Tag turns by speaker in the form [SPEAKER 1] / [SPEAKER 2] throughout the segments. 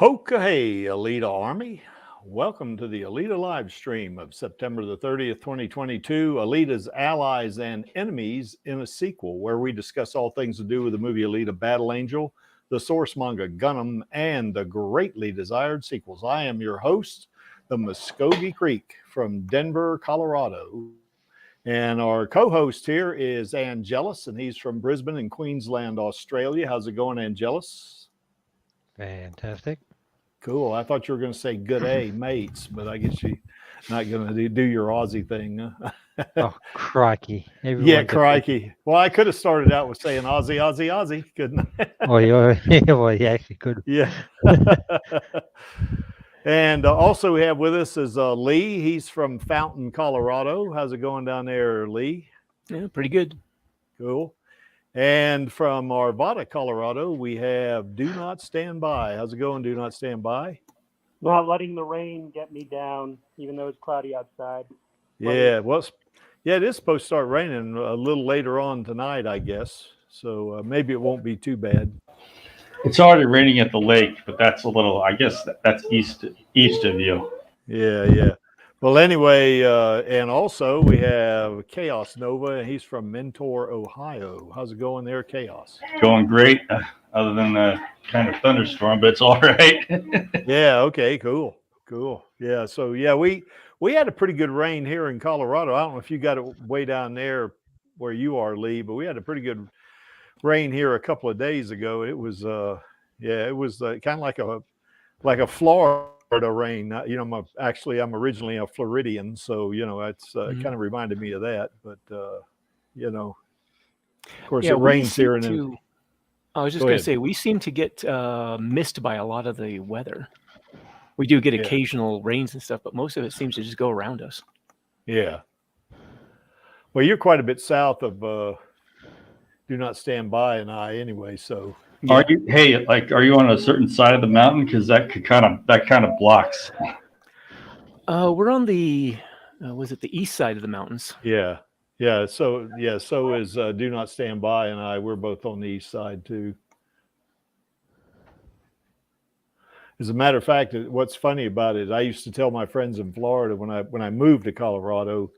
[SPEAKER 1] Hoka hey, Alita Army. Welcome to the Alita Livestream of September the 30th, 2022, Alita's Allies and Enemies in a Sequel, where we discuss all things to do with the movie Alita Battle Angel, the source manga Gundam, and the greatly desired sequels. I am your host, the Muskogee Creek from Denver, Colorado. And our co-host here is Angelus, and he's from Brisbane in Queensland, Australia. How's it going, Angelus?
[SPEAKER 2] Fantastic.
[SPEAKER 1] Cool. I thought you were going to say good day, mates, but I guess you're not going to do your Aussie thing. Huh?
[SPEAKER 2] Oh, crikey.
[SPEAKER 1] Yeah, crikey. Well, I could have started out with saying Aussie, Aussie, Aussie, couldn't I?
[SPEAKER 2] Well, you actually could.
[SPEAKER 1] Yeah. And also we have with us is Lee. He's from Fountain, Colorado. How's it going down there, Lee?
[SPEAKER 3] Yeah, pretty good.
[SPEAKER 1] Cool. And from Arvada, Colorado, we have Do Not Stand By. How's it going, Do Not Stand By?
[SPEAKER 4] Not letting the rain get me down, even though it's cloudy outside.
[SPEAKER 1] Yeah, well, yeah, it is supposed to start raining a little later on tonight, I guess. So maybe it won't be too bad.
[SPEAKER 5] It's already raining at the lake, but that's a little, I guess that's east of you.
[SPEAKER 1] Yeah. Well, anyway, and also we have Chaos Nova. He's from Mentor, Ohio. How's it going there, Chaos?
[SPEAKER 5] Going great, other than the kind of thunderstorm, but it's all right.
[SPEAKER 1] Yeah, okay, cool. Yeah, so yeah, we had a pretty good rain here in Colorado. I don't know if you got it way down there where you are, Lee, but we had a pretty good rain here a couple of days ago. It was kind of like a Florida rain. You know, I'm originally a Floridian, so you know it's kind of reminded me of that. But you know, of course, it rains here.
[SPEAKER 3] I was just going to say we seem to get missed by a lot of the weather. We do get occasional rains and stuff, but most of it seems to just go around us.
[SPEAKER 1] Yeah. Well, you're quite a bit south of Do Not Stand By and I anyway, so.
[SPEAKER 5] Yeah. Are you on a certain side of the mountain? Because that kind of blocks.
[SPEAKER 3] We're on the was it the east side of the mountains?
[SPEAKER 1] Yeah. So is Do Not Stand By and I. We're both on the east side too. As a matter of fact, what's funny about it, I used to tell my friends in Florida when I moved to Colorado,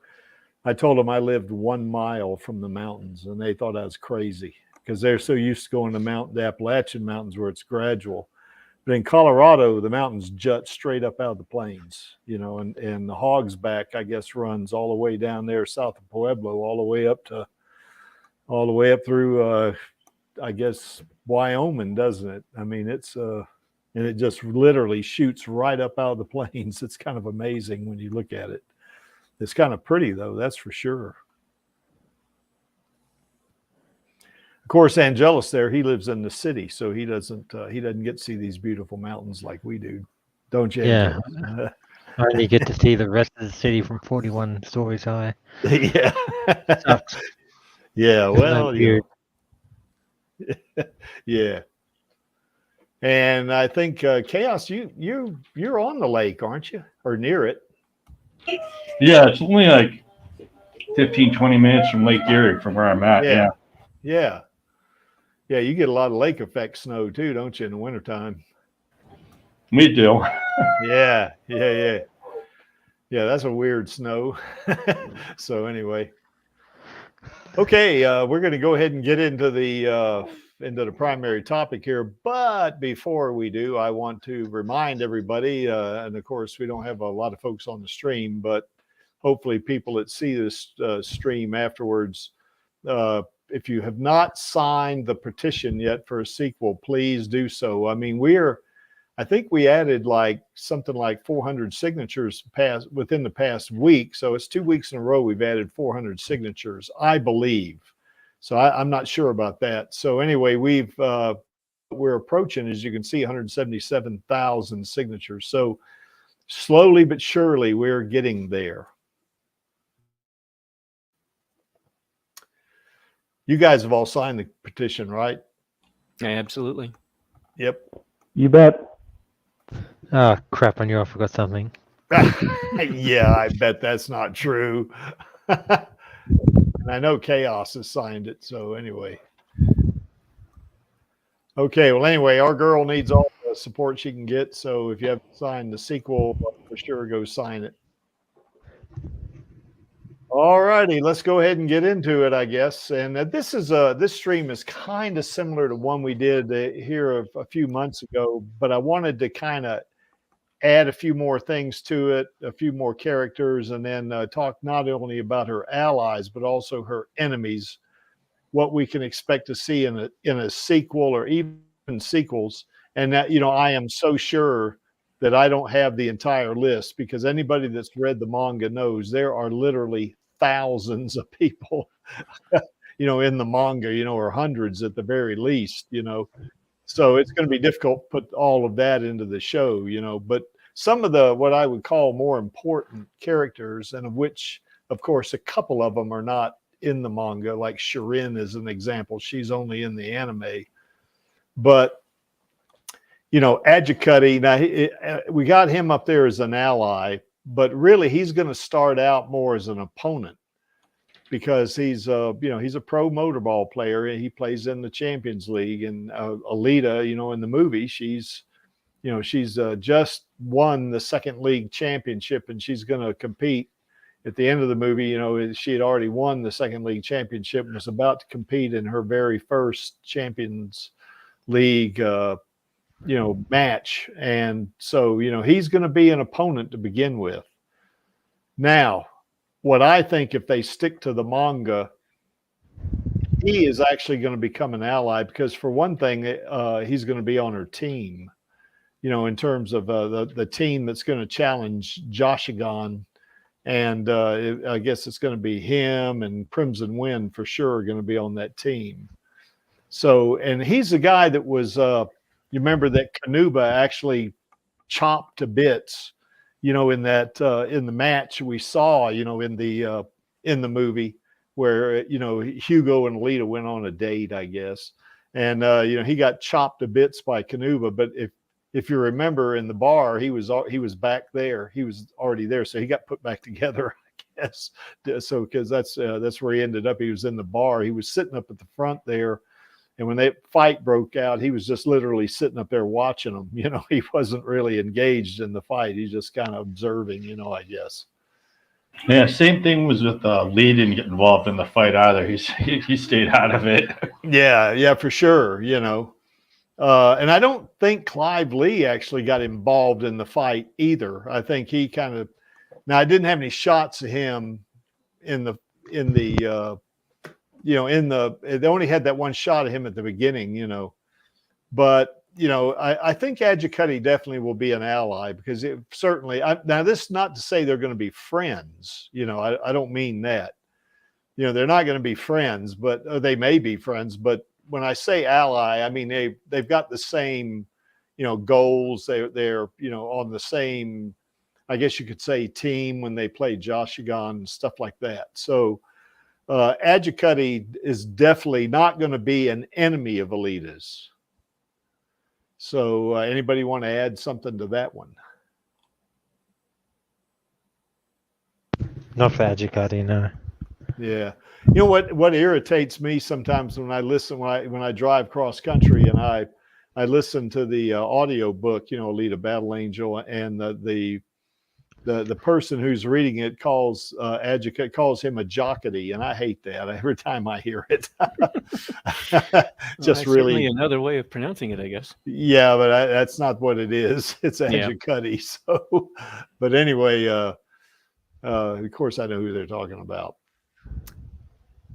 [SPEAKER 1] I told them I lived 1 mile from the mountains, and they thought I was crazy because they're so used to going to the Appalachian Mountains where it's gradual. But in Colorado, the mountains jut straight up out of the plains, you know, and the Hog's Back, I guess, runs all the way down there south of Pueblo, all the way up through, I guess, Wyoming, doesn't it? I mean, it's and it just literally shoots right up out of the plains. It's kind of amazing when you look at it. It's kind of pretty, though, that's for sure. Of course, Angelus there, he lives in the city, so he doesn't get to see these beautiful mountains like we do, don't you?
[SPEAKER 2] Yeah. I only get to see the rest of the city from 41 stories high.
[SPEAKER 1] Yeah.
[SPEAKER 2] Sucks.
[SPEAKER 1] Yeah, well, yeah. And I think Chaos, you're on the lake, aren't you? Or near it?
[SPEAKER 5] Yeah, it's only like 15, 20 minutes from Lake Erie from where I'm at.
[SPEAKER 1] Yeah, you get a lot of lake effect snow too, don't you, in the wintertime?
[SPEAKER 5] We do.
[SPEAKER 1] Yeah, that's a weird snow. So anyway. Okay, we're going to go ahead and get into the primary topic here. But before we do, I want to remind everybody, and of course, we don't have a lot of folks on the stream, but hopefully people that see this stream afterwards, if you have not signed the petition yet for a sequel, please do so. I mean, I think we added something like 400 signatures within the past week. So it's 2 weeks in a row we've added 400 signatures, I believe. So I'm not sure about that. So anyway, we're approaching, as you can see, 177,000 signatures. So slowly but surely we're getting there. You guys have all signed the petition, right?
[SPEAKER 3] Yeah, absolutely.
[SPEAKER 1] Yep.
[SPEAKER 4] You bet.
[SPEAKER 2] Oh, crap, I knew I forgot something.
[SPEAKER 1] Yeah, I bet that's not true. And I know Chaos has signed it, so anyway. Okay, well, anyway, our girl needs all the support she can get. So if you haven't signed the sequel, for sure go sign it. All righty, let's go ahead and get into it, I guess. And this stream is kind of similar to one we did here a few months ago, but I wanted to kind of add a few more things to it, a few more characters, and then talk not only about her allies but also her enemies, what we can expect to see in a sequel or even sequels. And that, I am so sure that I don't have the entire list, because anybody that's read the manga knows there are literally thousands of people, in the manga, or hundreds at the very least, So it's going to be difficult to put all of that into the show, but some of the, what I would call more important characters, and of which, of course, a couple of them are not in the manga, like Shirin is an example. She's only in the anime. But, Adjicutty, now we got him up there as an ally, but really he's going to start out more as an opponent, because he's he's a pro motorball player. He plays in the Champions League, and Alita, in the movie, she's just won the second league championship, and she's going to compete at the end of the movie. She had already won the second league championship and was about to compete in her very first Champions League match. And so, he's going to be an opponent to begin with. Now, what I think, if they stick to the manga, he is actually going to become an ally, because for one thing, he's going to be on her team, in terms of the team that's going to challenge Joshigan. And I guess it's going to be him and Crimson Wind for sure are going to be on that team. So, and he's the guy that was, you remember that Kanuba actually chopped to bits, in that, in the match we saw, in the movie where, Hugo and Alita went on a date, I guess. And, he got chopped to bits by Kanuba. But if you remember, in the bar, he was back there. He was already there. So he got put back together, I guess. So, because that's where he ended up. He was in the bar. He was sitting up at the front there. And when that fight broke out, he was just literally sitting up there watching them. He wasn't really engaged in the fight. He's just kind of observing, I guess.
[SPEAKER 5] Yeah, same thing was with Lee. Didn't get involved in the fight either. He stayed out of it.
[SPEAKER 1] Yeah, for sure. And I don't think Clive Lee actually got involved in the fight either. I think he kind of, now I didn't have any shots of him they only had that one shot of him at the beginning, but, I think Adjicutty definitely will be an ally, because it certainly, now this is not to say they're going to be friends, I don't mean that, they're not going to be friends, but they may be friends. But when I say ally, I mean, they've got the same, goals. They're, on the same, I guess you could say, team when they play Joshigan and stuff like that. So, Adjicutty is definitely not going to be an enemy of Alita's. So anybody want to add something to that one?
[SPEAKER 2] Not for Adjicutty, no.
[SPEAKER 1] Yeah. What irritates me sometimes when I listen, when I drive cross country and I listen to the audio book, Alita Battle Angel, and the person who's reading it calls him a jockety, and I hate that every time I hear it. Just really
[SPEAKER 3] another way of pronouncing it, I guess.
[SPEAKER 1] Yeah, but that's not what it is. It's Adjicutty. So, but anyway, of course I know who they're talking about.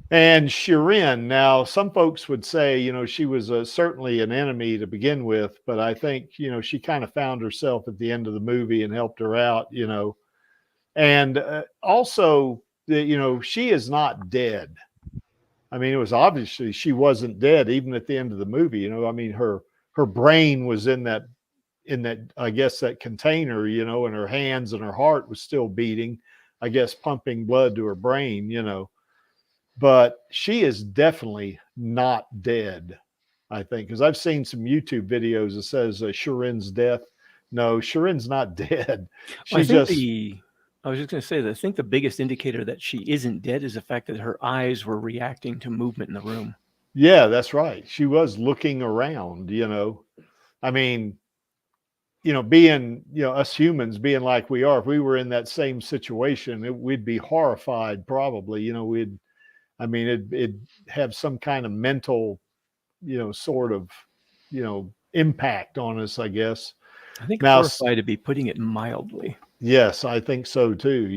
[SPEAKER 1] And Shirin, now some folks would say, she was certainly an enemy to begin with, but I think, she kind of found herself at the end of the movie and helped her out, and also, she is not dead. I mean, it was obviously she wasn't dead even at the end of the movie. I mean, her brain was in that, I guess, that container, and her hands and her heart was still beating, I guess, pumping blood to her brain, but she is definitely not dead, I think, because I've seen some YouTube videos that says Shirin's death. No, Shirin's not dead. She's
[SPEAKER 3] I was just going to say that I think the biggest indicator that she isn't dead is the fact that her eyes were reacting to movement in the room.
[SPEAKER 1] Yeah, that's right. She was looking around, I mean, being, us humans being like we are, if we were in that same situation, we'd be horrified probably. It'd have some kind of mental, sort of, impact on us, I guess.
[SPEAKER 3] I think
[SPEAKER 1] Now,
[SPEAKER 3] horrified to be putting it mildly.
[SPEAKER 1] yes, I think so too,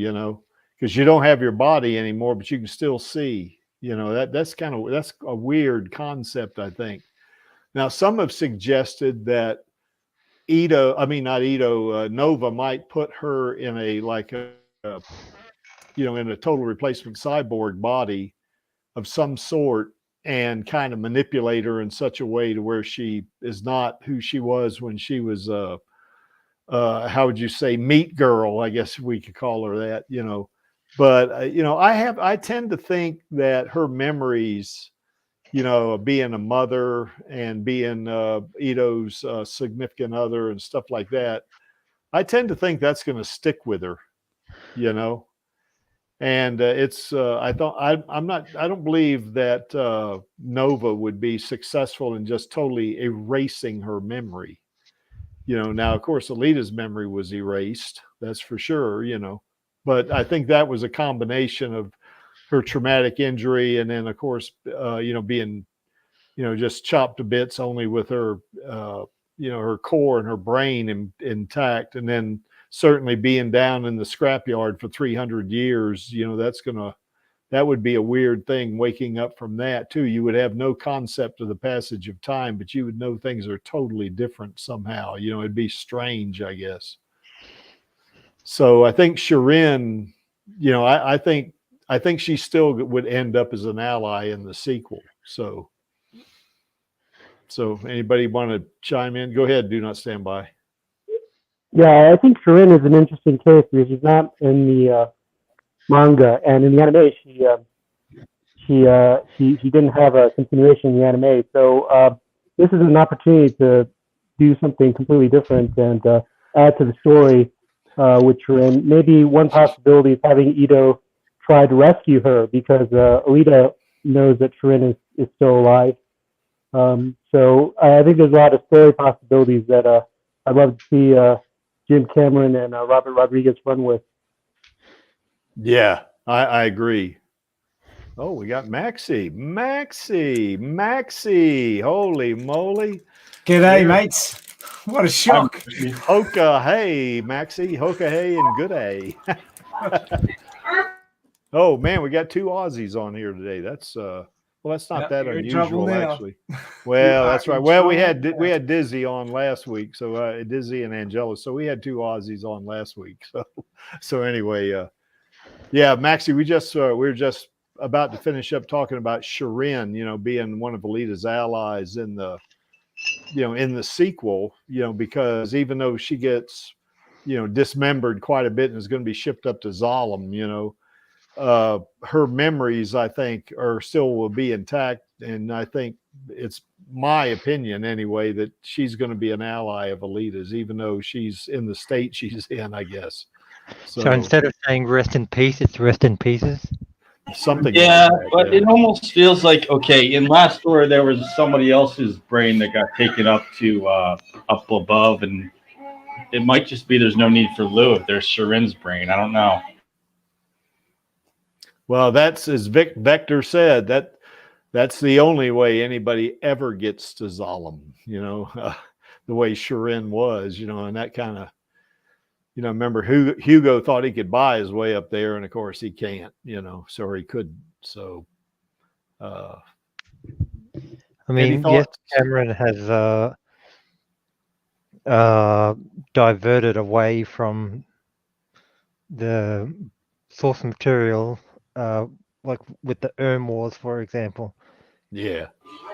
[SPEAKER 1] because you don't have your body anymore, but you can still see, that's a weird concept, I think. Now, some have suggested that Nova might put her in in a total replacement cyborg body of some sort and kind of manipulate her in such a way to where she is not who she was when she was, how would you say, meat girl, I guess we could call her that, but, I tend to think that her memories, being a mother and being Ito's significant other and stuff like that, I tend to think that's going to stick with her, and I don't believe that Nova would be successful in just totally erasing her memory. Now of course Alita's memory was erased, that's for sure, but I think that was a combination of her traumatic injury, and then of course, being, just chopped to bits only with her, her core and her brain intact, and then certainly being down in the scrapyard for 300 years, that would be a weird thing, waking up from that too. You would have no concept of the passage of time, but you would know things are totally different somehow. It'd be strange, I guess. So I think Shirin, I think she still would end up as an ally in the sequel. So anybody want to chime in? Go ahead. Do not stand by.
[SPEAKER 4] Yeah, I think Shirin is an interesting case because she's not in the manga, and in the anime, she didn't have a continuation in the anime. So this is an opportunity to do something completely different and add to the story with Shirin. Maybe one possibility is having Ito try to rescue her, because Alita knows that Shirin is still alive. So I think there's a lot of story possibilities that I'd love to see Jim Cameron and Robert Rodriguez run with.
[SPEAKER 1] Yeah, I agree. Oh, we got Maxie. Holy moly.
[SPEAKER 6] G'day, mates. What a shock.
[SPEAKER 1] Hoka hey, Maxie. Hoka hey and good day. Oh man, we got two Aussies on here today. That's that's not that unusual actually. Well, that's right. Well, we had Dizzy on last week, so Dizzy and Angela. So we had two Aussies on last week. So anyway, yeah, Maxie, we were just about to finish up talking about Shirin, being one of Alita's allies in the sequel, because even though she gets, dismembered quite a bit and is going to be shipped up to Zalem, her memories, I think, will be intact. And I think it's my opinion anyway, that she's going to be an ally of Alita's, even though she's in the state she's in, I guess.
[SPEAKER 2] So instead of saying rest in peace, it's rest in pieces?
[SPEAKER 1] Something.
[SPEAKER 5] Yeah,
[SPEAKER 1] like that,
[SPEAKER 5] but it almost feels like, okay, in last story there was somebody else's brain that got taken up to up above, and it might just be there's no need for Lou if there's Shirin's brain. I don't know.
[SPEAKER 1] Well, that's as Vector said, that's the only way anybody ever gets to Zalem, the way Shirin was, and that kind of, remember Hugo thought he could buy his way up there, and of course he can't, so he couldn't. So,
[SPEAKER 2] I mean, yes, Cameron has diverted away from the source material, like with the Erm Wars, for example.
[SPEAKER 1] Yeah,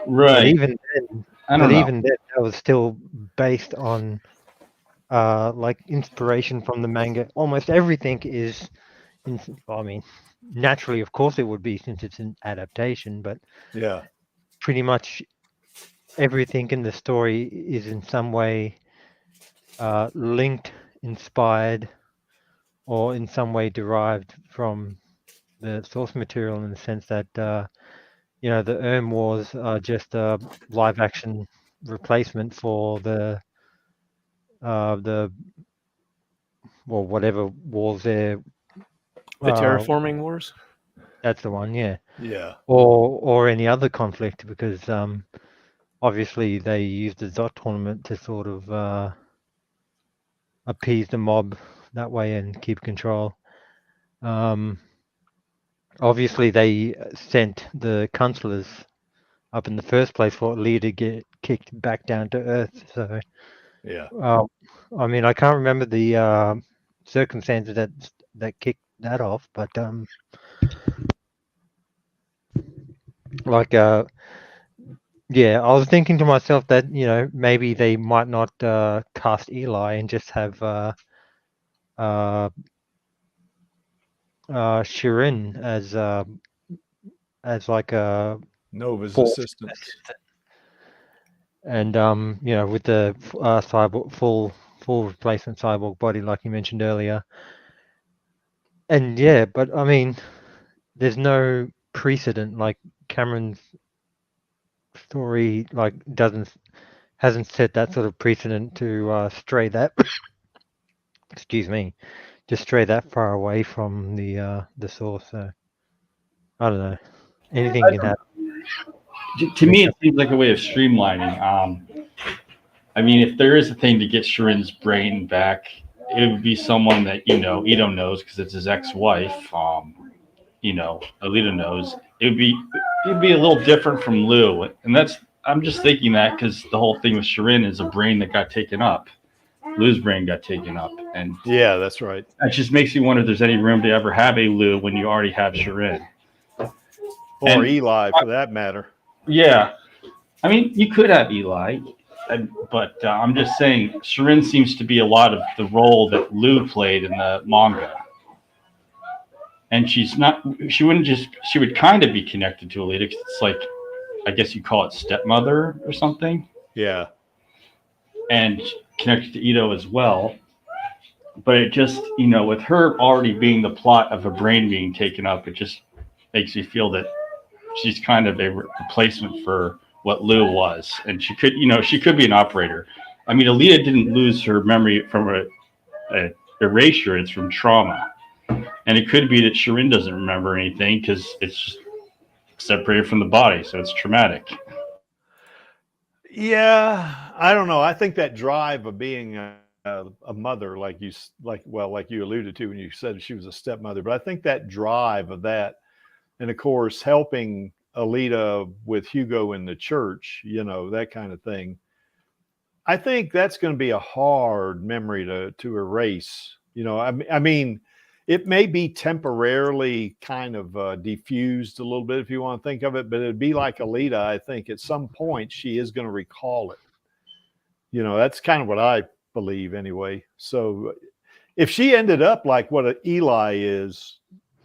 [SPEAKER 5] right.
[SPEAKER 2] But even then, that was still based on like inspiration from the manga. Almost everything is, naturally, of course, it would be since it's an adaptation, but
[SPEAKER 1] yeah,
[SPEAKER 2] pretty much everything in the story is in some way linked, inspired, or in some way derived from the source material, in the sense that the Erm Wars are just a live action replacement for the the whatever wars there.
[SPEAKER 3] The terraforming wars.
[SPEAKER 2] That's the one, yeah.
[SPEAKER 1] Yeah.
[SPEAKER 2] Or any other conflict, because obviously they used the Zot tournament to sort of appease the mob that way and keep control. Obviously they sent the Künstlers up in the first place for Alita to get kicked back down to Earth. So
[SPEAKER 1] Yeah.
[SPEAKER 2] I mean, I can't remember the circumstances that kicked that off, but yeah, I was thinking to myself that, you know, maybe they might not cast Eli and just have Shirin as like a
[SPEAKER 1] Nova's
[SPEAKER 2] force
[SPEAKER 1] assistant.
[SPEAKER 2] and you know, with the cyborg full replacement cyborg body like you mentioned earlier. And yeah, but I mean, there's no precedent. Like Cameron's story like hasn't set that sort of precedent to stray that excuse me, just stray that far away from the source. So I don't know. Anything can happen.
[SPEAKER 5] To me, it seems like a way of streamlining. I mean, if there is a thing to get Shirin's brain back, it would be someone that, you know, Ito knows because it's his ex-wife. You know, Alita knows. It'd be a little different from Lou, and I'm just thinking that because the whole thing with Shirin is a brain that got taken up. Lou's brain got taken up, and
[SPEAKER 1] yeah, that's right.
[SPEAKER 5] It just makes me wonder if there's any room to ever have a Lou when you already have Shirin.
[SPEAKER 1] Or Eli, for that matter.
[SPEAKER 5] Yeah. I mean, you could have Eli, but I'm just saying Shirin seems to be a lot of the role that Lou played in the manga. And she would kind of be connected to Alita. It's like, I guess you call it stepmother or something.
[SPEAKER 1] Yeah.
[SPEAKER 5] And connected to Ito as well. But it just, you know, with her already being the plot of a brain being taken up, it just makes you feel that she's kind of a replacement for what Lou was. And she could be an operator. I mean, Alita didn't lose her memory from a erasure. It's from trauma. And it could be that Shirin doesn't remember anything because it's just separated from the body. So it's traumatic.
[SPEAKER 1] Yeah. I don't know. I think that drive of being a mother, like you alluded to when you said she was a stepmother, but I think that drive of that, and of course, helping Alita with Hugo in the church, you know, that kind of thing. I think that's going to be a hard memory to erase. You know, I mean, it may be temporarily kind of diffused a little bit if you want to think of it, but it'd be like Alita. I think at some point she is going to recall it. You know, that's kind of what I believe anyway. So if she ended up like what Eli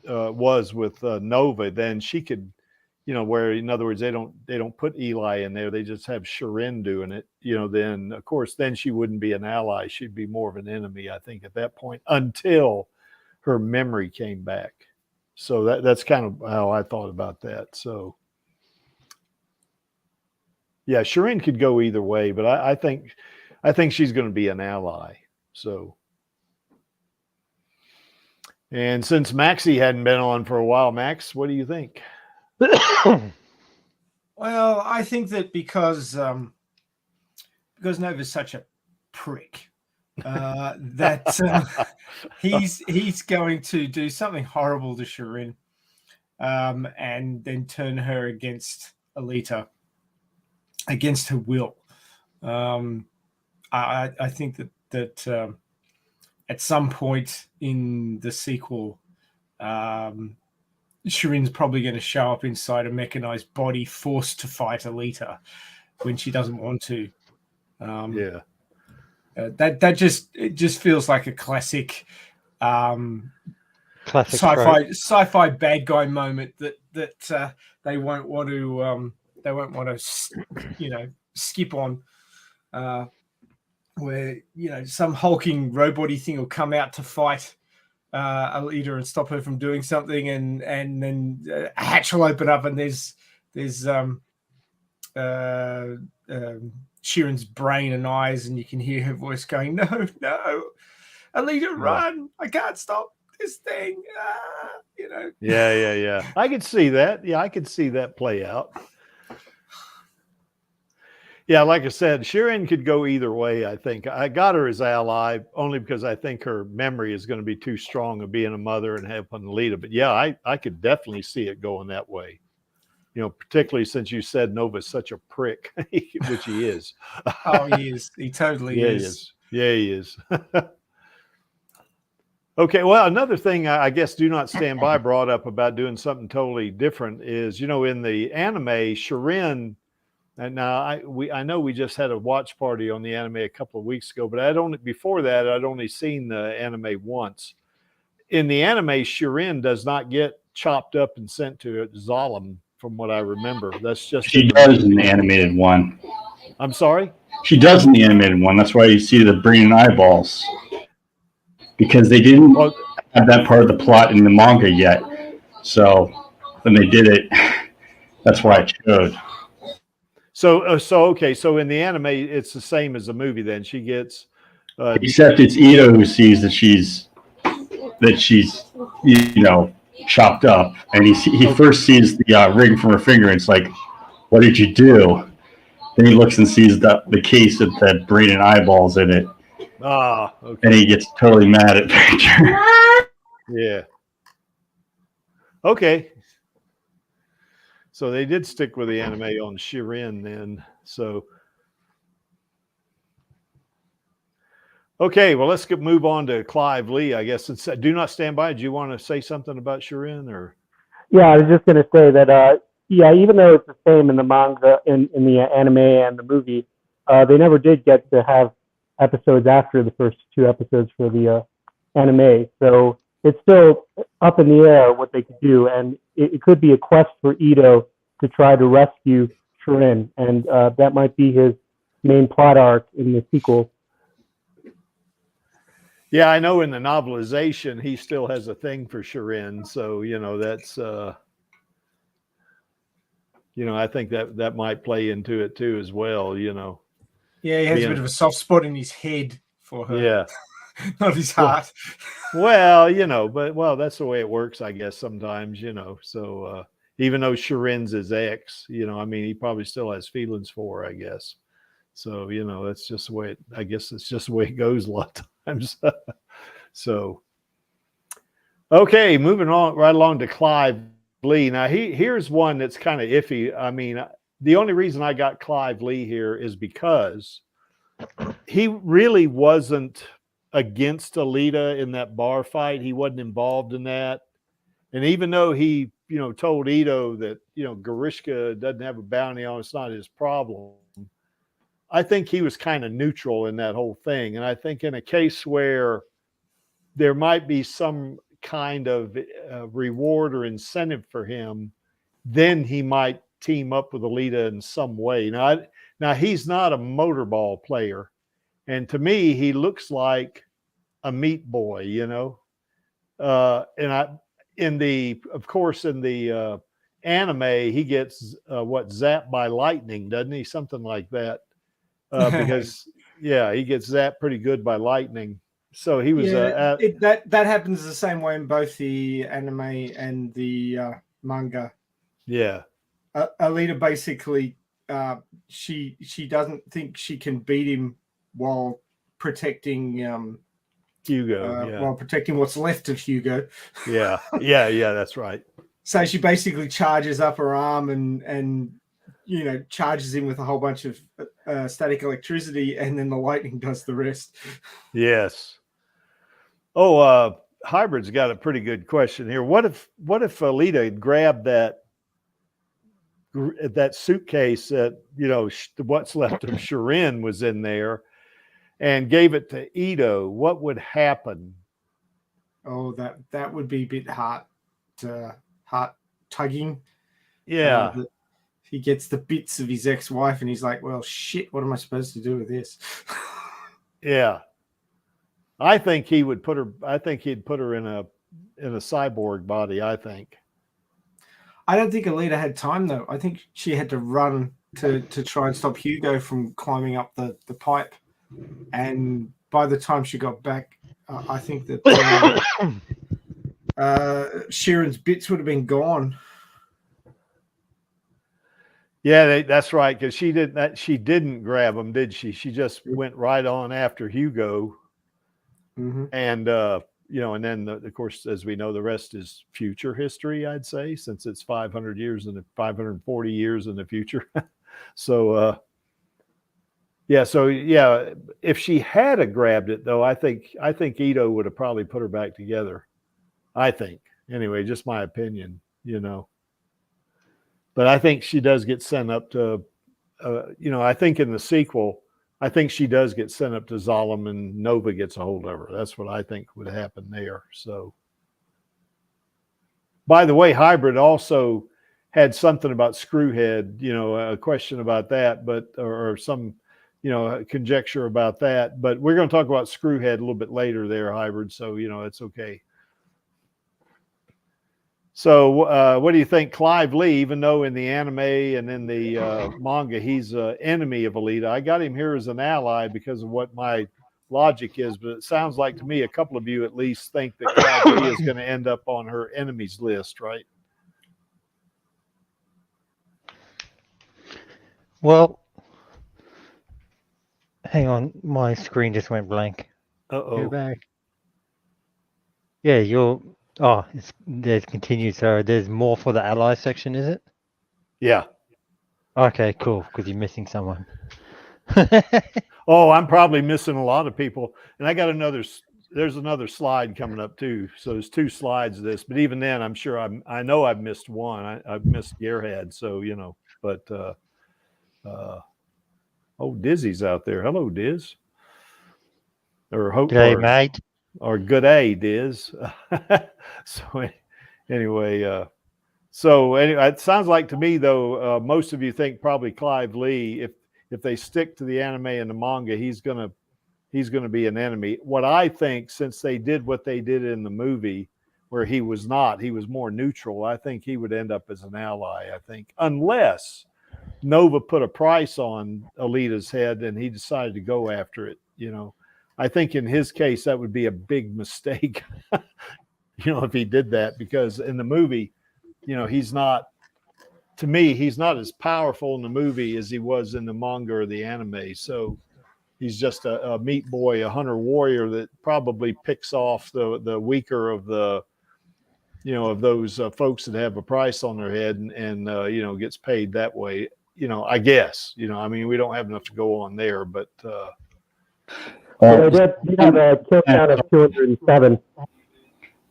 [SPEAKER 1] was with Nova, then she could, you know, where in other words they don't put Eli in there, they just have Shirin doing it, you know, then of course then she wouldn't be an ally, she'd be more of an enemy, I think, at that point, until her memory came back. So that's kind of how I thought about that. So yeah, Shirin could go either way, but I think she's going to be an ally. So, and since Maxie hadn't been on for a while, Max, what do you think?
[SPEAKER 6] Well, I think that because Nova's such a prick, that he's going to do something horrible to Shirin, and then turn her against Alita, against her will. I think that at some point in the sequel, Shirin's probably going to show up inside a mechanized body, forced to fight Alita when she doesn't want to.
[SPEAKER 1] Yeah.
[SPEAKER 6] That just feels like a classic sci-fi bad guy moment that they won't want to skip on, where, you know, some hulking robot-y thing will come out to fight Alita and stop her from doing something, and then a hatch will open up and there's Shirin's brain and eyes, and you can hear her voice going, "No, no, Alita, run! I can't stop this thing." You know.
[SPEAKER 1] Yeah. I could see that. Yeah, I could see that play out. Yeah, like I said, Shirin could go either way. I think I got her as ally only because I think her memory is going to be too strong of being a mother and helping Alita. But yeah, I could definitely see it going that way. You know, particularly since you said Nova's such a prick, which he is.
[SPEAKER 6] Oh, he is. He totally
[SPEAKER 1] Yeah,
[SPEAKER 6] is.
[SPEAKER 1] He is. Okay, well, another thing I guess Do Not Stand By brought up about doing something totally different is, you know, in the anime, Shirin. And now I know we just had a watch party on the anime a couple of weeks ago, but before that I'd only seen the anime once. In the anime, Shirin does not get chopped up and sent to Zalem, from what I remember. That's just
[SPEAKER 5] she does in the animated one.
[SPEAKER 1] I'm sorry?
[SPEAKER 5] She does in the animated one. That's why you see the brain and eyeballs. Because they didn't have that part of the plot in the manga yet. So when they did it, that's why it showed.
[SPEAKER 1] So okay. So in the anime, it's the same as the movie. Then she gets,
[SPEAKER 5] except it's Ito who sees that she's chopped up, and he first sees the ring from her finger. And it's like, what did you do? Then he looks and sees the case with the brain and eyeballs in it.
[SPEAKER 1] Okay.
[SPEAKER 5] And he gets totally mad at Victor.
[SPEAKER 1] Yeah. Okay. So they did stick with the anime on Shirin then. So, okay, well, let's move on to Clive Lee, I guess. Do Not Stand By. Do you want to say something about Shirin, or?
[SPEAKER 4] Yeah, I was just going to say that, even though it's the same in the manga, in the anime and the movie, they never did get to have episodes after the first 2 episodes for the anime. So it's still up in the air what they could do, and it could be a quest for Ito to try to rescue Shirin, and that might be his main plot arc in the sequel.
[SPEAKER 1] Yeah, I know in the novelization he still has a thing for Shirin, so that's I think that might play into it too as well.
[SPEAKER 6] Yeah, he has a bit of a soft spot in his head for her.
[SPEAKER 1] Yeah.
[SPEAKER 6] Not his heart.
[SPEAKER 1] Well, but that's the way it works, I guess, sometimes, so even though Shirin's his ex, he probably still has feelings for her, I guess. So, that's just the way it's just the way it goes a lot of times. So, okay, moving on right along to Clive Lee. Now, here's one that's kind of iffy. I mean, the only reason I got Clive Lee here is because he really wasn't against Alita in that bar fight. He wasn't involved in that. And even though he, told Ito that, Garishka doesn't have a bounty on, it's not his problem, I think he was kind of neutral in that whole thing. And I think in a case where there might be some kind of reward or incentive for him, then he might team up with Alita in some way. Now he's not a motorball player. And to me, he looks like a meat boy, in the anime, he gets zapped by lightning, doesn't he? Something like that. Because he gets zapped pretty good by lightning. So he was
[SPEAKER 6] that happens the same way in both the anime and the manga.
[SPEAKER 1] Yeah.
[SPEAKER 6] Alita basically she doesn't think she can beat him while protecting
[SPEAKER 1] Hugo,
[SPEAKER 6] while protecting what's left of Hugo.
[SPEAKER 1] Yeah, that's right.
[SPEAKER 6] So she basically charges up her arm and charges him with a whole bunch of static electricity, and then the lightning does the rest. Yes.
[SPEAKER 1] Oh, Hybrid's got a pretty good question here. What if Alita had grabbed that suitcase that what's left of Shirin was in there, and gave it to Ito? What would happen?
[SPEAKER 6] Oh, that would be a bit heart tugging.
[SPEAKER 1] Yeah.
[SPEAKER 6] He gets the bits of his ex-wife, and he's like, "Well, shit, what am I supposed to do with this?"
[SPEAKER 1] Yeah. I think he would put her. I think he'd put her in a cyborg body. I think.
[SPEAKER 6] I don't think Alita had time though. I think she had to run to try and stop Hugo from climbing up the pipe. And by the time she got back, I think that Sheeran's bits would have been gone.
[SPEAKER 1] Yeah, that's right. Because she didn't grab him, did she? She just went right on after Hugo, and and then of course, as we know, the rest is future history. I'd say, since it's 500 years and 540 years in the future. So if she had grabbed it though, I think Ito would have probably put her back together. I think, anyway, just my opinion, But I think she does get sent up to, I think in the sequel, I think she does get sent up to Zalem and Nova gets a hold of her. That's what I think would happen there. So, by the way, Hybrid also had something about Screwhead, a question about that, or some, conjecture about that. But we're going to talk about Screwhead a little bit later there, Hybrid. So, it's okay. So what do you think, Clive Lee, even though in the anime and in the manga, he's an enemy of Alita? I got him here as an ally because of what my logic is, but it sounds like to me a couple of you at least think that Clive Lee is going to end up on her enemies list, right?
[SPEAKER 2] Well, hang on. My screen just went blank.
[SPEAKER 1] Uh-oh.
[SPEAKER 2] Go back. Yeah, there's continued. So there's more for the ally section, is it?
[SPEAKER 1] Yeah.
[SPEAKER 2] Okay, cool. Because you're missing someone.
[SPEAKER 1] Oh, I'm probably missing a lot of people. And I got there's another slide coming up too. So there's 2 slides of this, but even then I'm sure I know I've missed one. I've missed Gearhead. So, but, Dizzy's out there. Hello, Diz.
[SPEAKER 2] G'day, mate.
[SPEAKER 1] Or good day, Diz. So anyway, it sounds like to me though, most of you think probably Clive Lee, if they stick to the anime and the manga, he's gonna be an enemy. What I think, since they did what they did in the movie, where he was more neutral, I think he would end up as an ally. I think, unless Nova put a price on Alita's head and he decided to go after it, I think in his case, that would be a big mistake, if he did that, because in the movie, he's not as powerful in the movie as he was in the manga or the anime. So he's just a meat boy, a hunter warrior that probably picks off the weaker of the, of those folks that have a price on their head and gets paid that way. I guess, we don't have enough to go on there, but,
[SPEAKER 4] they did have a kill count of 207.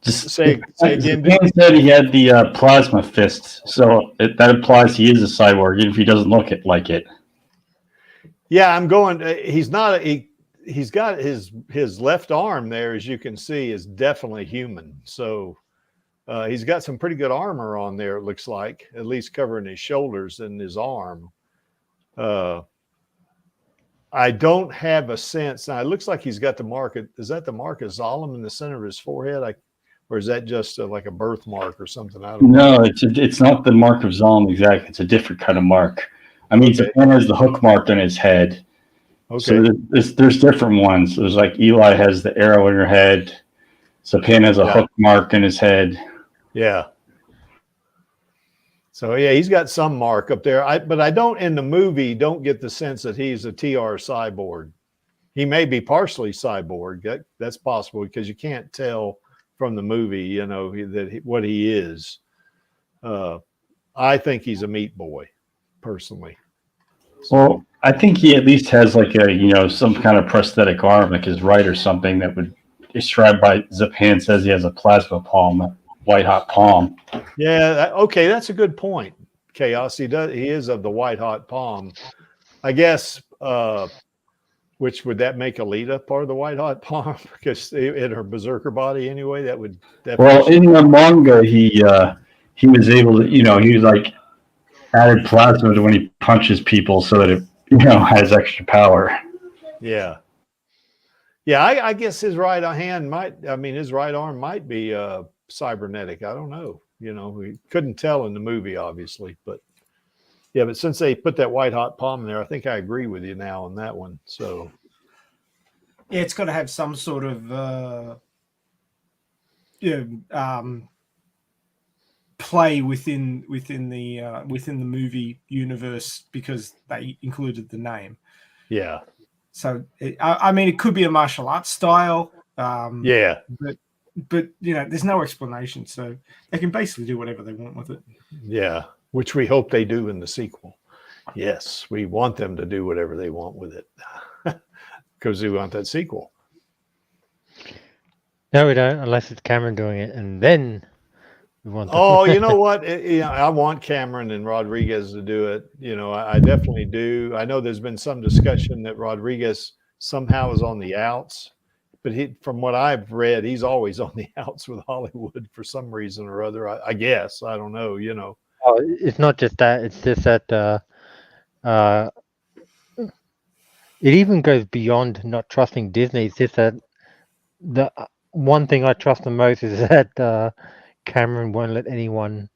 [SPEAKER 5] Just
[SPEAKER 1] say again.
[SPEAKER 5] He said he had the plasma fist, so that implies he is a cyborg, even if he doesn't look like it.
[SPEAKER 1] Yeah, I'm going. He's not. He's got his left arm there, as you can see, is definitely human. So he's got some pretty good armor on there. It looks like, at least covering his shoulders and his arm. I don't have a sense. Now, it looks like he's got the mark. Is that the mark of Zalem in the center of his forehead? Or is that just like a birthmark or something? I don't know.
[SPEAKER 5] No, it's not the mark of Zalem exactly. It's a different kind of mark. I mean,
[SPEAKER 1] Okay.
[SPEAKER 5] Zapan has the hook mark on his head.
[SPEAKER 1] Okay.
[SPEAKER 5] So there's different ones. There's like Eli has the arrow in her head. Zapan has a hook mark in his head.
[SPEAKER 1] Yeah. So yeah, he's got some mark up there. But I don't, in the movie, don't get the sense that he's a TR cyborg. He may be partially cyborg. That's possible because you can't tell from the movie, what he is. I think he's a meat boy, personally.
[SPEAKER 5] Well, I think he at least has like a, some kind of prosthetic arm, like his right or something that would described by Zapan says he has a plasma palm. White hot palm.
[SPEAKER 1] Yeah. Okay. That's a good point. Chaos. He is of the white hot palm. I guess, which would that make Alita part of the white hot palm? Because in her berserker body anyway, that would definitely.
[SPEAKER 5] Well, in the manga, he was able to, he was like added plasma to when he punches people so that it, has extra power.
[SPEAKER 1] Yeah. Yeah. I guess his right hand his right arm might be, cybernetic. I don't know. We couldn't tell in the movie, obviously, but Yeah, but since they put that white hot palm in there, I think I agree with you now on that one. So
[SPEAKER 6] Yeah, it's got to have some sort of play within the movie universe because they included the name.
[SPEAKER 1] yeah,
[SPEAKER 6] So I mean, it could be a martial arts style.
[SPEAKER 1] yeah,
[SPEAKER 6] but there's no explanation, so they can basically do whatever they want with it.
[SPEAKER 1] yeah. Which we hope they do in the sequel. Yes, we want them to do whatever they want with it because we want that sequel.
[SPEAKER 2] No, we don't, unless it's Cameron doing it, and then we want.
[SPEAKER 1] Oh, you know what? I want Cameron and Rodriguez to do it. I definitely do. I know there's been some discussion that Rodriguez somehow is on the outs, but from what I've read, he's always on the outs with Hollywood for some reason or other. I guess I don't know.
[SPEAKER 2] Oh, it's not just that. It's just that it even goes beyond not trusting Disney. It's just that the one thing I trust the most is that Cameron won't let anyone,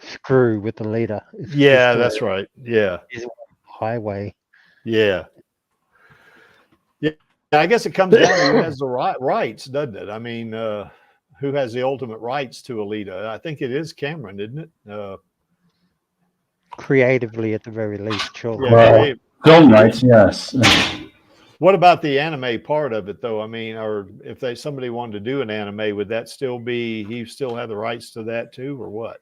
[SPEAKER 2] screw with the leader. It's
[SPEAKER 1] Yeah,
[SPEAKER 2] just
[SPEAKER 1] that's right. Yeah,
[SPEAKER 2] his highway.
[SPEAKER 1] yeah. I guess it comes down to who has the rights, doesn't it? I mean, who has the ultimate rights to Alita? I think it is Cameron, isn't it?
[SPEAKER 2] Creatively, at the very least, sure.
[SPEAKER 1] Yeah,
[SPEAKER 5] Well, film rights, yes.
[SPEAKER 1] What about the anime part of it, though? I mean, or if somebody wanted to do an anime, would that still be? He still have the rights to that too, or what?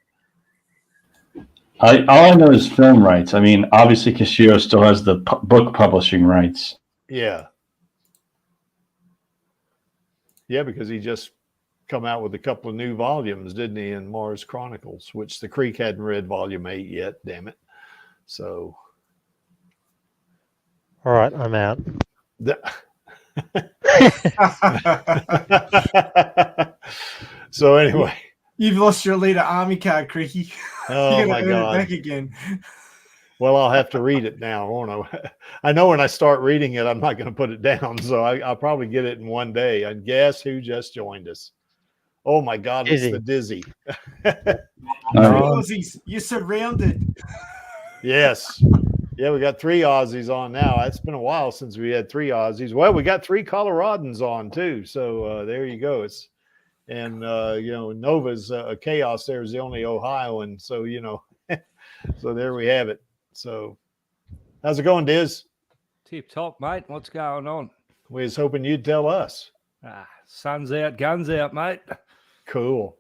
[SPEAKER 5] All I know is film rights. I mean, obviously, Kishiro still has the book publishing rights.
[SPEAKER 1] Yeah. Yeah, because he just come out with a couple of new volumes, didn't he, in Mars Chronicles, which the Creek hadn't read volume 8 yet, damn it. So.
[SPEAKER 2] All right, I'm out.
[SPEAKER 1] So anyway.
[SPEAKER 6] You've lost your Alita Army card, Creaky.
[SPEAKER 1] Oh my God.
[SPEAKER 6] It back again.
[SPEAKER 1] Well, I'll have to read it now, won't I? I know when I start reading it, I'm not going to put it down. So I'll probably get it in one day. And guess who just joined us? Oh my God,
[SPEAKER 2] Dizzy.
[SPEAKER 1] it's the Dizzy.
[SPEAKER 6] Aussies, you're surrounded.
[SPEAKER 1] Yes. Yeah, we got 3 Aussies on now. It's been a while since we had 3 Aussies. Well, we got 3 Coloradans on too. So there you go. Nova's Chaos there is the only Ohioan. So, so there we have it. So how's it going, Diz?
[SPEAKER 7] Tip top, mate. What's going on?
[SPEAKER 1] We was hoping you'd tell us.
[SPEAKER 7] Sun's out, guns out, mate.
[SPEAKER 1] Cool.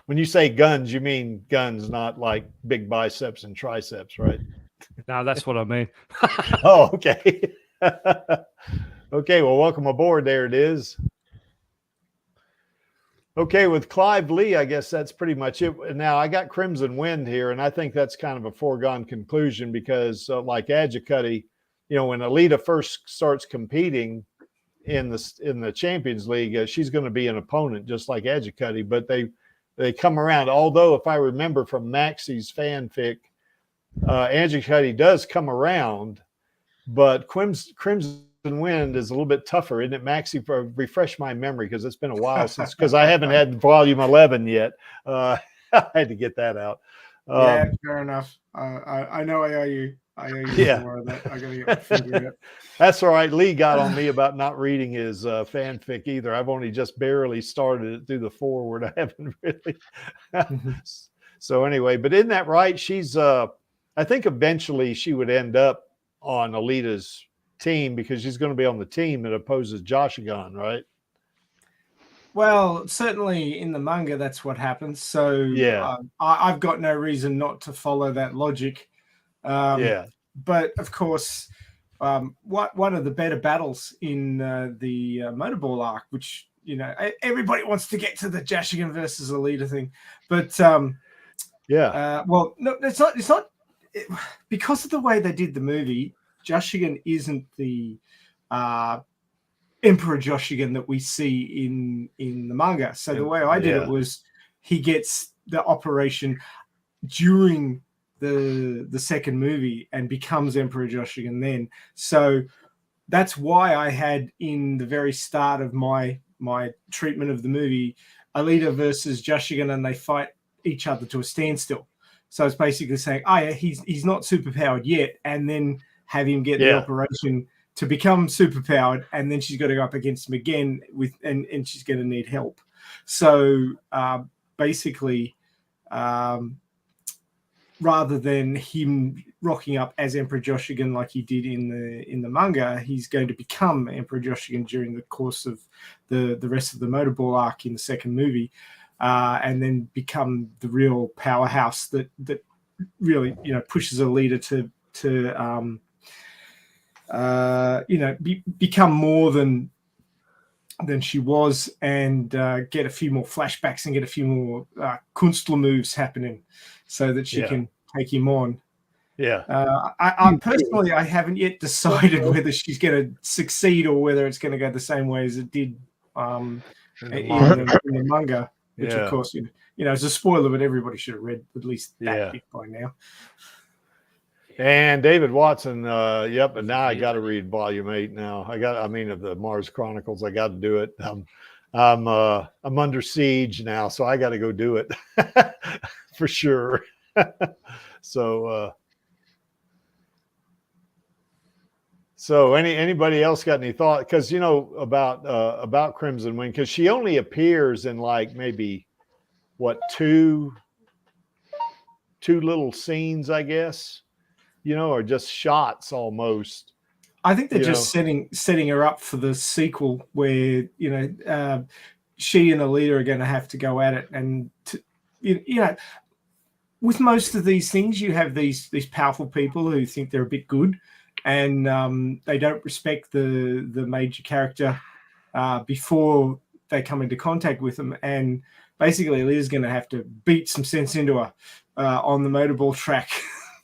[SPEAKER 1] When you say guns, you mean guns, not like big biceps and triceps, right?
[SPEAKER 7] No, that's what I mean.
[SPEAKER 1] Oh, okay. Okay, well, welcome aboard. There it is. Okay, with Clive Lee, I guess that's pretty much it. Now, I got Crimson Wind here, and I think that's kind of a foregone conclusion because, like Adjicutty, when Alita first starts competing in the Champions League, she's going to be an opponent just like Adjicutty, but they come around. Although, if I remember from Maxie's fanfic, Adjicutty does come around, but Crimson Wind is a little bit tougher, isn't it, Maxie? Refresh my memory because it's been a while because I haven't had volume 11 yet. I had to get that out.
[SPEAKER 6] Yeah, fair enough. I know I owe you. More of that. I gotta get my finger out.
[SPEAKER 1] That's all right. Lee got on me about not reading his fanfic either. I've only just barely started it through the forward. I haven't really. So anyway, but isn't that right? She's I think eventually she would end up on Alita's team because she's going to be on the team that opposes Joshigan, right?
[SPEAKER 6] Well, certainly in the manga, that's what happens. So yeah, I've got no reason not to follow that logic. But of course, one of the better battles in the Motorball arc, which everybody wants to get to the Joshigan versus Alita thing, but well, no, it's not because of the way they did the movie. Joshigan isn't the Emperor Joshigan that we see in the manga. So the way I did it was he gets the operation during the second movie and becomes Emperor Joshigan then. So that's why I had in the very start of my treatment of the movie, Alita versus Joshigan, and they fight each other to a standstill. So it's basically saying, oh yeah, he's not superpowered yet, and then have him get the operation to become superpowered, and then she's got to go up against him again and she's going to need help. So basically, rather than him rocking up as Emperor Joshigan like he did in the manga, he's going to become Emperor Joshigan during the course of the rest of the Motorball arc in the second movie, and then become the real powerhouse that really pushes Alita to become more than she was, and get a few more flashbacks and get a few more Künstler moves happening, so that she can take him on.
[SPEAKER 1] Yeah.
[SPEAKER 6] I personally, I haven't yet decided whether she's going to succeed or whether it's going to go the same way as it did in the manga, which of course, is a spoiler, but everybody should have read at least that bit by now.
[SPEAKER 1] And David Watson, and now I got to read Volume 8 now. Of the Mars Chronicles, I got to do it. I'm under siege now, so I got to go do it for sure. So anybody else got any thought? Because about Crimson Wing, because she only appears in like maybe two little scenes, I guess. Or just shots almost.
[SPEAKER 6] I think they're just setting her up for the sequel, where she and Alita are going to have to go at it, and with most of these things, you have these powerful people who think they're a bit good, and they don't respect the major character before they come into contact with them, and basically Alita's going to have to beat some sense into her on the motorball track.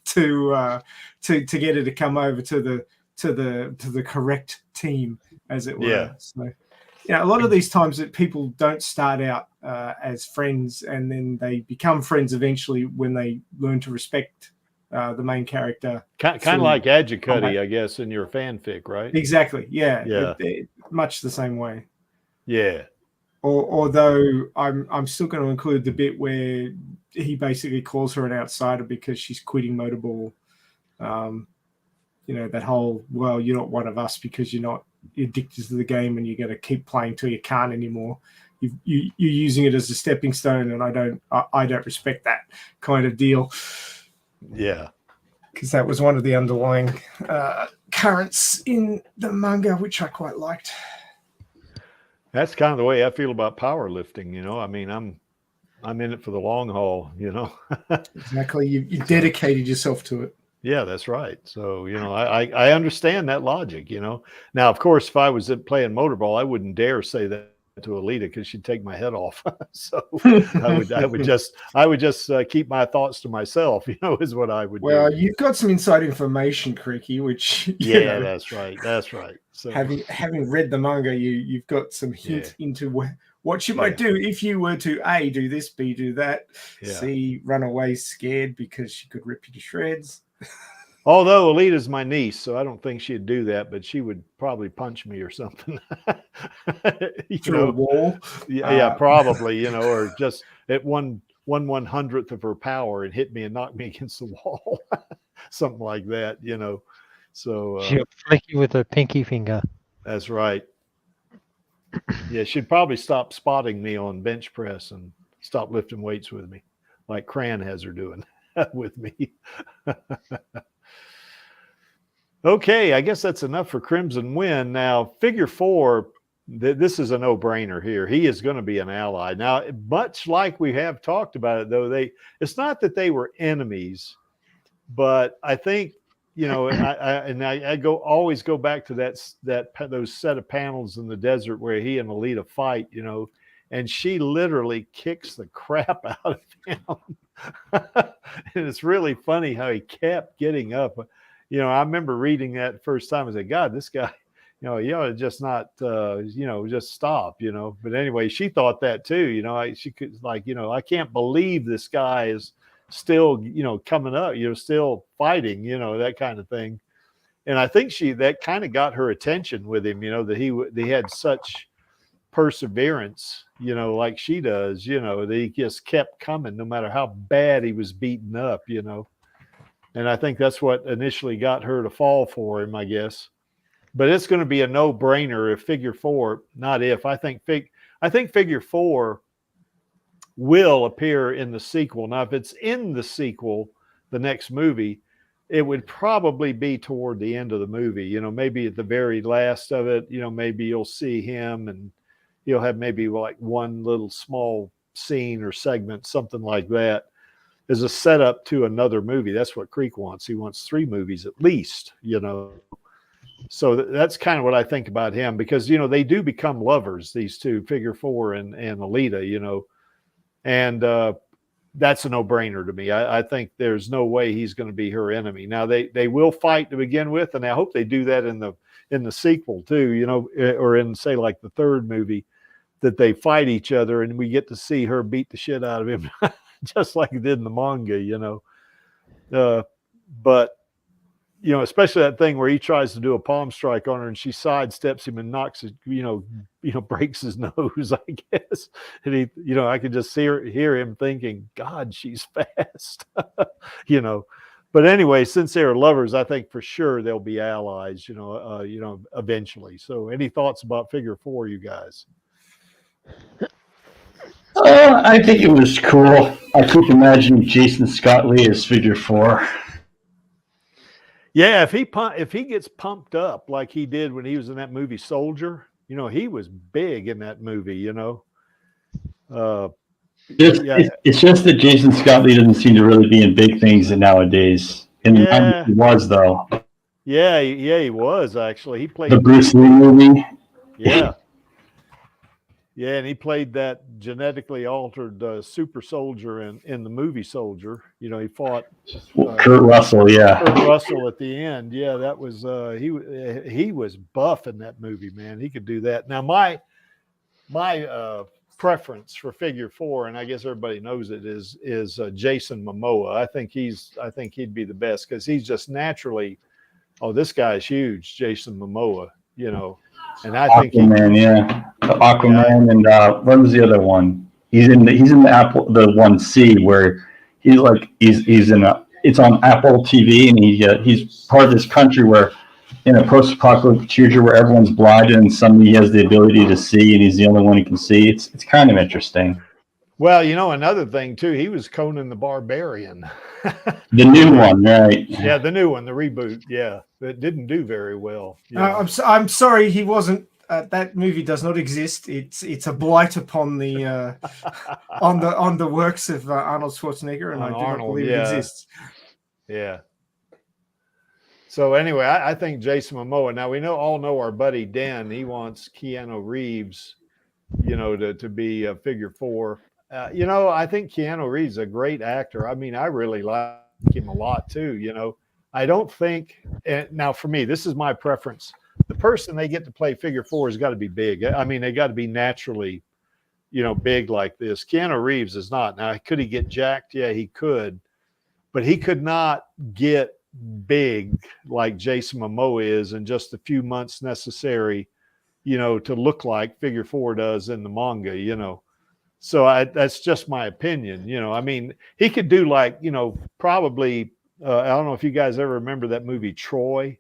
[SPEAKER 6] To get her to come over to the correct team, as it were. Yeah. So, a lot of these times that people don't start out as friends, and then they become friends eventually when they learn to respect the main character.
[SPEAKER 1] Kind of like Adjicuddy, I guess, in your fanfic, right?
[SPEAKER 6] Exactly. Yeah. Much the same way.
[SPEAKER 1] Yeah.
[SPEAKER 6] Although I'm still going to include the bit where he basically calls her an outsider because she's quitting Motorball. That whole, well, you're not one of us because you're not addicted to the game and you're going to keep playing till you can't anymore. You're using it as a stepping stone, and I don't respect that kind of deal.
[SPEAKER 1] Yeah.
[SPEAKER 6] Because that was one of the underlying currents in the manga, which I quite liked.
[SPEAKER 1] That's kind of the way I feel about powerlifting. I'm in it for the long haul.
[SPEAKER 6] Exactly. You dedicated yourself to it.
[SPEAKER 1] Yeah, that's right. So I understand that logic. Now of course, if I was playing Motorball, I wouldn't dare say that to Alita because she'd take my head off. So I would just keep my thoughts to myself. Is what I would do.
[SPEAKER 6] Well, you've got some inside information, Creaky, which
[SPEAKER 1] that's right. So
[SPEAKER 6] having read the manga, you've got some hint into what you might do if you were to A, do this, B, do that, C, run away scared because she could rip you to shreds.
[SPEAKER 1] Although Alita's my niece, so I don't think she'd do that, but she would probably punch me or something.
[SPEAKER 6] Through a wall?
[SPEAKER 1] Yeah, probably, or just at 1/100th of her power and hit me and knock me against the wall. Something like that, So
[SPEAKER 2] she'll flick you with her pinky finger.
[SPEAKER 1] That's right. Yeah, she'd probably stop spotting me on bench press and stop lifting weights with me, like Kran has her doing with me. Okay, I guess that's enough for Crimson Wind. Now, Figure 4, this is a no-brainer here. He is going to be an ally. Now, much like we have talked about it, though, it's not that they were enemies, but I think, I always go back to those set of panels in the desert where he and Alita fight, and she literally kicks the crap out of him. And it's really funny how he kept getting up. I remember reading that the first time. I said, God, this guy, you ought to just not, just stop, But anyway, she thought that too. She could I can't believe this guy is still, coming up, still fighting, that kind of thing. And I think that kind of got her attention with him, that he had such perseverance, you know, like she does, you know, that he just kept coming no matter how bad he was beaten up, you know. And I think that's what initially got her to fall for him, I guess. But it's going to be a no-brainer if figure 4, not if, I think figure 4 will appear in the sequel. Now, if it's in the sequel, the next movie, it would probably be toward the end of the movie, you know, maybe at the very last of it, you know, maybe you'll see him and he'll have maybe like one little small scene or segment, something like that, as a setup to another movie. That's what Creek wants. He wants 3 movies at least, you know. So that's kind of what I think about him, because, you know, they do become lovers, these two, figure 4 and Alita, you know, and that's a no-brainer to me. I think there's no way he's going to be her enemy. Now they will fight to begin with, and I hope they do that in the sequel too, you know, or in, say, like the 3rd movie, that they fight each other and we get to see her beat the shit out of him just like it did in the manga, you know. But you know, especially that thing where he tries to do a palm strike on her and she sidesteps him and knocks his, you know, breaks his nose, I guess. And he, you know, I could just hear him thinking, God, she's fast, you know. But anyway, since they're lovers, I think for sure they'll be allies, you know, eventually. So any thoughts about figure 4, you guys?
[SPEAKER 5] I think it was cool. I keep imagining Jason Scott Lee as figure 4.
[SPEAKER 1] Yeah, if he gets pumped up like he did when he was in that movie Soldier, you know, he was big in that movie, you know.
[SPEAKER 5] It's just that Jason Scott Lee doesn't seem to really be in big things nowadays. In the 90s he was, though.
[SPEAKER 1] Yeah, he was actually. He played
[SPEAKER 5] the Bruce Lee movie.
[SPEAKER 1] Yeah. Yeah, and he played that genetically altered super soldier in the movie Soldier. You know, he fought
[SPEAKER 5] Kurt Russell. Yeah,
[SPEAKER 1] Kurt Russell at the end. Yeah, that was he was buff in that movie, man. He could do that. Now, my preference for figure 4, and I guess everybody knows it, is Jason Momoa. I think he'd be the best because he's just naturally. Oh, this guy's huge, Jason Momoa. You know. And I think
[SPEAKER 5] Aquaman, the Aquaman, and what was the other one? He's in the the 1C where he's it's on Apple TV, and he's part of this country where in a post-apocalyptic future where everyone's blind and suddenly he has the ability to see, and he's the only one who can see. It's kind of interesting.
[SPEAKER 1] Well, you know, another thing too, he was Conan the Barbarian.
[SPEAKER 5] The new one, right?
[SPEAKER 1] Yeah, the new one, the reboot. Yeah, it didn't do very well.
[SPEAKER 6] I'm sorry, he wasn't. That movie does not exist. It's a blight upon the on the works of Arnold Schwarzenegger, and I do not believe it exists.
[SPEAKER 1] Yeah. So anyway, I think Jason Momoa. Now we all know our buddy Den. He wants Keanu Reeves, you know, to be a figure 4. You know, I think Keanu Reeves is a great actor. I mean, I really like him a lot too. You know, I don't think. Now, for me, this is my preference. The person they get to play figure 4 has got to be big. I mean, they got to be naturally, you know, big like this. Keanu Reeves is not. Now, could he get jacked? Yeah, he could, but he could not get big like Jason Momoa is in just the few months necessary, you know, to look like figure 4 does in the manga. You know. So that's just my opinion. You know, I mean, he could do like, you know, probably, I don't know if you guys ever remember that movie Troy,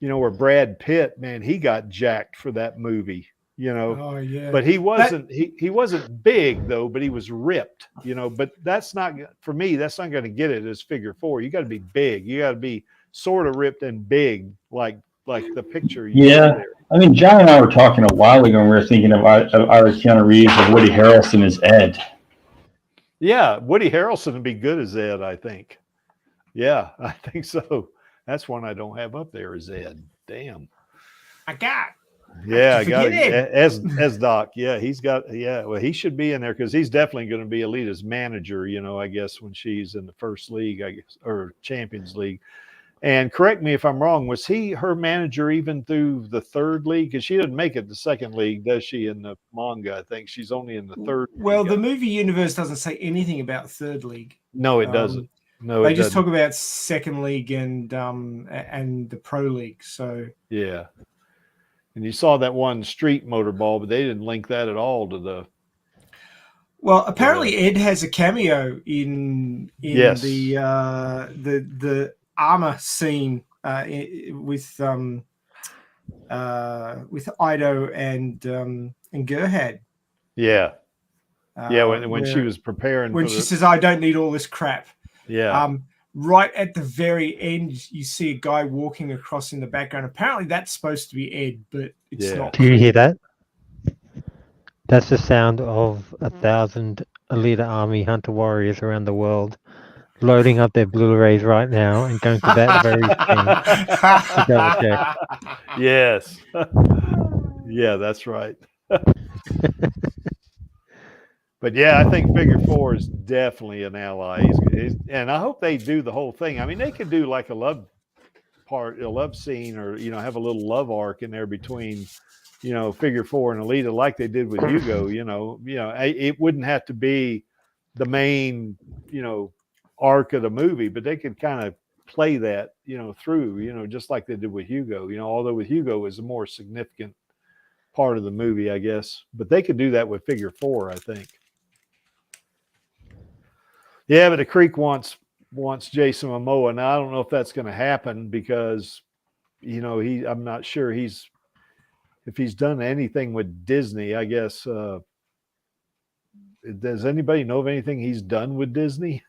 [SPEAKER 1] you know, where Brad Pitt, man, he got jacked for that movie, you know.
[SPEAKER 6] Oh, yeah.
[SPEAKER 1] But he wasn't, he wasn't big though, but he was ripped, you know. But that's not, for me, that's not going to get it as figure 4. You got to be big. You got to be sort of ripped and big, like the picture you see there.
[SPEAKER 5] I mean, John and I were talking a while ago, and we were thinking of either Keanu Reeves or Woody Harrelson as Ed.
[SPEAKER 1] Yeah, Woody Harrelson would be good as Ed, I think. Yeah, I think so. That's one I don't have up there is Ed. Damn.
[SPEAKER 6] I got.
[SPEAKER 1] Yeah, I got it. As Doc. Yeah, he's got. Yeah, well, he should be in there because he's definitely going to be Alita's manager. You know, I guess when she's in the first league, I guess, or Champions League. And correct me if I'm wrong, was he her manager even through the 3rd league? Because she didn't make it the 2nd league, does she, in the manga? I think she's only in the 3rd.
[SPEAKER 6] Well, the movie universe doesn't say anything about 3rd league.
[SPEAKER 1] No, it doesn't. No,
[SPEAKER 6] they just talk about 2nd league and the pro league. So
[SPEAKER 1] yeah. And you saw that one street motorball, but they didn't link that at all to the.
[SPEAKER 6] Well, apparently Ed has a cameo in
[SPEAKER 1] Yes.
[SPEAKER 6] the armor scene with Ido and Gerhard.
[SPEAKER 1] Yeah. Yeah, when she was preparing.
[SPEAKER 6] When she says, "I don't need all this crap."
[SPEAKER 1] Yeah.
[SPEAKER 6] Right at the very end, you see a guy walking across in the background. Apparently, that's supposed to be Ed, but it's not.
[SPEAKER 2] Do you hear that? That's the sound of 1,000 Alita Army Hunter Warriors around the world loading up their Blu-rays right now and going to that very thing to double check.
[SPEAKER 1] Yes. Yeah, that's right. But yeah, I think Figure 4 is definitely an ally. And I hope they do the whole thing. I mean, they could do like a love scene, or have a little love arc in there between, Figure 4 and Alita, like they did with Hugo. It wouldn't have to be the main, arc of the movie, but they could kind of play that, through, just like they did with Hugo. Although with Hugo is a more significant part of the movie, I guess. But they could do that with Figure 4, I think. Yeah, but the Creek wants Jason Momoa. Now I don't know if that's going to happen because, I'm not sure if he's done anything with Disney. I guess. Does anybody know of anything he's done with Disney?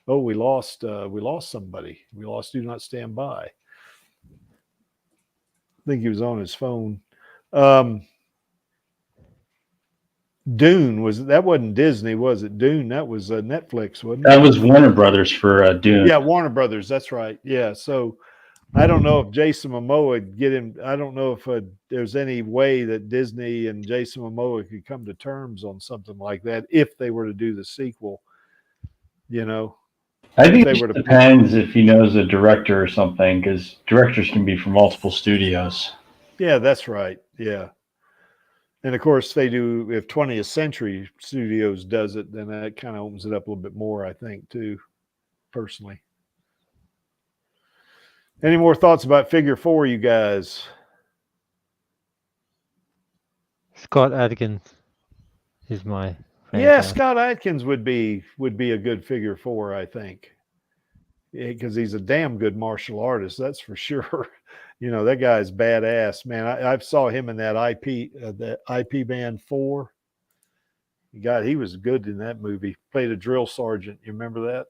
[SPEAKER 1] Oh, we lost somebody. We lost Do Not Stand By. I think he was on his phone. Dune wasn't Disney, was it? Dune, that was Netflix, wasn't it?
[SPEAKER 5] That was Warner Brothers for Dune.
[SPEAKER 1] Yeah, Warner Brothers. That's right. Yeah. So I don't know if Jason Momoa would get him. I don't know if there's any way that Disney and Jason Momoa could come to terms on something like that if they were to do the sequel.
[SPEAKER 5] I think it depends if he knows a director or something, because directors can be from multiple studios.
[SPEAKER 1] Yeah, that's right. Yeah. And of course, they do. If 20th Century Studios does it, then that kind of opens it up a little bit more, I think, too, personally. Any more thoughts about Figure 4, you guys?
[SPEAKER 2] Scott Adkins is my favorite.
[SPEAKER 1] Yeah, Scott Adkins would be a good Figure 4, I think, because he's a damn good martial artist. That's for sure. That guy's badass, man. I saw him in that IP Band 4. God, he was good in that movie. Played a drill sergeant. You remember that?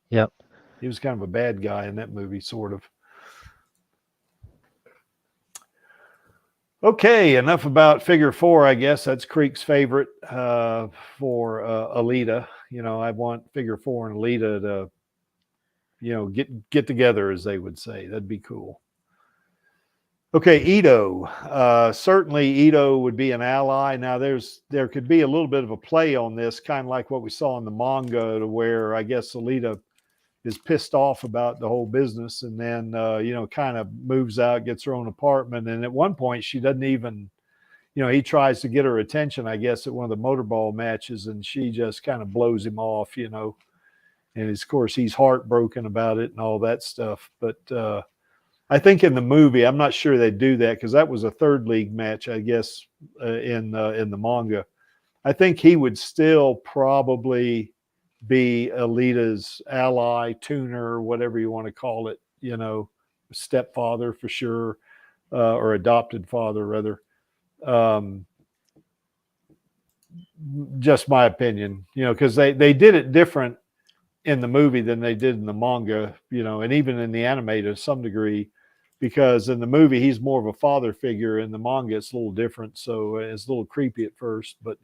[SPEAKER 2] Yep.
[SPEAKER 1] He was kind of a bad guy in that movie, sort of. Okay, enough about Figure 4, I guess. That's Creek's favorite for Alita. I want Figure 4 and Alita to, get together, as they would say. That'd be cool. Okay, Ito. Certainly Ito would be an ally. Now, there could be a little bit of a play on this, kind of like what we saw in the manga, to where I guess Alita is pissed off about the whole business, and then kind of moves out, gets her own apartment, and at one point she doesn't even, he tries to get her attention, I guess, at one of the motorball matches, and she just kind of blows him off, and of course he's heartbroken about it and all that stuff. But I think in the movie, I'm not sure they do that, because that was a third league match, I guess, in the manga. I think he would still probably be Alita's ally, tuner, whatever you want to call it, stepfather for sure, or adopted father rather. Just my opinion, because they did it different in the movie than they did in the manga, and even in the anime to some degree, because in the movie he's more of a father figure. In the manga it's a little different, so it's a little creepy at first, but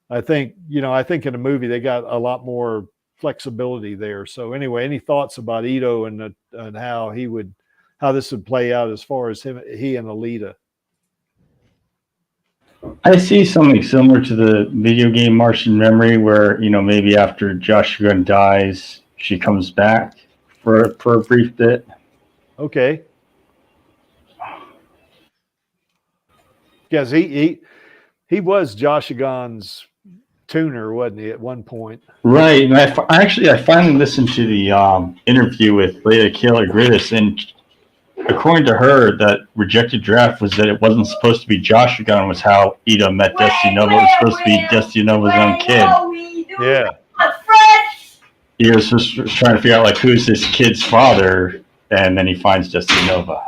[SPEAKER 1] I think in the movie they got a lot more flexibility there. So anyway, any thoughts about Ito and how this would play out as far as he and Alita?
[SPEAKER 5] I see something similar to the video game Martian Memory, where maybe after Josh Gunn dies, she comes back for a brief bit.
[SPEAKER 1] Okay. Because he was Josh Gunn's tuner, wasn't he, at one point?
[SPEAKER 5] Right. And I finally listened to the interview with Leia Keeler Gridis, and according to her, that rejected draft was that it wasn't supposed to be Joshua Gunn, was how Ida met Destiny Nova. It was supposed to be Destiny Nova's own kid.
[SPEAKER 1] Yeah.
[SPEAKER 5] He was just trying to figure out like who's this kid's father, and then he finds Destiny Nova.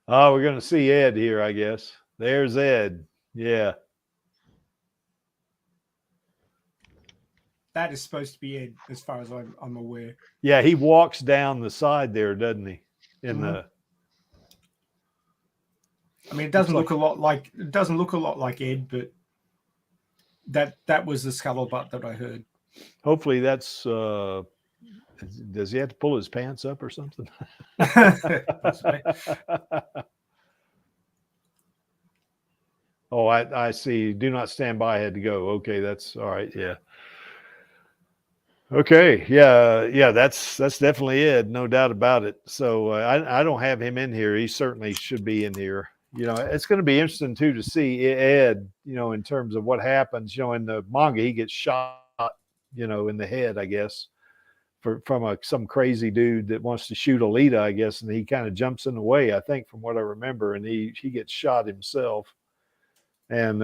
[SPEAKER 1] Oh, we're going to see Ed here, I guess. There's Ed. Yeah.
[SPEAKER 6] That is supposed to be Ed, as far as I'm aware.
[SPEAKER 1] Yeah, he walks down the side there, doesn't he? In the.
[SPEAKER 6] I mean, it doesn't look a lot like Ed, but that was the scuttlebutt that I heard.
[SPEAKER 1] Hopefully, that's. Does he have to pull his pants up or something? Oh, I see. Do not stand by. Had to go. Okay, that's all right. Yeah. Okay. Yeah. That's definitely Ed, no doubt about it. So I don't have him in here. He certainly should be in here. You know, it's going to be interesting too to see Ed. You know, in terms of what happens. You know, in the manga, he gets shot. You know, in the head, I guess, from some crazy dude that wants to shoot Alita, I guess, and he kind of jumps in the way. I think, from what I remember, and he gets shot himself. And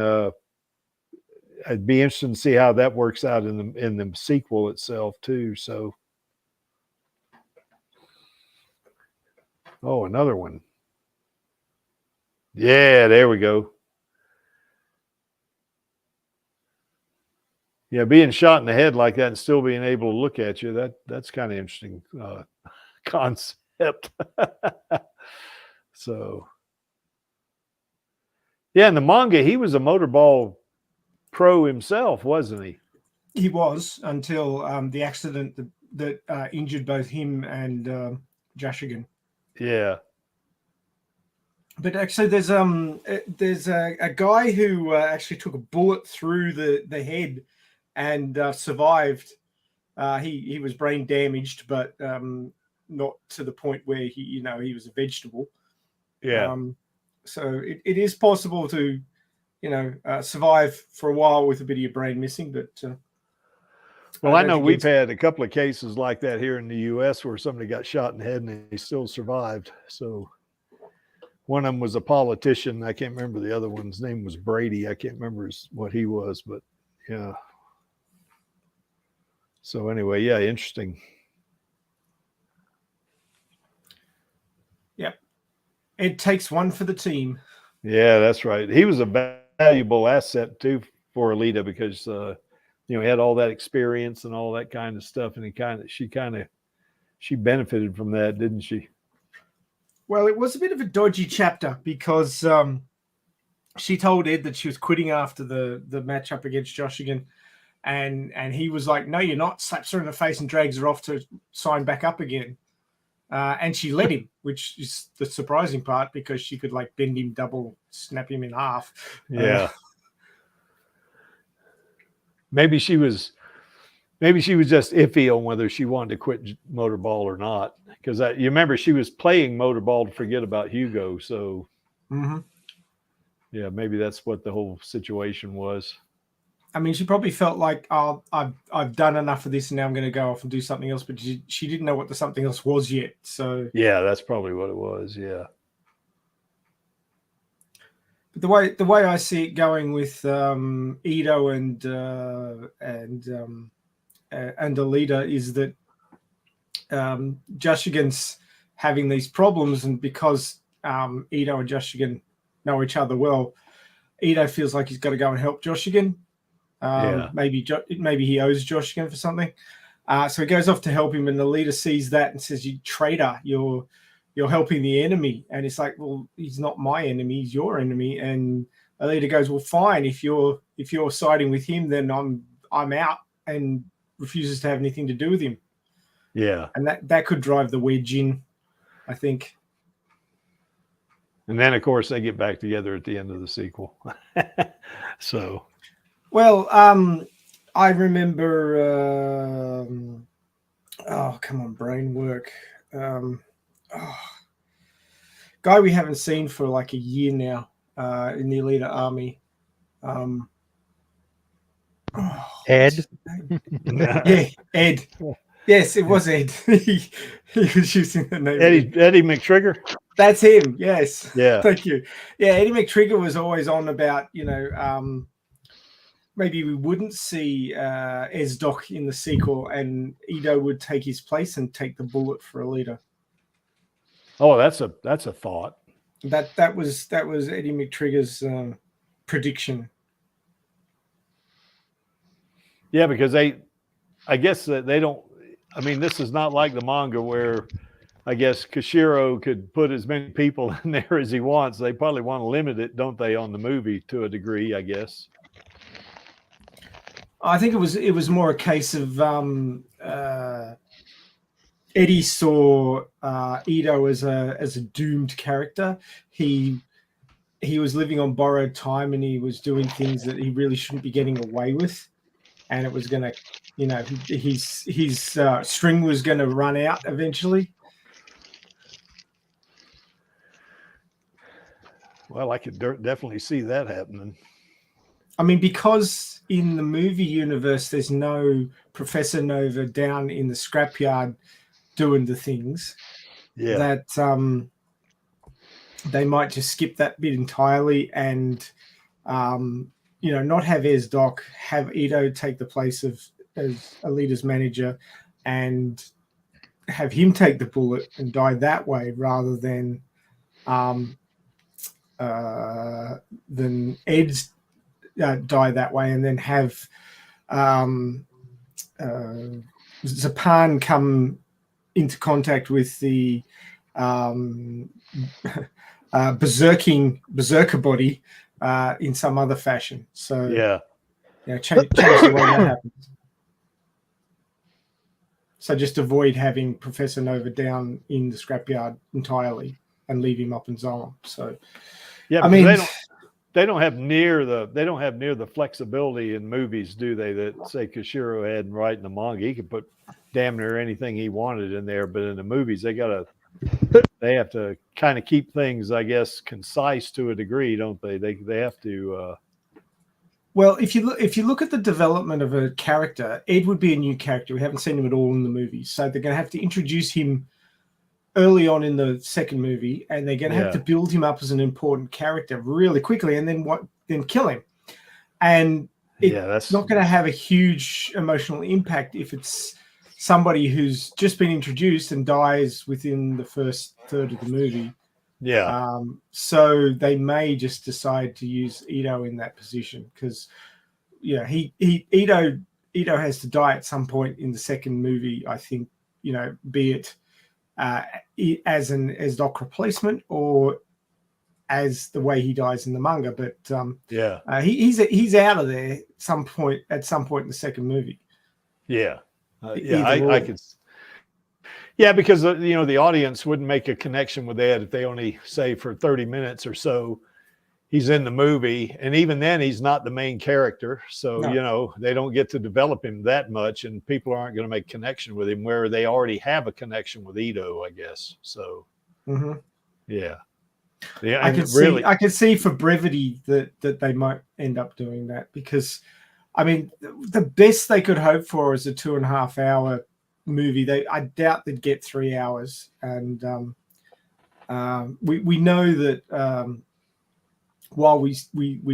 [SPEAKER 1] it'd be interesting to see how that works out in the sequel itself too. So, oh, another one. Yeah, there we go. Yeah, being shot in the head like that and still being able to look at you, that's kind of interesting concept. So, yeah, in the manga, he was a motorball pro himself, wasn't he?
[SPEAKER 6] He was, until the accident that injured both him and Jashigan.
[SPEAKER 1] Yeah.
[SPEAKER 6] But actually, there's a guy who actually took a bullet through the head and survived. He was brain damaged, but not to the point where he was a vegetable.
[SPEAKER 1] Yeah.
[SPEAKER 6] So it is possible to, survive for a while with a bit of your brain missing. But
[SPEAKER 1] well, I know we've had a couple of cases like that here in the U.S. where somebody got shot in the head and he still survived. So one of them was a politician. I can't remember the other one's name was Brady. I can't remember what he was, but yeah. So anyway, yeah, interesting.
[SPEAKER 6] Yep. It takes one for the team.
[SPEAKER 1] Yeah, that's right. He was a valuable asset too for Alita because he had all that experience and all that kind of stuff, and she benefited from that, didn't she?
[SPEAKER 6] Well, it was a bit of a dodgy chapter because she told Ed that she was quitting after the match up against Jashigan, and he was like, "No, you're not." Slaps her in the face and drags her off to sign back up again. And she let him, which is the surprising part because she could like bend him double, snap him in half.
[SPEAKER 1] Yeah. Maybe she was just iffy on whether she wanted to quit motorball or not. Because you remember she was playing motorball to forget about Hugo. So yeah, maybe that's what the whole situation was.
[SPEAKER 6] I mean, she probably felt like, oh, I've done enough of this and now I'm going to go off and do something else. But she didn't know what the something else was yet. So
[SPEAKER 1] yeah, that's probably what it was. Yeah.
[SPEAKER 6] But the way I see it going with Ido and Alita is that Jashigan's having these problems, and because Ido and Jashigan know each other well, Ido feels like he's got to go and help Jashigan. Maybe he owes Jashigan for something. So he goes off to help him, and Alita sees that and says, "You traitor! You're helping the enemy." And it's like, well, he's not my enemy; he's your enemy. And Alita goes, "Well, fine. If you're siding with him, then I'm out," and refuses to have anything to do with him.
[SPEAKER 1] Yeah,
[SPEAKER 6] and that could drive the wedge in, I think.
[SPEAKER 1] And then, of course, they get back together at the end of the sequel. So,
[SPEAKER 6] well, I remember. Oh, come on, brain work. Guy we haven't seen for like a year now in the Alita army.
[SPEAKER 2] Ed.
[SPEAKER 6] Yeah, Ed. Yes, it was Ed. He was using the name
[SPEAKER 1] Eddie McTrigger.
[SPEAKER 6] That's him. Yes.
[SPEAKER 1] Yeah.
[SPEAKER 6] Thank you. Yeah, Eddie McTrigger was always on about, maybe we wouldn't see Esdoc in the sequel, and Ito would take his place and take the bullet for Alita.
[SPEAKER 1] Oh, that's a thought.
[SPEAKER 6] That was Eddie McTrigger's prediction.
[SPEAKER 1] Yeah, because I guess that they don't. I mean, this is not like the manga where I guess Koshiro could put as many people in there as he wants. They probably want to limit it, don't they, on the movie to a degree, I guess.
[SPEAKER 6] I think it was more a case of Eddie saw Ito as a doomed character. He was living on borrowed time, and he was doing things that he really shouldn't be getting away with. And it was going to, his string was going to run out eventually.
[SPEAKER 1] Well, I could definitely see that happening.
[SPEAKER 6] I mean, because in the movie universe, there's no Professor Nova down in the scrapyard doing the things.
[SPEAKER 1] Yeah.
[SPEAKER 6] That they might just skip that bit entirely and, not have Esdoc, have Ito take the place of as Alita's manager, and have him take the bullet and die that way, rather than Ed's die that way, and then have Zapan come into contact with the berserker body in some other fashion. So change the way that happens. So just avoid having Professor Nova down in the scrapyard entirely and leave him up in Zolom. So
[SPEAKER 1] yeah, I mean, they don't have near the flexibility in movies, do they? That say Koshiro had in writing the manga, he could put damn near anything he wanted in there, but in the movies they have to kind of keep things, I guess, concise to a degree, don't they? They have to.
[SPEAKER 6] Well, if you look at the development of a character, Ed would be a new character. We haven't seen him at all in the movies, so they're going to have to introduce him early on in the second movie, and they're going to have to build him up as an important character really quickly, and then kill him. And that's not going to have a huge emotional impact if it's somebody who's just been introduced and dies within the first third of the movie.
[SPEAKER 1] Yeah.
[SPEAKER 6] So they may just decide to use Ito in that position because, Ito has to die at some point in the second movie. I think, be it as an Esdoc replacement or as the way he dies in the manga. But he's out of there at some point in the second movie.
[SPEAKER 1] Yeah. I could. Yeah, because the audience wouldn't make a connection with Ed if they only say for 30 minutes or so he's in the movie, and even then he's not the main character. So they don't get to develop him that much, and people aren't going to make connection with him where they already have a connection with Ito, I guess. So yeah. I could see for brevity that they might end up doing that, because I mean the best they could hope for is a 2.5 hour movie. I doubt they'd get 3 hours, and we know that while we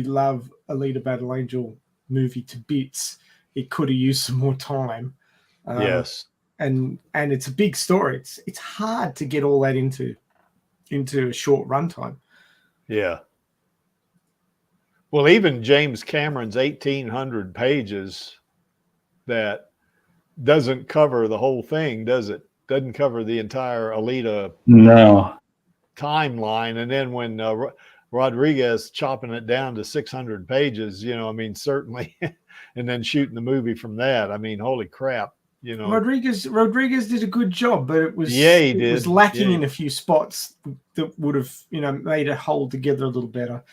[SPEAKER 1] love Alita Battle Angel movie to bits, it could have used some more time. Yes,
[SPEAKER 6] and it's a big story. It's hard to get all that into a short runtime.
[SPEAKER 1] Yeah. Well, even James Cameron's 1,800 pages that doesn't cover the whole thing, does it? Doesn't cover the entire Alita timeline. And then when Rodriguez chopping it down to 600 pages, certainly, and then shooting the movie from that. I mean, holy crap, Rodriguez
[SPEAKER 6] did a good job, but it was
[SPEAKER 1] it
[SPEAKER 6] was lacking in a few spots that would have made it hold together a little better.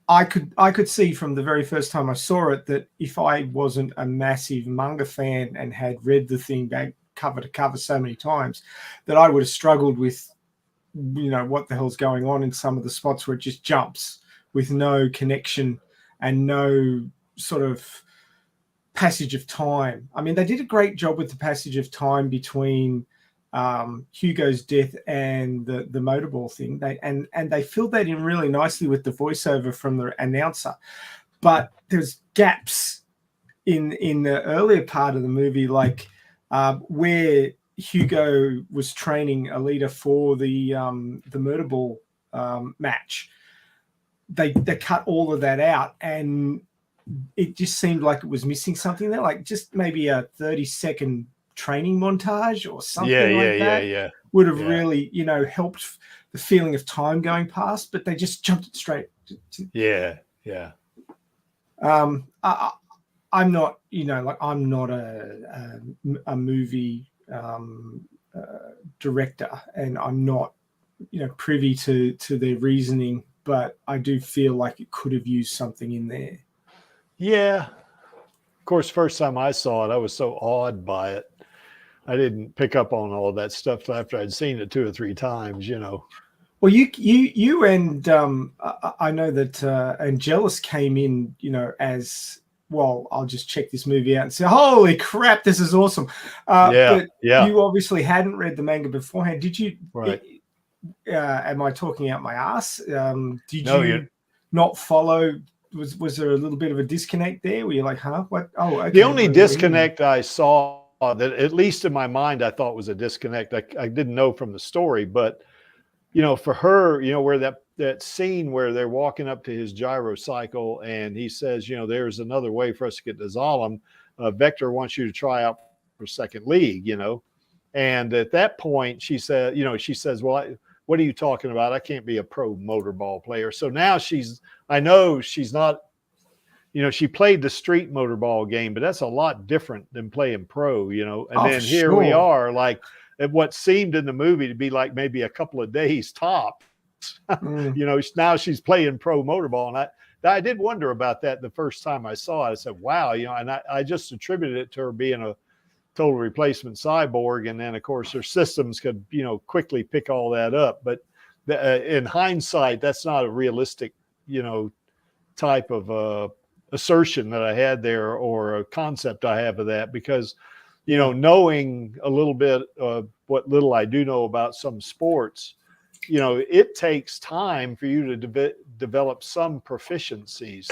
[SPEAKER 6] I could see from the very first time I saw it that if I wasn't a massive manga fan and had read the thing back cover to cover so many times, that I would have struggled with, what the hell's going on in some of the spots where it just jumps with no connection and no sort of passage of time. I mean, they did a great job with the passage of time between Hugo's death and the motorball thing. They filled that in really nicely with the voiceover from the announcer. But there's gaps in the earlier part of the movie, like where Hugo was training Alita for the motorball match. They cut all of that out, and it just seemed like it was missing something there, like just maybe a 30-second training montage or something that would have really, helped the feeling of time going past, but they just jumped it straight. I'm not, I'm not a movie director, and I'm not, privy to their reasoning, but I do feel like it could have used something in there.
[SPEAKER 1] Yeah. Of course, first time I saw it, I was so awed by it. I didn't pick up on all that stuff after I'd seen it 2 or 3 times,
[SPEAKER 6] Well, you and I know that Angelus came in, as well. I'll just check this movie out and say, "Holy crap, this is awesome!" But you obviously hadn't read the manga beforehand, did you?
[SPEAKER 1] Right.
[SPEAKER 6] Am I talking out my ass? Did you not follow? Was there a little bit of a disconnect there? Where you're like, "Huh? What? Oh, okay."
[SPEAKER 1] The only disconnect I saw that, at least in my mind, I thought was a disconnect. I didn't know from the story, but for her, where that scene where they're walking up to his gyrocycle and he says, there's another way for us to get to Zalem. Vector wants you to try out for second league, and at that point she said, well, what are you talking about? I can't be a pro motorball player. So now I know she's not, she played the street motorball game, but that's a lot different than playing pro, and then here we are, like, at what seemed in the movie to be like maybe a couple of days top. Now she's playing pro motorball. And I did wonder about that the first time I saw it. I said, wow, and I just attributed it to her being a total replacement cyborg. And then of course her systems could, quickly pick all that up. But in hindsight, that's not a realistic, type of assertion that I had there, or a concept I have of that, because knowing a little bit of what little I do know about some sports, it takes time for you to develop some proficiencies.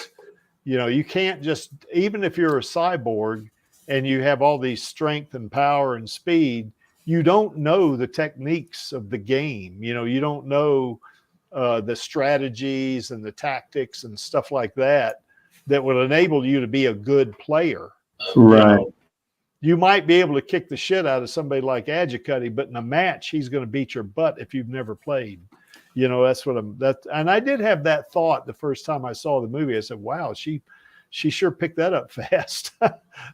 [SPEAKER 1] You can't just, even if you're a cyborg and you have all these strength and power and speed, you don't know the techniques of the game. You don't know the strategies and the tactics and stuff like that will enable you to be a good player.
[SPEAKER 5] Right.
[SPEAKER 1] You might be able to kick the shit out of somebody like Adjicutty, but in a match, he's going to beat your butt if you've never played. That's what and I did have that thought the first time I saw the movie. I said, wow, she sure picked that up fast.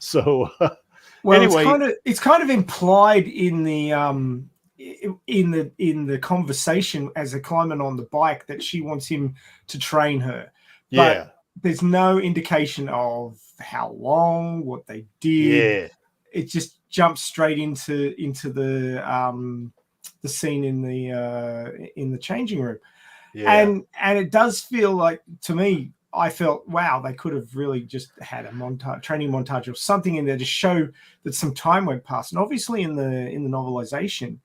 [SPEAKER 1] So
[SPEAKER 6] well,
[SPEAKER 1] anyway,
[SPEAKER 6] it's kind of implied in the conversation as they're climbing on the bike that she wants him to train her. But there's no indication of how long, what they did. Yeah. It just jumps straight into the scene in the changing room. Yeah. And it does feel like, to me, I felt, wow, they could have really just had a training montage or something in there to show that some time went past. And obviously in the novelization,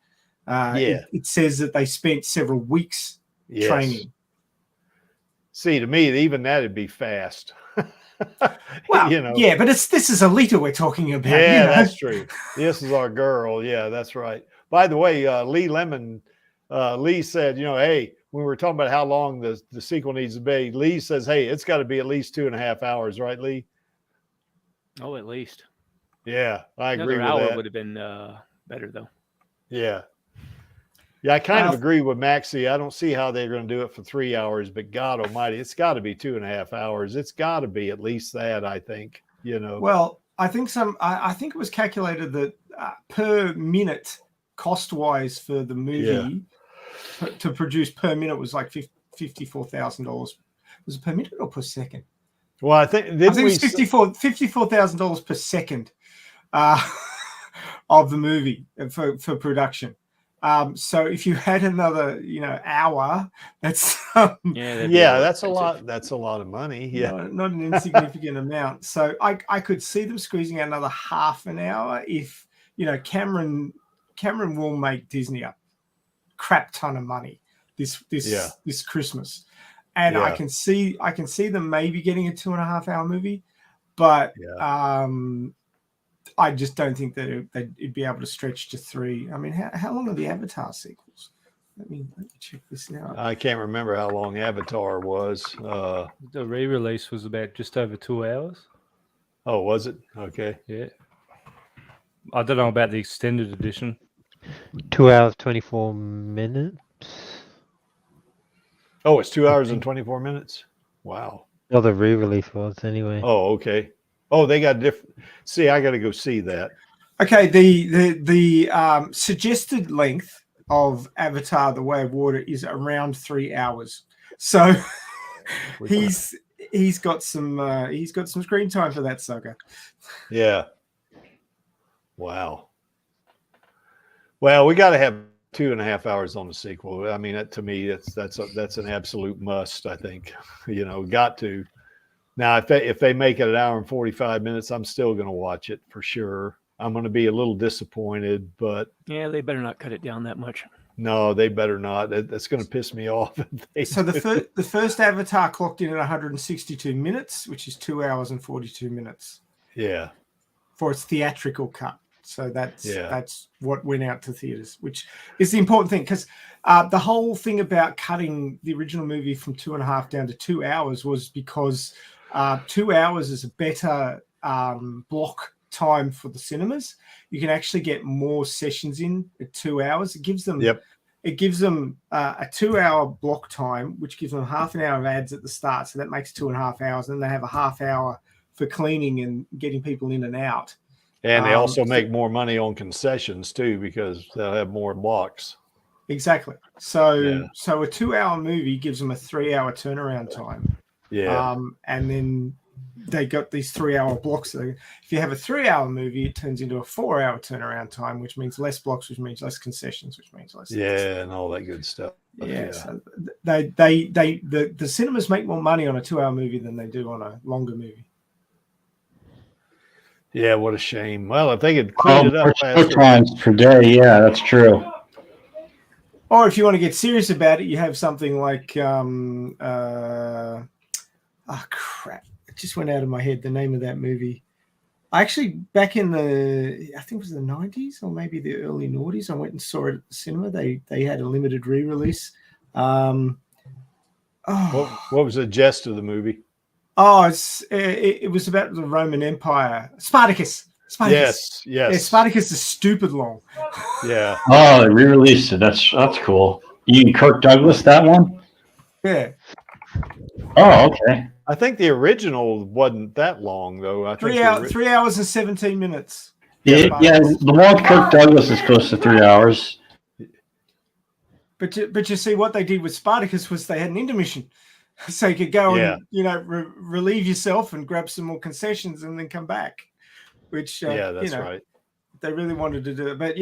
[SPEAKER 6] it says that they spent several weeks training.
[SPEAKER 1] See, to me, even that'd be fast.
[SPEAKER 6] Well, yeah, but this is Alita we're talking about.
[SPEAKER 1] Yeah, that's true. This is our girl. Yeah, that's right. By the way, Lee said, hey, when we were talking about how long the sequel needs to be, Lee says, hey, it's got to be at least 2.5 hours, right, Lee?
[SPEAKER 3] Oh, at least.
[SPEAKER 1] Yeah, I agree with
[SPEAKER 3] Another
[SPEAKER 1] that.
[SPEAKER 3] hour would have been better, though.
[SPEAKER 1] Yeah. Yeah, I kind of agree with Maxie. I don't see how they're going to do it for 3 hours, but God almighty, it's got to be 2.5 hours. It's got to be at least that, I think,
[SPEAKER 6] Well, I think I think it was calculated that per minute, cost-wise for the movie, to produce per minute was like $54,000. Was it per minute or per second?
[SPEAKER 1] Well, I think it's
[SPEAKER 6] $54,000 per second of the movie for production. So if you had another, hour, that's
[SPEAKER 1] that's a lot. That's a lot of money. Yeah,
[SPEAKER 6] not an insignificant amount. So I could see them squeezing out another half an hour if Cameron will make Disney a crap ton of money this Christmas, and I can see them maybe getting a 2.5 hour movie, but I just don't think that it'd be able to stretch to 3. I mean, how long are the Avatar sequels? Let me check this now.
[SPEAKER 1] I can't remember how long Avatar was.
[SPEAKER 7] The re-release was about just over 2 hours.
[SPEAKER 1] Oh, was it? Okay.
[SPEAKER 7] Yeah. I don't know about the extended edition.
[SPEAKER 2] 2 hours, 24 minutes.
[SPEAKER 1] Oh, it's 2 hours and 24 minutes. Wow.
[SPEAKER 2] Oh, the re-release was anyway.
[SPEAKER 1] Oh, okay. Oh, they got different. See, I got to go see that.
[SPEAKER 6] Okay, the suggested length of Avatar: The Way of Water is around 3 hours. So he's got some screen time for that sucker.
[SPEAKER 1] Yeah. Wow. Well, we got to have 2.5 hours on the sequel. I mean, to me, that's an absolute must. I think, got to. Now, if they make it 1 hour and 45 minutes, I'm still going to watch it for sure. I'm going to be a little disappointed, but
[SPEAKER 3] yeah, they better not cut it down that much.
[SPEAKER 1] No, they better not. That's going to piss me off.
[SPEAKER 6] So the first Avatar clocked in at 162 minutes, which is 2 hours and 42 minutes.
[SPEAKER 1] Yeah.
[SPEAKER 6] For its theatrical cut. So that's what went out to theaters, which is the important thing, because the whole thing about cutting the original movie from 2.5 down to 2 hours was because 2 hours is a better block time for the cinemas. You can actually get more sessions in at 2 hours. It gives them a 2 hour block time, which gives them half an hour of ads at the start. So that makes 2.5 hours. And then they have a half hour for cleaning and getting people in and out.
[SPEAKER 1] And they also make more money on concessions too, because they'll have more blocks. Exactly.
[SPEAKER 6] So a 2 hour movie gives them a 3 hour turnaround time.
[SPEAKER 1] Yeah.
[SPEAKER 6] And then they got these 3 hour blocks. So if you have a 3 hour movie, it turns into a 4 hour turnaround time, which means less blocks, which means less concessions, which means less.
[SPEAKER 1] Yeah, and all that good stuff.
[SPEAKER 6] Yeah. So the cinemas make more money on a 2 hour movie than they do on a longer movie.
[SPEAKER 1] Yeah, what a shame. Well, if they could clean it up faster.
[SPEAKER 5] Times per day, yeah, that's true.
[SPEAKER 6] Or if you want to get serious about it, you have something like crap. It just went out of my head, the name of that movie. I actually, back in I think it was the 90s or maybe the early noughties, I went and saw it at the cinema. They had a limited re-release.
[SPEAKER 1] What was the gist of the movie?
[SPEAKER 6] Oh, it was about the Roman Empire. Spartacus.
[SPEAKER 1] Yes.
[SPEAKER 6] Yeah, Spartacus is stupid long.
[SPEAKER 1] Yeah.
[SPEAKER 5] Oh, they re-released it. That's cool. You and Kirk Douglas, that one?
[SPEAKER 6] Yeah.
[SPEAKER 5] Oh, okay.
[SPEAKER 1] I think the original wasn't that long, though. I think
[SPEAKER 6] 3 hours and 17 minutes.
[SPEAKER 5] Yeah, the one with Kirk Douglas is close to 3 hours.
[SPEAKER 6] But you see, what they did with Spartacus was they had an intermission. So you could go and relieve yourself and grab some more concessions and then come back. Which
[SPEAKER 1] that's right.
[SPEAKER 6] They really wanted to do it, but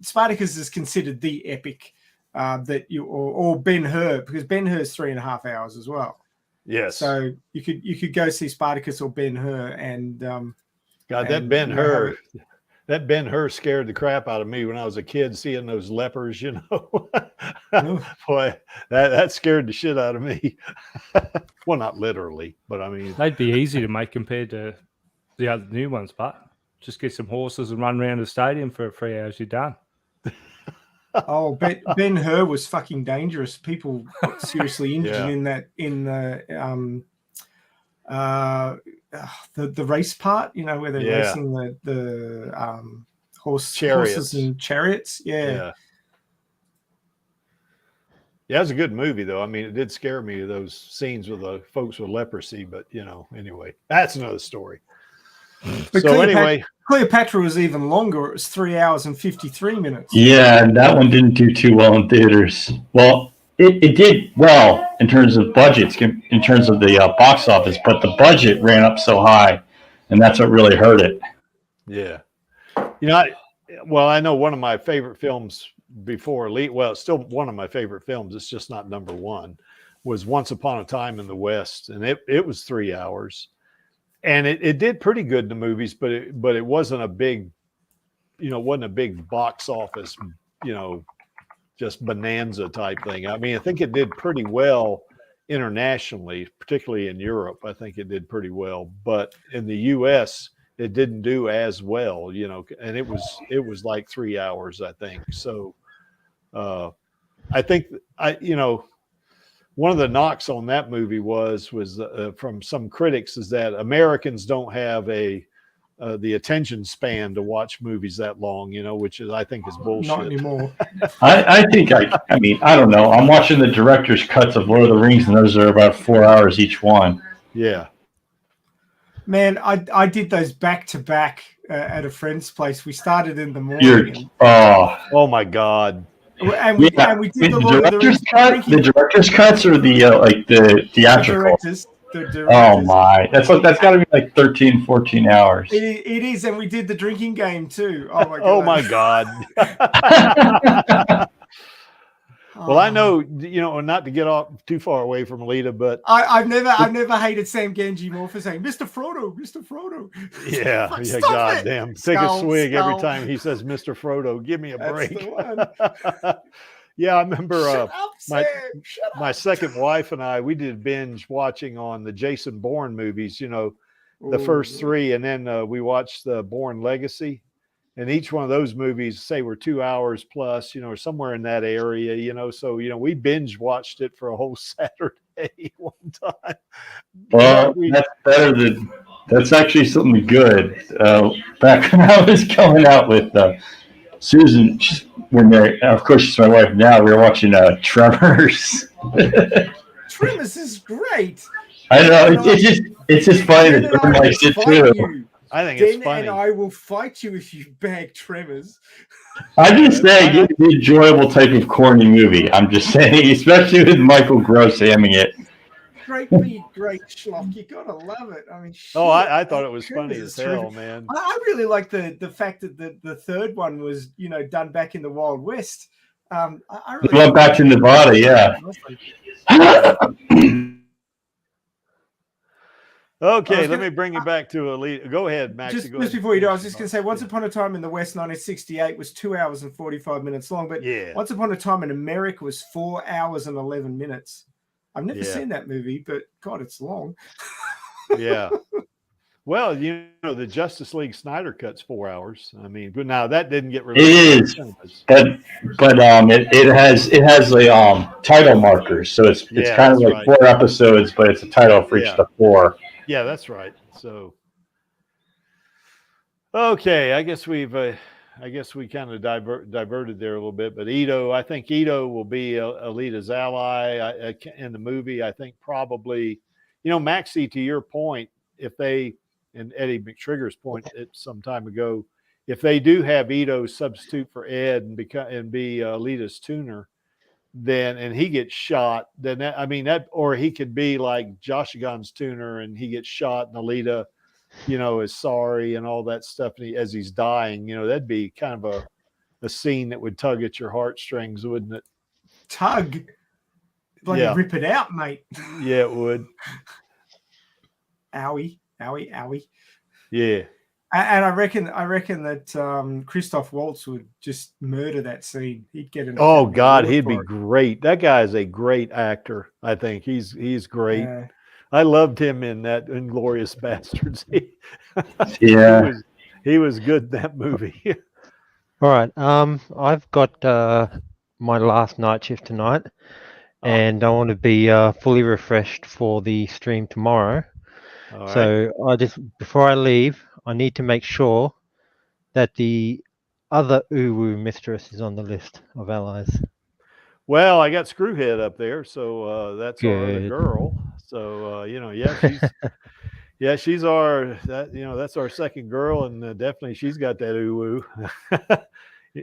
[SPEAKER 6] Spartacus is considered the epic that or Ben-Hur, because Ben-Hur is 3.5 hours as well.
[SPEAKER 1] Yes.
[SPEAKER 6] So you could go see Spartacus or Ben-Hur and
[SPEAKER 1] that Ben-Hur. That Ben-Hur scared the crap out of me when I was a kid, seeing those lepers, Boy, that scared the shit out of me. Well, not literally, but I mean...
[SPEAKER 7] They'd be easy to make compared to the other new ones, but just get some horses and run around the stadium for 3 hours, you're done.
[SPEAKER 6] Oh, Ben-Hur was fucking dangerous. People got seriously injured in the race part, where they're racing the horses and chariots. Yeah.
[SPEAKER 1] Yeah, it was a good movie, though. I mean, it did scare me, those scenes with the folks with leprosy, but, anyway, that's another story.
[SPEAKER 6] But
[SPEAKER 1] so anyway,
[SPEAKER 6] Cleopatra was even longer. It was 3 hours and 53 minutes.
[SPEAKER 5] Yeah, and that one didn't do too well in theaters. Well, it did well in terms of budgets, in terms of the box office, but the budget ran up so high, and that's what really hurt it.
[SPEAKER 1] Yeah. I know one of my favorite films before Alita. Well, it's still one of my favorite films. It's just not number one. Was Once Upon a Time in the West, and it was 3 hours, and it did pretty good in the movies, but it wasn't a big, wasn't a big box office, just bonanza type thing. I mean, I think it did pretty well internationally, particularly in Europe. I think it did pretty well, but in the U.S. it didn't do as well, and it was like 3 hours, I think. So I think one of the knocks on that movie was from some critics is that Americans don't have the attention span to watch movies that long, which is, I think, is bullshit.
[SPEAKER 6] Not anymore.
[SPEAKER 5] I think I mean, I don't know. I'm watching the director's cuts of Lord of the Rings, and those are about 4 hours each one.
[SPEAKER 1] Yeah.
[SPEAKER 6] Man, I did those back to back at a friend's place. We started in the morning.
[SPEAKER 5] Oh
[SPEAKER 6] my
[SPEAKER 1] my God.
[SPEAKER 6] And we did the Lord of the Rings
[SPEAKER 5] cut, the director's cuts, or the the theatrical.
[SPEAKER 6] The directors.
[SPEAKER 5] Oh my, that's got to be like 13, 14 hours.
[SPEAKER 6] It is, and we did the drinking game too. Oh my God.
[SPEAKER 1] Oh my God. Well, I know, not to get off too far away from Alita, but
[SPEAKER 6] I've never hated Sam Genji more for saying Mr. Frodo, Mr. Frodo.
[SPEAKER 1] Yeah, goddamn. Take a swig every time he says Mr. Frodo. Give me a break. Yeah, I remember my second wife and I, we did binge watching on the Jason Bourne movies, the first three, and then we watched the Bourne Legacy. And each one of those movies, say, were 2 hours plus, or somewhere in that area, so, we binge watched it for a whole Saturday one time.
[SPEAKER 5] Well, that's actually something good. Back when I was coming out with Susan, of course, she's my wife now, we were watching Tremors.
[SPEAKER 6] Tremors is great.
[SPEAKER 5] I know, it's just funny that everyone likes it too.
[SPEAKER 1] I think it's funny.
[SPEAKER 6] And I will fight you if you bag Tremors.
[SPEAKER 5] I'm just saying, it's an enjoyable type of corny movie. I'm just saying, especially with Michael Gross hamming it.
[SPEAKER 6] Great schlock. You gotta love it. I mean, shit.
[SPEAKER 1] I thought it was funny as hell, man.
[SPEAKER 6] I really like the fact that the third one was, done back in the Wild West. I really
[SPEAKER 5] went back to Nevada, yeah.
[SPEAKER 1] Okay, let me bring you back to Alita. Go ahead, Max.
[SPEAKER 6] Just before you do, I was just going to say, Once Upon a Time in the West, 1968 was 2 hours and 45 minutes long, but Once Upon a Time in America was 4 hours and 11 minutes. I've never seen that movie, but God, it's long.
[SPEAKER 1] Yeah. Well, the Justice League Snyder Cut's 4 hours. I mean, but now that didn't get released.
[SPEAKER 5] It is, but it has the title markers, so it's kind of like 4 episodes, but it's a title for each of the 4.
[SPEAKER 1] Yeah, that's right. So, okay, I guess we kind of diverted there a little bit, but I think Ito will be Alita's ally in the movie. I think probably, Maxie, to your point, if they, and Eddie McTrigger's point some time ago, if they do have Ito substitute for Ed and be Alita's tuner, then, and he gets shot, then or he could be like Josh Gun's tuner and he gets shot and Alita, is sorry and all that stuff as he's dying, that'd be kind of a scene that would tug at your heartstrings, wouldn't it?
[SPEAKER 6] Tug? Bloody rip it out, mate.
[SPEAKER 1] Yeah, it would.
[SPEAKER 6] Owie.
[SPEAKER 1] Yeah.
[SPEAKER 6] And I reckon that Christoph Waltz would just murder that scene. He'd get an
[SPEAKER 1] God, he'd be great. That guy is a great actor. I think he's great. Yeah. I loved him in that Inglourious Bastards. He was good in that movie.
[SPEAKER 2] All right. I've got my last night shift tonight, and I want to be fully refreshed for the stream tomorrow. All so right. Before I leave, I need to make sure that the other Uwu mistress is on the list of allies.
[SPEAKER 1] Well, I got Screwhead up there, so that's our other girl. So she's that's our second girl, and definitely she's got that Uwu.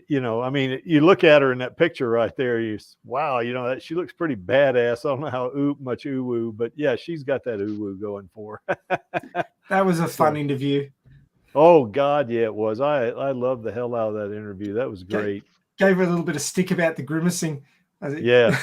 [SPEAKER 1] You look at her in that picture right there, wow, she looks pretty badass. I don't know how much Uwu, but yeah, she's got that Uwu going for her.
[SPEAKER 6] That was a fun interview.
[SPEAKER 1] Oh God, yeah, it was. I loved the hell out of that interview. That was great.
[SPEAKER 6] gave her a little bit of stick about the grimacing.
[SPEAKER 1] Yeah.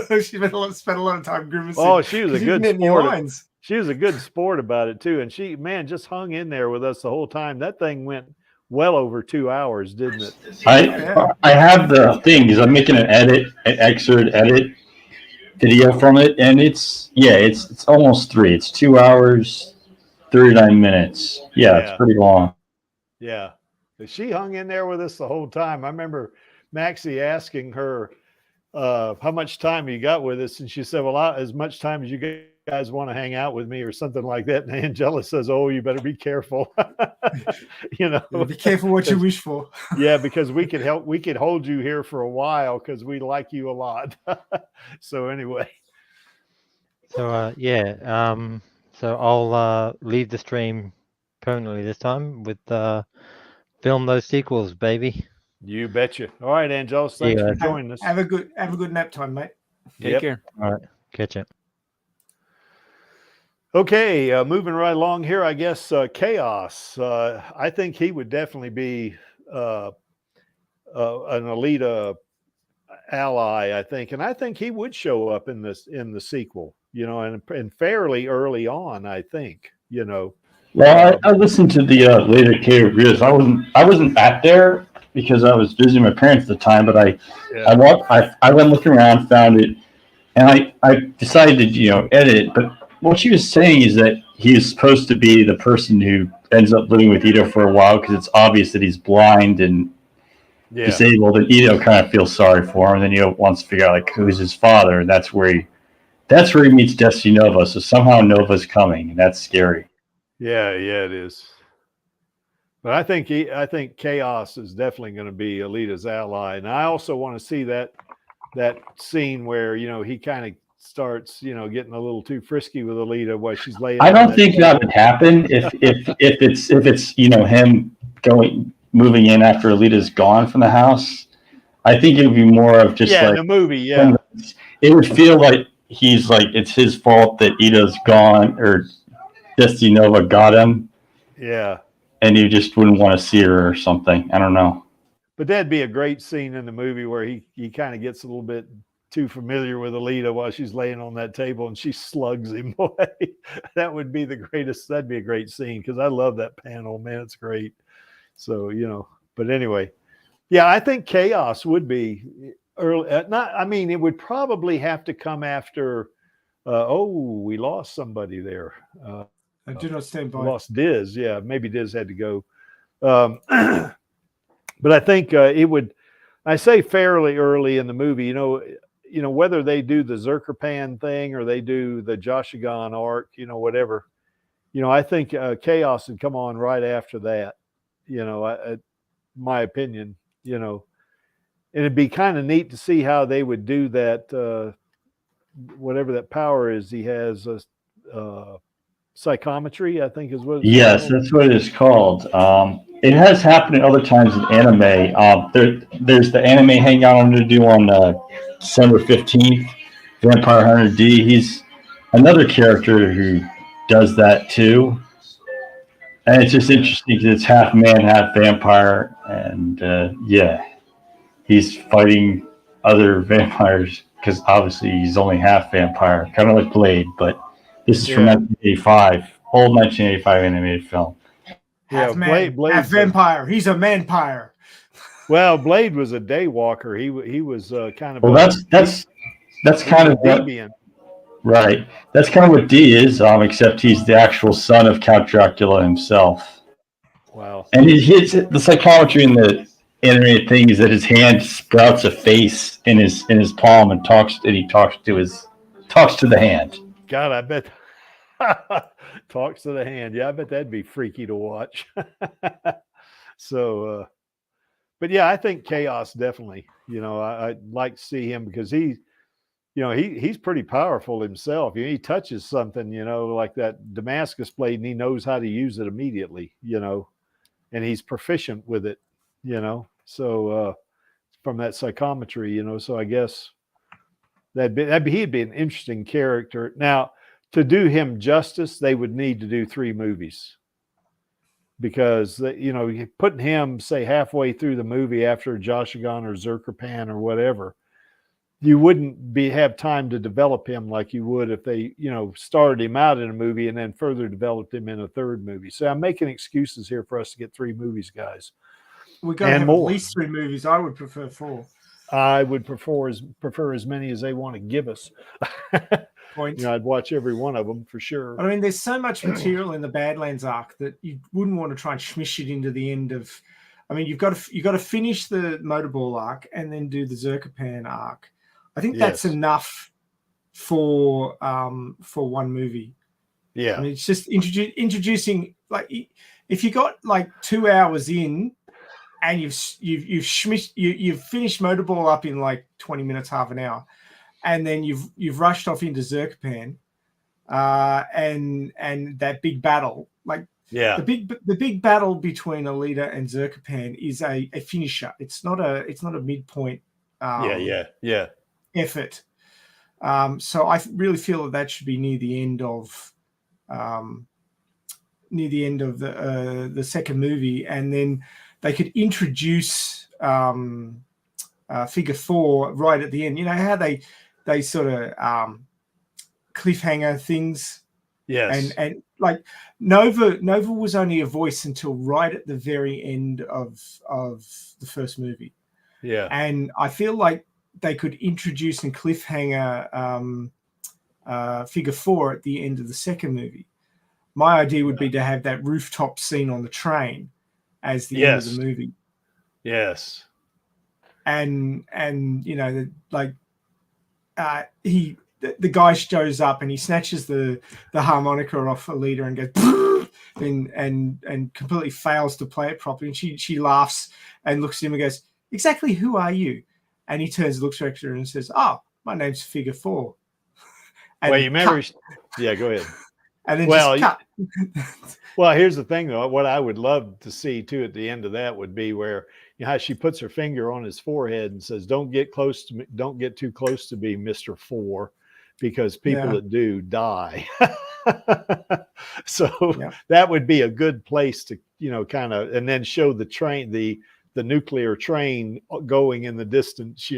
[SPEAKER 6] She spent a lot of time grimacing.
[SPEAKER 1] Oh, she was a good sport.
[SPEAKER 6] Lines.
[SPEAKER 1] She was a good sport about it too, and she, man, just hung in there with us the whole time. That thing went well over 2 hours, didn't it?
[SPEAKER 5] I have the thing because I'm making an excerpt edit video from it, and it's almost 3. It's 2 hours, 39 minutes. Yeah, it's pretty long.
[SPEAKER 1] Yeah, she hung in there with us the whole time. I remember Maxie asking her, how much time you got with us, and she said, well, as much time as you guys want to hang out with me, or something like that. And Angela says, oh, you better be careful.
[SPEAKER 6] Be careful what you wish for.
[SPEAKER 1] Yeah, because we could hold you here for a while because we like you a lot. So anyway,
[SPEAKER 2] so so I'll leave the stream permanently this time with film those sequels, baby.
[SPEAKER 1] You betcha. All right, Angelos, thanks for joining us.
[SPEAKER 6] Have a good nap time, mate.
[SPEAKER 3] Take care.
[SPEAKER 2] All right, catch you.
[SPEAKER 1] Okay, moving right along here, I guess Chaos. I think he would definitely be an Alita ally, I think, and I think he would show up in the sequel, and fairly early on, I think,
[SPEAKER 5] Well, I listened to the later K reviews. I wasn't back there because I was visiting my parents at the time, but I went looking around, found it, and I decided to edit it. But what she was saying is that he is supposed to be the person who ends up living with Ito for a while because it's obvious that he's blind and disabled, and Ito kind of feels sorry for him. And then Ito wants to figure out who's his father, and that's where he meets Destiny Nova. So somehow Nova's coming, and that's scary.
[SPEAKER 1] Yeah, it is. But I think Chaos is definitely going to be Alita's ally, and I also want to see that scene where he kind of starts getting a little too frisky with Alita while she's laying.
[SPEAKER 5] I don't think that would happen if it's him moving in after Alita's gone from the house. I think it would be more of just
[SPEAKER 1] the movie. Yeah,
[SPEAKER 5] it would feel like he's it's his fault that Ito's gone or Destiny Nova got him.
[SPEAKER 1] Yeah.
[SPEAKER 5] And you just wouldn't want to see her or something. I don't know.
[SPEAKER 1] But that'd be a great scene in the movie where he kind of gets a little bit too familiar with Alita while she's laying on that table and she slugs him away. That would be the greatest. That'd be a great scene because I love that panel, man. It's great. So, but anyway, yeah, I think Chaos would be early. It would probably have to come after. We lost somebody there.
[SPEAKER 6] I do not stand by.
[SPEAKER 1] Lost Diz. Yeah, maybe Diz had to go. But I think it would. I say fairly early in the movie. Whether they do the Zerkerpan thing or they do the Joshigan arc, whatever. I think Chaos would come on right after that. My opinion. And it'd be kind of neat to see how they would do that. Whatever that power is, he has psychometry, I think is what it's
[SPEAKER 5] called. That's what it is called. It has happened at other times in anime. There's the anime hangout I'm going to do on December 15th, Vampire Hunter D. He's another character who does that too. And it's just interesting because it's half man, half vampire. And he's fighting other vampires because obviously he's only half vampire, kind of like Blade, but this is from 1985, old 1985 animated film.
[SPEAKER 6] Half man, Blade, half vampire. He's a manpire.
[SPEAKER 1] Well, Blade was a daywalker. He was kind of.
[SPEAKER 5] Well, that's kind of what, right. That's kind of what D is, except he's the actual son of Count Dracula himself.
[SPEAKER 1] Wow. And
[SPEAKER 5] the psychometry in the animated thing is that his hand sprouts a face in his palm and he talks to the hand.
[SPEAKER 1] God, I bet talks to the hand. Yeah, I bet that'd be freaky to watch. So, but yeah, I think Chaos definitely. I'd like to see him because he's pretty powerful himself. He touches something, like that Damascus blade, and he knows how to use it immediately. And he's proficient with it. So from that psychometry, so I guess he'd be an interesting character. Now, to do him justice, they would need to do 3 movies. because putting him say halfway through the movie after Joshigan or Zerkerpan or whatever, you wouldn't have time to develop him like you would if they started him out in a movie and then further developed him in a third movie. So I'm making excuses here for us to get 3 movies, guys.
[SPEAKER 6] We're going to have more. At least 3 movies. I would prefer 4.
[SPEAKER 1] I would prefer as many as they want to give us. I'd watch every one of them for sure.
[SPEAKER 6] I mean, there's so much material in the Badlands arc that you wouldn't want to try and smish it into the end of. I mean, you've got to finish the Motorball arc and then do the Zerkerpan arc. I think that's enough for 1 movie.
[SPEAKER 1] Yeah,
[SPEAKER 6] I mean, it's just introducing, like, if you got like 2 hours in. And you've finished Motorball up in like 20 minutes, half an hour, and then you've rushed off into Zerkerpan, and that big battle, the big battle between Alita and Zerkerpan is a finisher. It's not a midpoint. Effort. So I really feel that should be near the end of the second movie, and then they could introduce Figure 4 right at the end. You know how they sort of cliffhanger things.
[SPEAKER 1] Yes.
[SPEAKER 6] And like Nova was only a voice until right at the very end of the first movie.
[SPEAKER 1] Yeah.
[SPEAKER 6] And I feel like they could introduce and cliffhanger Figure 4 at the end of the second movie. My idea would be to have that rooftop scene on the train as the end of the movie.
[SPEAKER 1] Yes.
[SPEAKER 6] And the guy shows up and he snatches the harmonica off Alita and goes and completely fails to play it properly. And she laughs and looks at him and goes, "Exactly who are you?" And he turns, looks at her and says, "Oh, my name's Figure 4." And
[SPEAKER 1] well, you remember? Yeah, go ahead.
[SPEAKER 6] And then just cut.
[SPEAKER 1] Well, here's the thing, though. What I would love to see too at the end of that would be where how she puts her finger on his forehead and says, "Don't get close to me. Don't get too close to me, Mr. 4, because people that do die." So that would be a good place to kind of, and then show the train, the nuclear train going in the distance.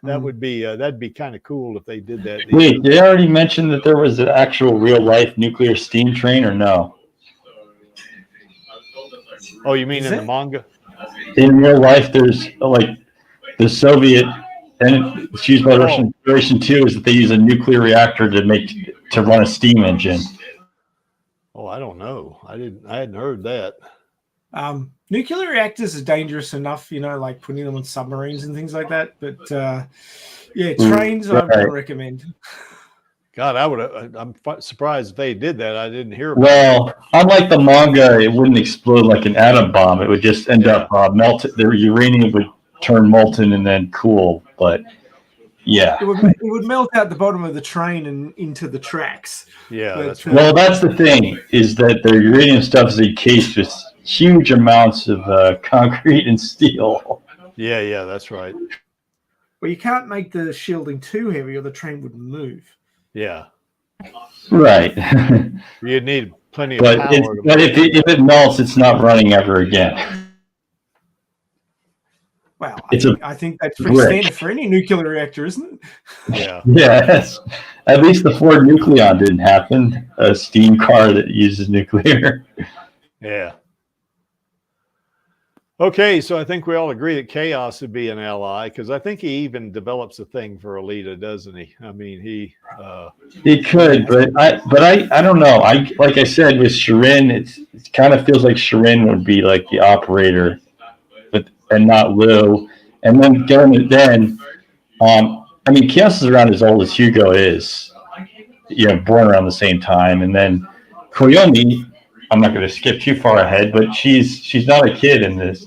[SPEAKER 1] That would be that'd be kind of cool if they did that.
[SPEAKER 5] Wait, did they already mention that there was an actual real life nuclear steam train, or no?
[SPEAKER 1] Oh, you mean in the manga?
[SPEAKER 5] In real life, there's like the Soviet, and it's used by the Russian Federation too, is that they use a nuclear reactor to run a steam engine.
[SPEAKER 1] Oh, I don't know. I hadn't heard that.
[SPEAKER 6] Nuclear reactors are dangerous enough, like putting them on submarines and things like that. But trains I wouldn't recommend.
[SPEAKER 1] God, I'm surprised if they did that. I didn't hear about
[SPEAKER 5] Well, unlike the manga, it wouldn't explode like an atom bomb. It would just end up melted. The uranium would turn molten and then cool. But
[SPEAKER 6] it would melt out the bottom of the train and into the tracks.
[SPEAKER 1] Yeah,
[SPEAKER 6] that's
[SPEAKER 1] right.
[SPEAKER 5] Well, that's the thing, is that the uranium stuff is encased with huge amounts of concrete and steel.
[SPEAKER 1] Yeah, that's right.
[SPEAKER 6] Well, you can't make the shielding too heavy or the train would move.
[SPEAKER 1] Yeah.
[SPEAKER 5] Right.
[SPEAKER 1] You'd need plenty of power.
[SPEAKER 5] But if it melts, it's not running ever again.
[SPEAKER 6] Well, I think that's pretty standard for any nuclear reactor, isn't it?
[SPEAKER 1] Yeah.
[SPEAKER 5] Yes. At least the Ford Nucleon didn't happen. A steam car that uses nuclear.
[SPEAKER 1] Yeah. Okay, so I think we all agree that Chaos would be an ally, because I think he even develops a thing for Alita, doesn't he? I mean, he
[SPEAKER 5] could, but I don't know. Like I said with Shirin, it kind of feels like Shirin would be like the operator, and not Lou. And then I mean, Chaos is around as old as Hugo is, born around the same time, and then Koyomi. I'm not going to skip too far ahead, but she's not a kid in this.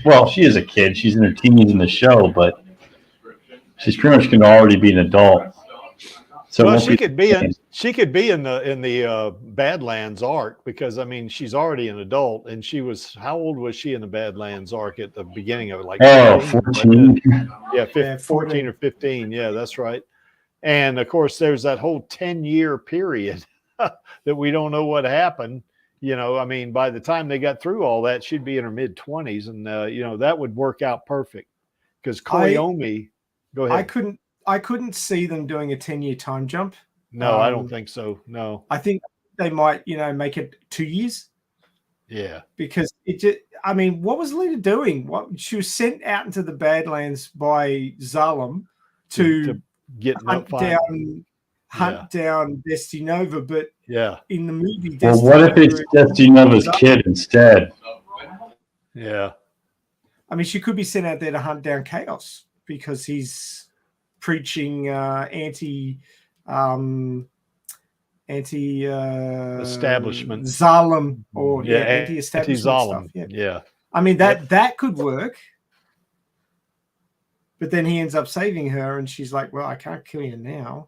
[SPEAKER 5] Well, she is a kid. She's in her teens in the show, but she's pretty much going to already be an adult. So
[SPEAKER 1] she could be in the Badlands arc, because I mean she's already an adult, and she was, how old was she in the Badlands arc at the beginning of it? Like
[SPEAKER 5] 14.
[SPEAKER 1] Yeah, 14 or 15. Yeah, that's right. And of course, there's that whole 10-year period that we don't know what happened. You know, I mean, by the time they got through all that, she'd be in her mid-20s, and you know, that would work out perfect. Because Koyomi, go ahead.
[SPEAKER 6] I couldn't see them doing a 10-year time jump.
[SPEAKER 1] No, I don't think so. No,
[SPEAKER 6] I think they might, you know, make it 2 years.
[SPEAKER 1] Yeah,
[SPEAKER 6] because it just, I mean, what was Alita doing? What, she was sent out into the Badlands by Zalem to
[SPEAKER 1] get
[SPEAKER 6] hunt down Destinova, but in the movie,
[SPEAKER 5] well, what if it's Destinova's kid instead?
[SPEAKER 1] Yeah,
[SPEAKER 5] I
[SPEAKER 6] mean, she could be sent out there to hunt down Chaos because he's preaching
[SPEAKER 1] establishment
[SPEAKER 6] Zalem or anti-establishment stuff.
[SPEAKER 1] Yeah.
[SPEAKER 6] I mean that could work. But then he ends up saving her and she's like, well, I can't kill you now.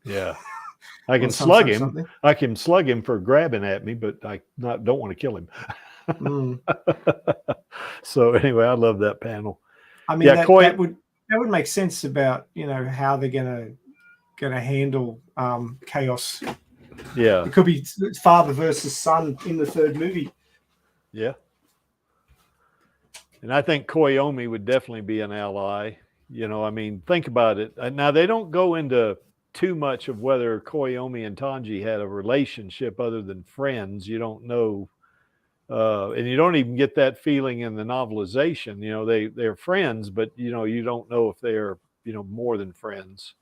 [SPEAKER 1] Yeah. I can slug him. I can slug him for grabbing at me, but I don't want to kill him. So anyway, I love that panel.
[SPEAKER 6] I mean, that would make sense about, you know, how they're gonna handle Chaos.
[SPEAKER 1] Yeah,
[SPEAKER 6] it could be father versus son in the third movie.
[SPEAKER 1] Yeah, and I think Koyomi would definitely be an ally. You know, I mean, think about it. Now they don't go into too much of whether Koyomi and Tanji had a relationship other than friends. You don't know, and you don't even get that feeling in the novelization. You know, they're friends, but you know, you don't know if they're, you know, more than friends.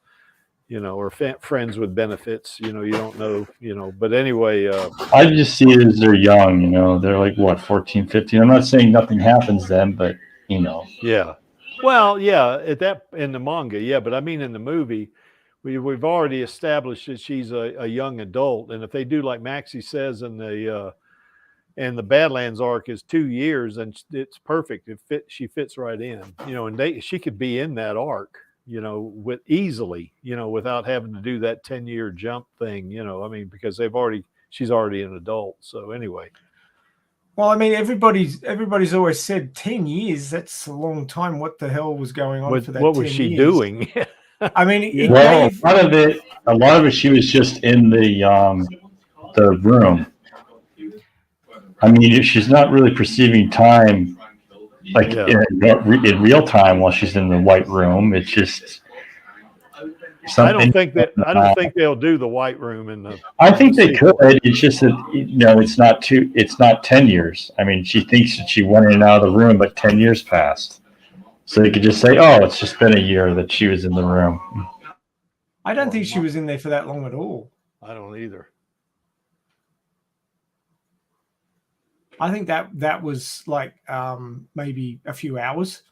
[SPEAKER 1] You know, or friends with benefits, you know, you don't know, you know, but anyway.
[SPEAKER 5] I just see it as they're young, you know, they're like, what, 14, 15? I'm not saying nothing happens then, but, you know.
[SPEAKER 1] Yeah. Well, yeah, in the manga, yeah, but I mean in the movie, we've already established that she's a young adult, and if they do like Maxie says in the Badlands arc is 2 years, and it's perfect. She fits right in, you know, and she could be in that arc, you know, easily, you know, without having to do that 10-year jump thing, you know, I mean, because she's already an adult. So anyway.
[SPEAKER 6] Well, I mean, everybody's always said 10 years, that's a long time. What the hell was going on for that?
[SPEAKER 1] What was she doing?
[SPEAKER 6] I mean,
[SPEAKER 5] a lot of it, she was just in the room. I mean, if she's not really perceiving time, like in real time while she's in the white room, it's just something.
[SPEAKER 1] I don't think they'll do the white room in the.
[SPEAKER 5] I think they could. It's just that, you know, it's not 10 years. I mean, she thinks that she went in and out of the room, but 10 years passed. So they could just say, "Oh, it's just been a year that she was in the room."
[SPEAKER 6] I don't think she was in there for that long at all.
[SPEAKER 1] I don't either.
[SPEAKER 6] I think that was like maybe a few hours.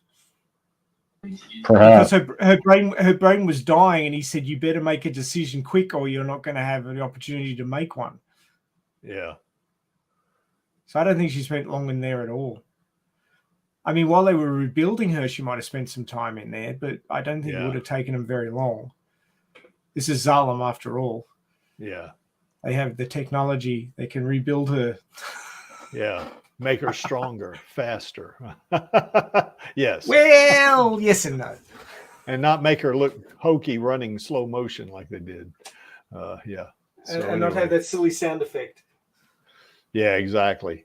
[SPEAKER 5] Perhaps.
[SPEAKER 6] Because her brain was dying, and he said, "You better make a decision quick, or you're not going to have the opportunity to make one."
[SPEAKER 1] Yeah.
[SPEAKER 6] So I don't think she spent long in there at all. I mean, while they were rebuilding her, she might have spent some time in there, but I don't think it would have taken them very long. This is Zalem, after all.
[SPEAKER 1] Yeah.
[SPEAKER 6] They have the technology; they can rebuild her.
[SPEAKER 1] Yeah, make her stronger, faster. Yes.
[SPEAKER 6] Well, yes and no.
[SPEAKER 1] And not make her look hokey running slow motion like they did. Yeah.
[SPEAKER 6] So and not have that silly sound effect.
[SPEAKER 1] Yeah, exactly.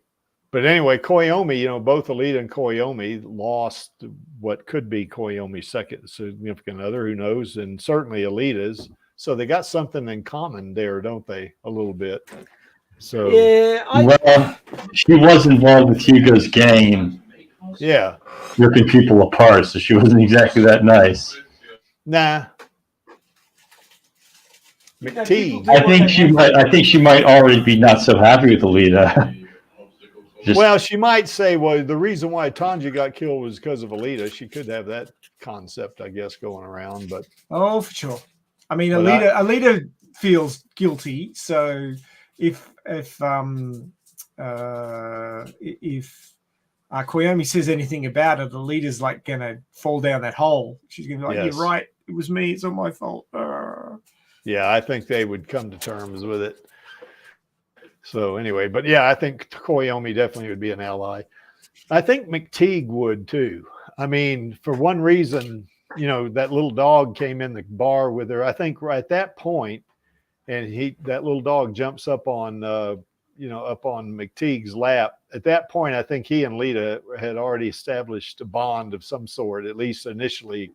[SPEAKER 1] But anyway, Koyomi, you know, both Alita and Koyomi lost what could be Koyomi's second significant other, who knows, and certainly Alita's. So they got something in common there, don't they? A little bit. So
[SPEAKER 6] yeah,
[SPEAKER 5] well, she was involved with Hugo's gang.
[SPEAKER 1] Yeah,
[SPEAKER 5] ripping people apart. So she wasn't exactly that nice.
[SPEAKER 1] Nah. McTeague.
[SPEAKER 5] I think she might already be not so happy with Alita.
[SPEAKER 1] Well, she might say, well, the reason why Tanji got killed was because of Alita. She could have that concept, I guess, going around. But
[SPEAKER 6] oh, for sure. I mean, Alita feels guilty. So if Koyomi says anything about it, Alita's like gonna fall down that hole. She's gonna be like, "You're right. It was me. It's not my fault."
[SPEAKER 1] Yeah, I think they would come to terms with it. So anyway, but yeah, I think Koyomi definitely would be an ally. I think McTeague would too. I mean, for one reason, you know, that little dog came in the bar with her. I think right at that point, and that little dog jumps up on, up on McTeague's lap. At that point, I think he and Alita had already established a bond of some sort, at least initially,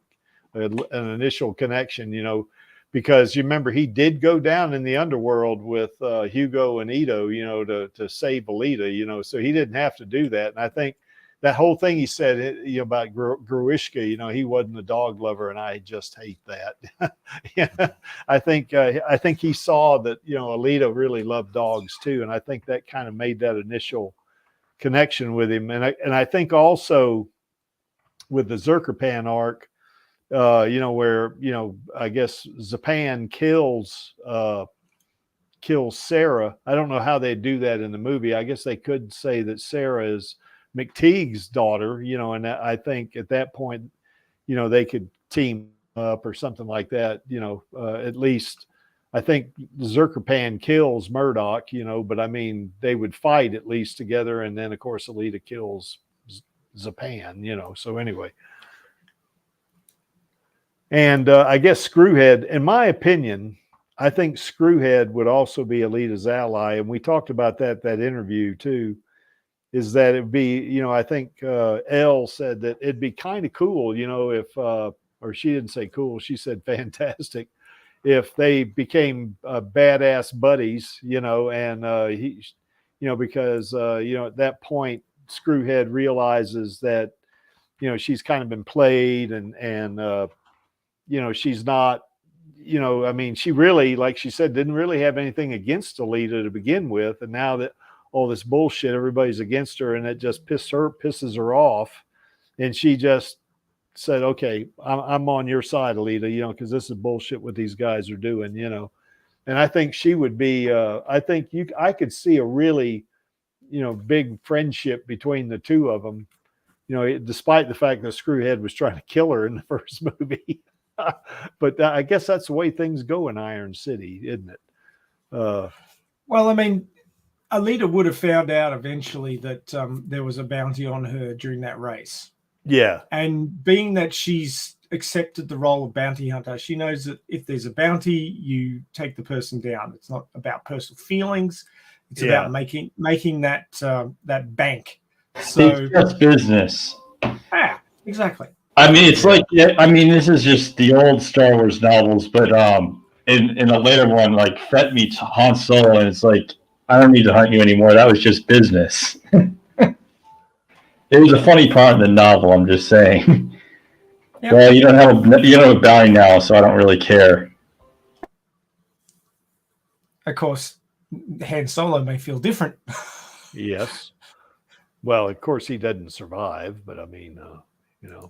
[SPEAKER 1] an initial connection, because you remember he did go down in the underworld with Hugo and Ito, to save Alita, so he didn't have to do that. And I think that whole thing he said about Gruishka, he wasn't a dog lover, and I just hate that. I think he saw that, Alita really loved dogs too, and I think that kind of made that initial connection with him. And I think also with the Zerkerpan arc, where I guess Zapan kills Sarah. I don't know how they do that in the movie. I guess they could say that Sarah is McTeague's daughter, and I think at that point, they could team up or something like that, at least I think Zerkerpan kills Murdoch, but I mean, they would fight at least together. And then of course, Alita kills Zapan, so anyway. And I guess Screwhead, in my opinion, I think Screwhead would also be Alita's ally. And we talked about that interview too, is that it'd be, I think Elle said that it'd be kind of cool, if, or she didn't say cool, she said fantastic, if they became badass buddies, and he, because, at that point, Screwhead realizes that, she's kind of been played and she's not, I mean, she really, like she said, didn't really have anything against Alita to begin with. And now that all this bullshit, everybody's against her, and it just pisses her off. And she just said, okay, I'm on your side, Alita, because this is bullshit what these guys are doing, And I think she would be, I could see a really, big friendship between the two of them, despite the fact that Screwhead was trying to kill her in the first movie. But I guess that's the way things go in Iron City, isn't it?
[SPEAKER 6] Well, I mean, Alita would have found out eventually that there was a bounty on her during that race.
[SPEAKER 1] Yeah.
[SPEAKER 6] And being that she's accepted the role of bounty hunter, she knows that if there's a bounty, you take the person down. It's not about personal feelings. It's about making that bank. So
[SPEAKER 5] it's just business.
[SPEAKER 6] Yeah, exactly.
[SPEAKER 5] I mean, it's like, this is just the old Star Wars novels, but in a later one, like Fett meets Han Solo, and it's like, I don't need to hunt you anymore. That was just business. It was a funny part in the novel. I'm just saying. Yep. Well, you don't have a bounty now, so I don't really care.
[SPEAKER 6] Of course, Han Solo may feel different.
[SPEAKER 1] Yes. Well, of course, he doesn't survive, but I mean,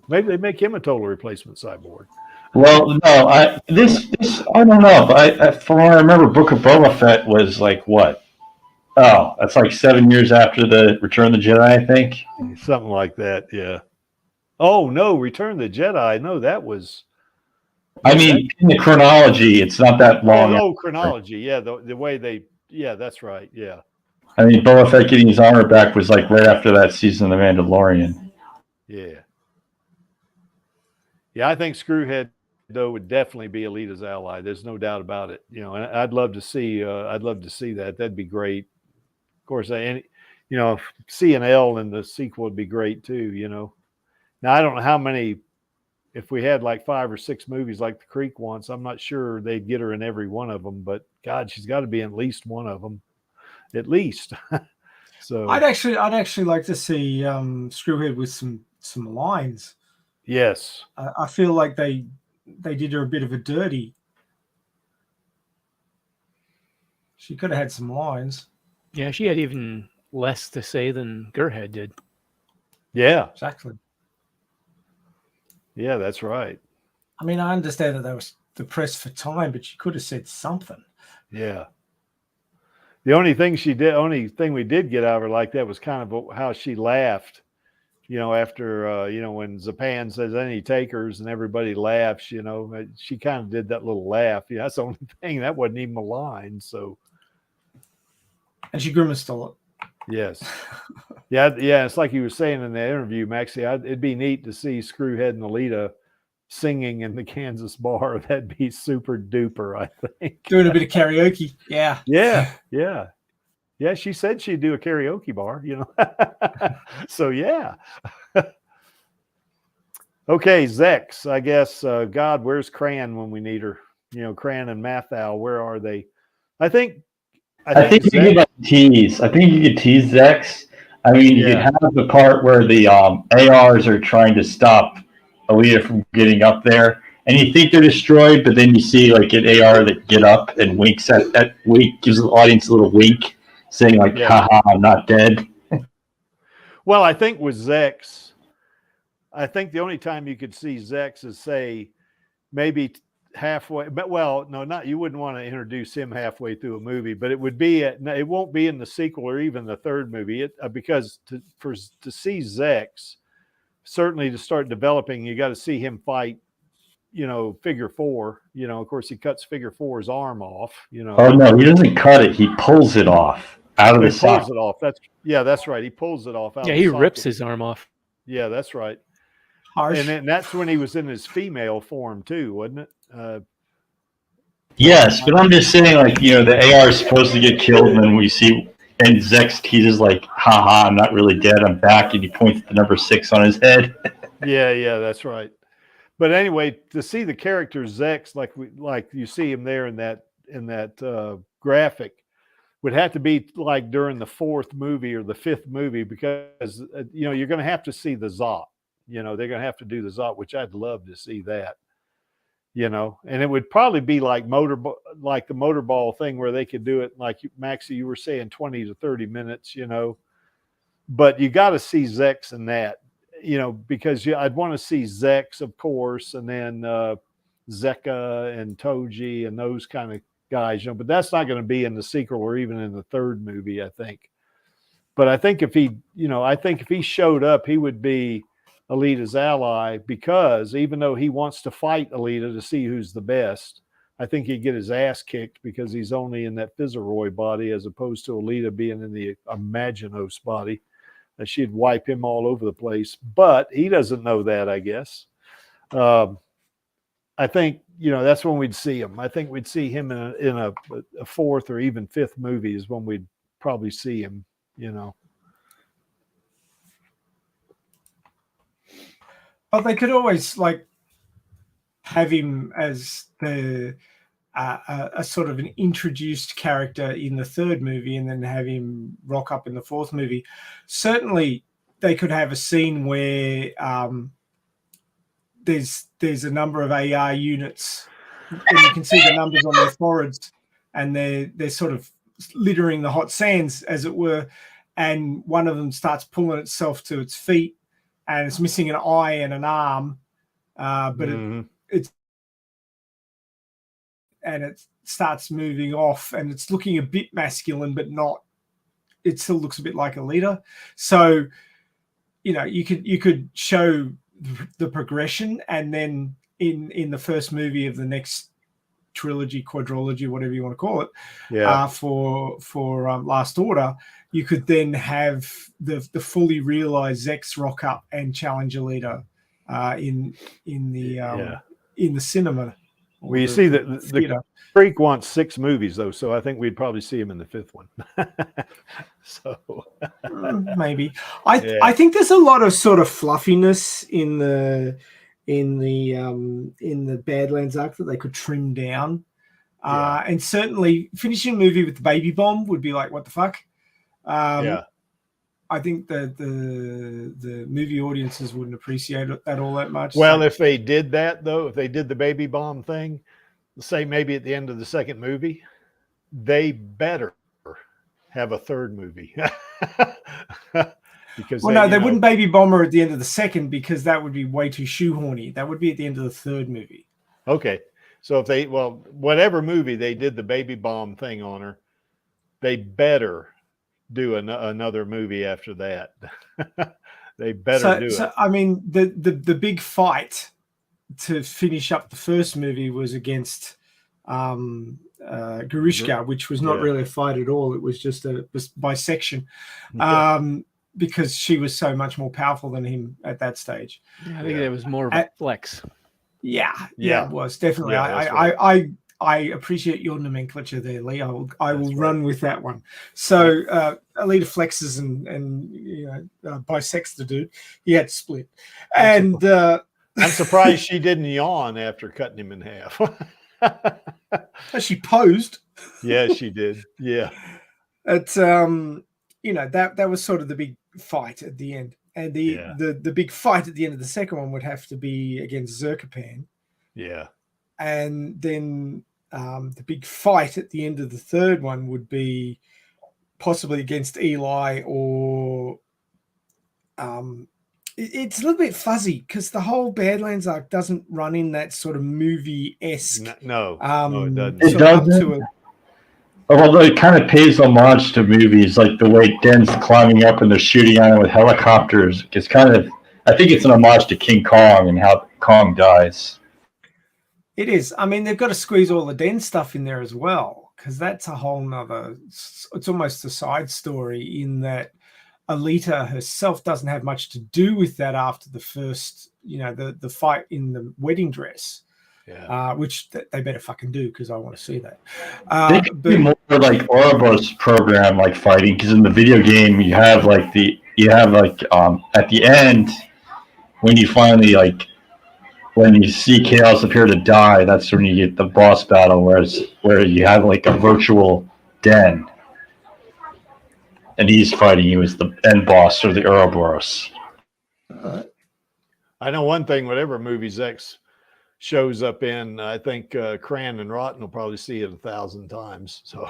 [SPEAKER 1] maybe they make him a total replacement cyborg.
[SPEAKER 5] Well, no, I don't know. But from what I remember, Book of Boba Fett was like what? Oh, that's like 7 years after the Return of the Jedi, I think.
[SPEAKER 1] Something like that, yeah. Oh no, Return of the Jedi. No, that was.
[SPEAKER 5] I mean, in the chronology, it's not that long.
[SPEAKER 1] Oh, chronology, yeah. The way they, yeah, that's right, yeah.
[SPEAKER 5] I mean, Boba Fett getting his armor back was like right after that season of The Mandalorian.
[SPEAKER 1] Yeah. Yeah, I think Screwhead though would definitely be Alita's ally. There's no doubt about it. And I'd love to see that. That'd be great. Of course, seeing Elle in the sequel would be great too. Now I don't know how many. If we had like 5 or 6 movies like The Creek once, I'm not sure they'd get her in every one of them. But God, she's got to be in at least one of them, at least. So
[SPEAKER 6] I'd actually like to see Screwhead with some lines.
[SPEAKER 1] Yes,
[SPEAKER 6] I feel like they did her a bit of a dirty. She could have had some lines.
[SPEAKER 3] Yeah, she had even less to say than Gerhead did.
[SPEAKER 1] Yeah,
[SPEAKER 6] exactly.
[SPEAKER 1] Yeah, that's right.
[SPEAKER 6] I mean, I understand that they were depressed for time, but she could have said something.
[SPEAKER 1] Yeah. The only thing we did get out of her like that was kind of how she laughed, after, when Zapan says any takers and everybody laughs, she kind of did that little laugh. Yeah, that's the only thing. That wasn't even a line. So.
[SPEAKER 6] And she grimaced a lot.
[SPEAKER 1] Yes. Yeah. It's like you were saying in the interview, Maxie, it'd be neat to see Screwhead and Alita singing in the Kansas bar. That'd be super duper, I think.
[SPEAKER 6] Doing a bit of karaoke. Yeah.
[SPEAKER 1] Yeah. Yeah, she said she'd do a karaoke bar, you know. So yeah. Okay, Zex, I guess. God, where's Cran when we need her? You know, Cran and Mathal, where are they? I think
[SPEAKER 5] you could like tease. I think you could tease Zex. I mean, you could have the part where the ARs are trying to stop Alita from getting up there, and you think they're destroyed, but then you see like an AR that get up and winks at wink, gives the audience a little wink, saying like, "Haha, I'm not dead."
[SPEAKER 1] Well, I think with Zex, I think the only time you could see Zex is say maybe halfway, but well, no, not you wouldn't want to introduce him halfway through a movie, but it would be it won't be in the sequel or even the third movie. Because to see Zex, certainly to start developing, you got to see him fight, you know, Figure 4. You know, of course, he cuts Figure 4's arm off. You know.
[SPEAKER 5] Oh no, he doesn't cut it; he pulls it off out of the socket.
[SPEAKER 1] He pulls it off. That's right. He pulls it off.
[SPEAKER 3] He rips his arm off.
[SPEAKER 1] Yeah, that's right.
[SPEAKER 6] Harsh.
[SPEAKER 1] And then that's when he was in his female form too, wasn't it?
[SPEAKER 5] Yes, but I'm just saying, like, you know, the AR is supposed to get killed, and then we see, and Zex teases like, "Haha, I'm not really dead. I'm back," and he points to number 6 on his head.
[SPEAKER 1] Yeah, that's right. But anyway, to see the character Zex, like you see him there in that graphic, would have to be like during the 4th movie or the 5th movie, because you know, you're going to have to see the Zot. You know, they're going to have to do the Zot, which I'd love to see that. You know, and it would probably be like the motorball thing, where they could do it like Maxie, you were saying 20 to 30 minutes, you know. But you got to see Zex in that, you know, because I'd want to see Zex, of course, and then Zeka and Toji and those kind of guys, you know. But that's not going to be in the sequel or even in the 3rd movie, I think. But I think if he showed up, he would be Alita's ally, because even though he wants to fight Alita to see who's the best, I think he'd get his ass kicked because he's only in that Fizzoroy body, as opposed to Alita being in the Imaginos body. She'd wipe him all over the place, but he doesn't know that, I guess. I think, you know, that's when we'd see him. I think we'd see him in a 4th or even 5th movie is when we'd probably see him, you know.
[SPEAKER 6] But they could always like have him as a sort of an introduced character in the 3rd movie, and then have him rock up in the 4th movie. Certainly, they could have a scene where there's a number of AR units, and you can see the numbers on their foreheads, and they're sort of littering the hot sands, as it were. And one of them starts pulling itself to its feet, and it's missing an eye and an arm, but it starts moving off, and it's looking a bit masculine, but not. It still looks a bit like Alita. So, you know, you could show the progression, and then in the 1st movie of the next trilogy, quadrilogy, whatever you want to call it, for Last Order, you could then have the fully realized Zex rock up and challenge Alita in the cinema.
[SPEAKER 1] Well, you see the Freak wants 6 movies though, so I think we'd probably see him in the 5th one. So
[SPEAKER 6] maybe I think there's a lot of sort of fluffiness in the Badlands arc that they could trim down, and certainly finishing a movie with the baby bomb would be like, what the fuck. I think that the movie audiences wouldn't appreciate that all that much.
[SPEAKER 1] Well, if they did that though, if they did the baby bomb thing, say maybe at the end of the 2nd movie, they better have a 3rd movie. Because
[SPEAKER 6] they wouldn't baby bomb her at the end of the 2nd, because that would be way too shoehorny. That would be at the end of the 3rd movie.
[SPEAKER 1] Okay, so if whatever movie they did the baby bomb thing on her, they better do another movie after that. They better do it.
[SPEAKER 6] So I mean, the big fight to finish up the 1st movie was against Grishka, which was not really a fight at all. It was just a bisection, because she was so much more powerful than him at that stage.
[SPEAKER 3] Yeah, I think it was more of a flex.
[SPEAKER 6] Yeah, it was definitely.
[SPEAKER 1] Yeah,
[SPEAKER 6] I appreciate your nomenclature there, Lee. I will run with that one. So Alita flexes and bisects the dude. He had to split. And
[SPEAKER 1] I'm surprised she didn't yawn after cutting him in half.
[SPEAKER 6] She posed.
[SPEAKER 1] Yeah, she did. Yeah.
[SPEAKER 6] It's that was sort of the big fight at the end. And the big fight at the end of the second one would have to be against Zerkapan.
[SPEAKER 1] Yeah.
[SPEAKER 6] And then the big fight at the end of the third one would be possibly against Eli or it's a little bit fuzzy because the whole Badlands arc doesn't run in that sort of movie-esque.
[SPEAKER 1] No, it doesn't.
[SPEAKER 5] It doesn't. Although it kind of pays homage to movies, like the way Den's climbing up and they're shooting at him with helicopters. It's kind of, I think it's an homage to King Kong and how Kong dies.
[SPEAKER 6] It is. I mean, they've got to squeeze all the Den stuff in there as well, because that's a whole nother, it's almost a side story in that Alita herself doesn't have much to do with that after the first, the fight in the wedding dress.
[SPEAKER 1] Yeah.
[SPEAKER 6] Which they better fucking do because I want to see that.
[SPEAKER 5] They could be more like Ouroboros program, like fighting, because in the video game you have at the end when you finally when you see Chaos appear to die, that's when you get the boss battle, where you have like a virtual Den, and he's fighting you as the end boss of the Ouroboros.
[SPEAKER 1] I know one thing. Whatever movies X shows up in, I think Cran and Rotten will probably see it 1,000 times. So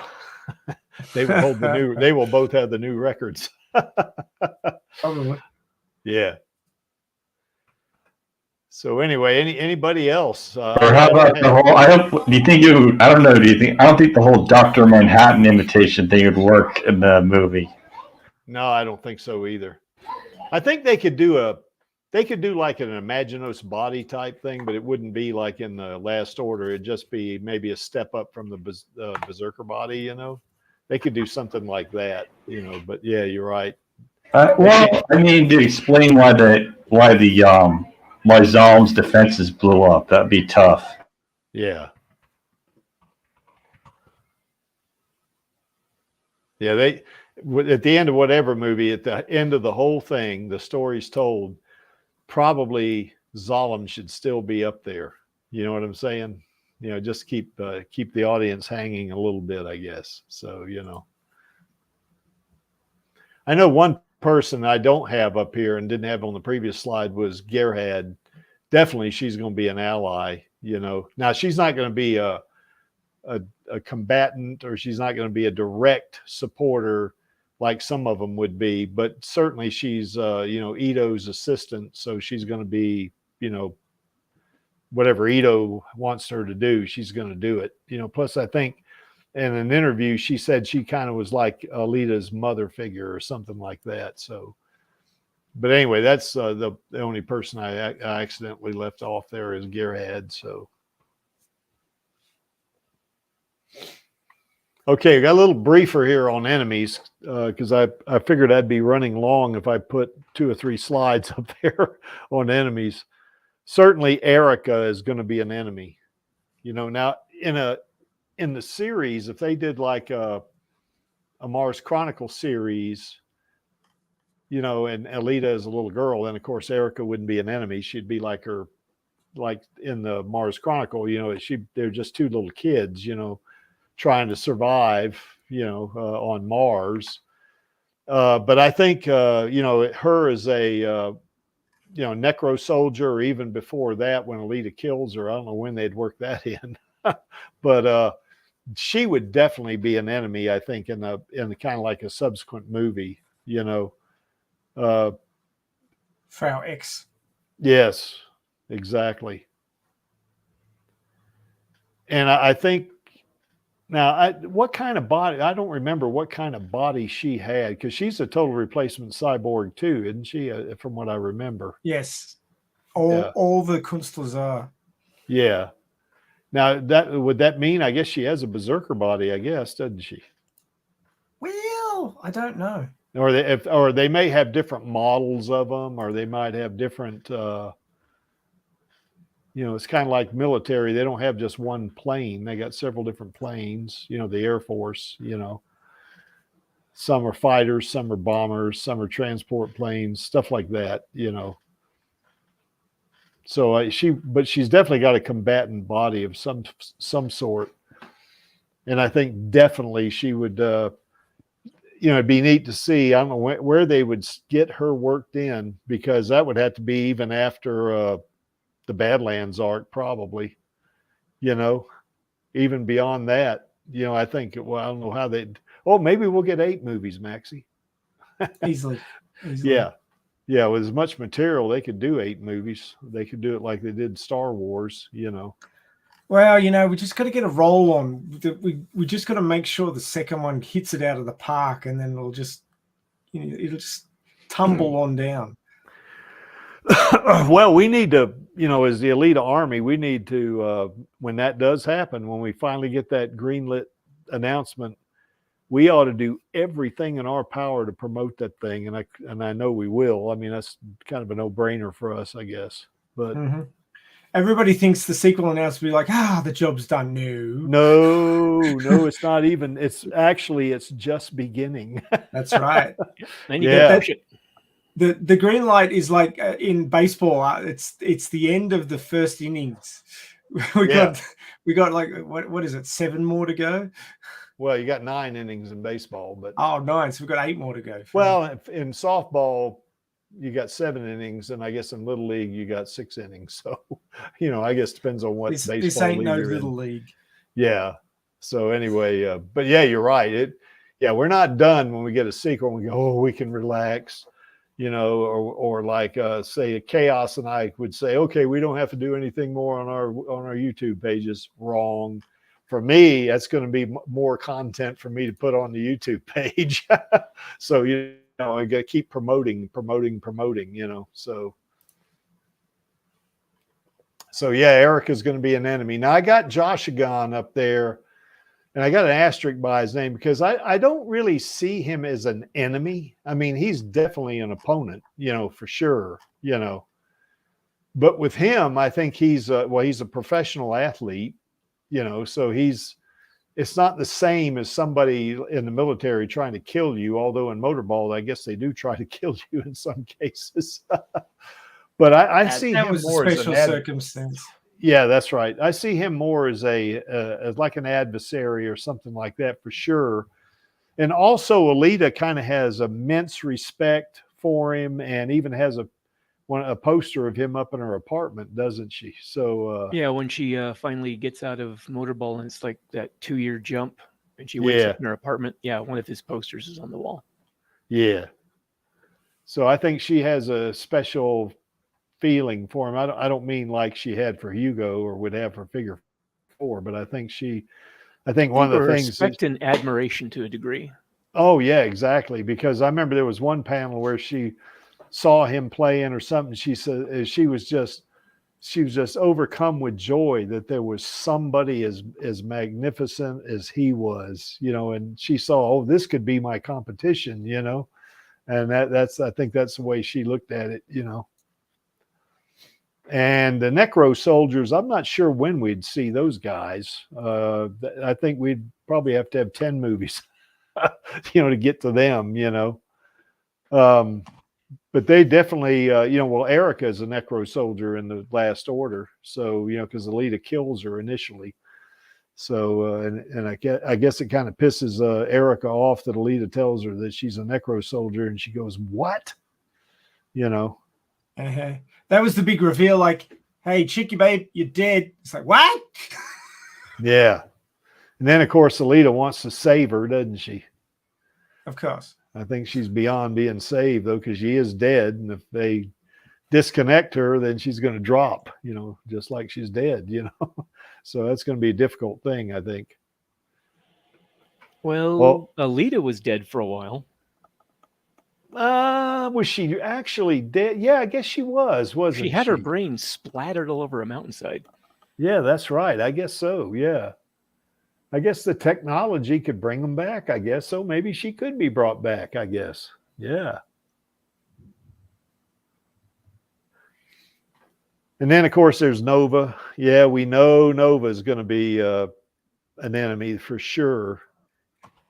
[SPEAKER 1] they will hold they will both have the new records.
[SPEAKER 6] Probably.
[SPEAKER 1] Yeah. So anyway, anybody else?
[SPEAKER 5] Or how about the whole? I don't think the whole Dr. Manhattan imitation thing would work in the movie.
[SPEAKER 1] No, I don't think so either. I think they could do like an Imaginos body type thing, but it wouldn't be like in the Last Order. It'd just be maybe a step up from the Berserker body, They could do something like that, but yeah, you're right.
[SPEAKER 5] Well, I mean, to explain why Zalm's defenses blew up, that'd be tough.
[SPEAKER 1] Yeah. Yeah, at the end of whatever movie, at the end of the whole thing, the story's told, probably Zalm should still be up there. You know what I'm saying? Just keep the audience hanging a little bit, I guess. So, I know one person I don't have up here and didn't have on the previous slide was Gerhard. Definitely she's going to be an ally, Now she's not going to be a combatant, or she's not going to be a direct supporter like some of them would be, but certainly she's, Ito's assistant. So she's going to be, whatever Ito wants her to do, she's going to do it. Plus I think in an interview, she said she kind of was like Alita's mother figure or something like that. So, but anyway, that's the only person I accidentally left off there is Gerhard. So. Okay, I got a little briefer here on enemies because I figured I'd be running long if I put 2 or 3 slides up there on enemies. Certainly, Erica is going to be an enemy. Now in the series, if they did like a Mars Chronicle series, and Alita is a little girl, then of course Erica wouldn't be an enemy. She'd be like her, like in the Mars Chronicle. They're just 2 little kids, trying to survive, on Mars. But I think, her as a, necro soldier, or even before that, when Alita kills her, I don't know when they'd work that in, but she would definitely be an enemy, I think, in the kind of like a subsequent movie, Frau
[SPEAKER 6] X.
[SPEAKER 1] Yes, exactly. And I think, now, what kind of body? I don't remember what kind of body she had, because she's a total replacement cyborg too, isn't she? From what I remember.
[SPEAKER 6] Yes, all the Künstlers are.
[SPEAKER 1] Yeah. Now, would that mean? I guess she has a berserker body. I guess, doesn't she?
[SPEAKER 6] Well, I don't know.
[SPEAKER 1] Or they may have different models of them, or they might have different. You know, it's kind of like military. They don't have just one plane. They got several different planes, you know, the Air Force, you know. Some are fighters, some are bombers, some are transport planes, stuff like that, you know. So but she's definitely got a combatant body of some sort. And I think definitely she would, you know, it'd be neat to see. I don't know where they would get her worked in, because that would have to be even after the Badlands arc, probably, you know, even beyond that, you know. I think, well, I don't know how maybe we'll get 8 movies, Maxie.
[SPEAKER 6] Easily.
[SPEAKER 1] Yeah. Yeah. With as much material, they could do 8 movies. They could do it like they did Star Wars, you know.
[SPEAKER 6] Well, you know, we just got to get a roll on. We just got to make sure the second one hits it out of the park, and then it'll just, you know, it'll just tumble on down.
[SPEAKER 1] Well, we need to, you know, as the Alita Army, we need to, when that does happen, when we finally get that greenlit announcement, we ought to do everything in our power to promote that thing. And I know we will. I mean, that's kind of a no-brainer for us, I guess. But
[SPEAKER 6] everybody thinks the sequel announcement will be like, the job's done.
[SPEAKER 1] No, it's not even. It's just beginning.
[SPEAKER 6] That's right.
[SPEAKER 3] Then you gotta push it.
[SPEAKER 6] The green light is like in baseball. It's the end of the first innings. We got like what is it? 7 more to go.
[SPEAKER 1] Well, you got 9 innings in baseball, but
[SPEAKER 6] 9, so we've got 8 more to go.
[SPEAKER 1] Well, in softball, you got 7 innings, and I guess in Little League you got 6 innings. So, you know, I guess depends on what baseball.
[SPEAKER 6] This ain't no
[SPEAKER 1] Little
[SPEAKER 6] in. League.
[SPEAKER 1] Yeah. So anyway, but yeah, you're right. We're not done when we get a sequel and we go, we can relax, you know, or like say Chaos and I would say, okay, we don't have to do anything more on our YouTube pages. Wrong. For me, that's going to be more content for me to put on the YouTube page. So, you know, I got to keep promoting, you know. So yeah, Erica's going to be an enemy. Now I got Joshagon up there, and I got an asterisk by his name because I don't really see him as an enemy. I mean, he's definitely an opponent, you know, for sure, you know. But with him, I think he's a professional athlete. You know, so it's not the same as somebody in the military trying to kill you, although in motorball, I guess they do try to kill you in some cases. But I see him more as a special
[SPEAKER 6] circumstance.
[SPEAKER 1] Yeah, that's right. I see him more as as like an adversary or something like that for sure. And also Alita kind of has immense respect for him, and even has a poster of him up in her apartment, doesn't she? So
[SPEAKER 3] yeah, when she finally gets out of motorball and it's like that 2-year jump, and she wakes up in her apartment. Yeah, one of his posters is on the wall.
[SPEAKER 1] Yeah. So I think she has a special feeling for him. I don't mean like she had for Hugo or would have for Figure 4, but I think one of the things,
[SPEAKER 3] respect and admiration to a degree.
[SPEAKER 1] Oh yeah, exactly. Because I remember there was one panel where she saw him playing or something. She said she was just overcome with joy that there was somebody as magnificent as he was, you know, and she saw, this could be my competition, you know, and I think that's the way she looked at it, you know. And the Necro Soldiers, I'm not sure when we'd see those guys. I think we'd probably have to have 10 movies, you know, to get to them, you know. But they definitely, you know, well, Erica is a Necro Soldier in the Last Order. So, you know, because Alita kills her initially. So, and I guess it kind of pisses Erica off that Alita tells her that she's a Necro Soldier, and she goes, "What?" You know.
[SPEAKER 6] That was the big reveal. Like, hey, Chicky babe, you're dead. It's like, what?
[SPEAKER 1] Yeah. And then, of course, Alita wants to save her, doesn't she?
[SPEAKER 6] Of course.
[SPEAKER 1] I think she's beyond being saved, though, because she is dead. And if they disconnect her, then she's going to drop, you know, just like she's dead, you know. So that's going to be a difficult thing, I think.
[SPEAKER 3] Well, Alita was dead for a while.
[SPEAKER 1] Was she actually dead? Yeah, I guess she wasn't she?
[SPEAKER 3] She had her brain splattered all over a mountainside.
[SPEAKER 1] Yeah, that's right. I guess so, yeah. I guess the technology could bring them back, I guess. So maybe she could be brought back, I guess. Yeah. And then, of course, there's Nova. Yeah, we know Nova is going to be an enemy for sure.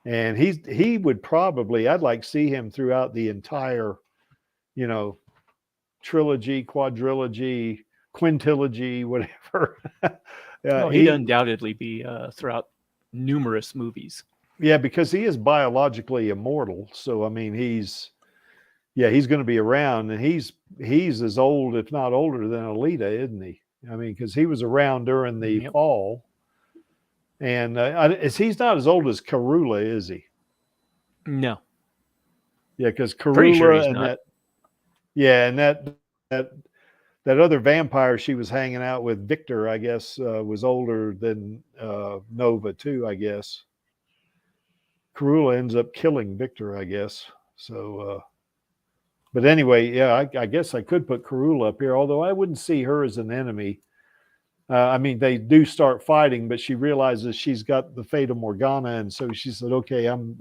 [SPEAKER 1] And he would probably, I'd like to see him throughout the entire, trilogy, quadrilogy, quintilogy, whatever.
[SPEAKER 3] He'd undoubtedly be throughout numerous movies.
[SPEAKER 1] Yeah, because he is biologically immortal. So, I mean, he's going to be around, and he's as old, if not older than Alita, isn't he? I mean, because he was around during the fall. And he's not as old as Karula, is he?
[SPEAKER 3] No.
[SPEAKER 1] Yeah, because
[SPEAKER 3] Pretty sure he's
[SPEAKER 1] Karula and
[SPEAKER 3] not.
[SPEAKER 1] that other vampire she was hanging out with, Victor, I guess, was older than Nova too, I guess. Karula ends up killing Victor, I guess. So, but anyway, yeah, I guess I could put Karula up here, although I wouldn't see her as an enemy. I mean, they do start fighting, but she realizes she's got the Fata Morgana, and so she said, "Okay, I'm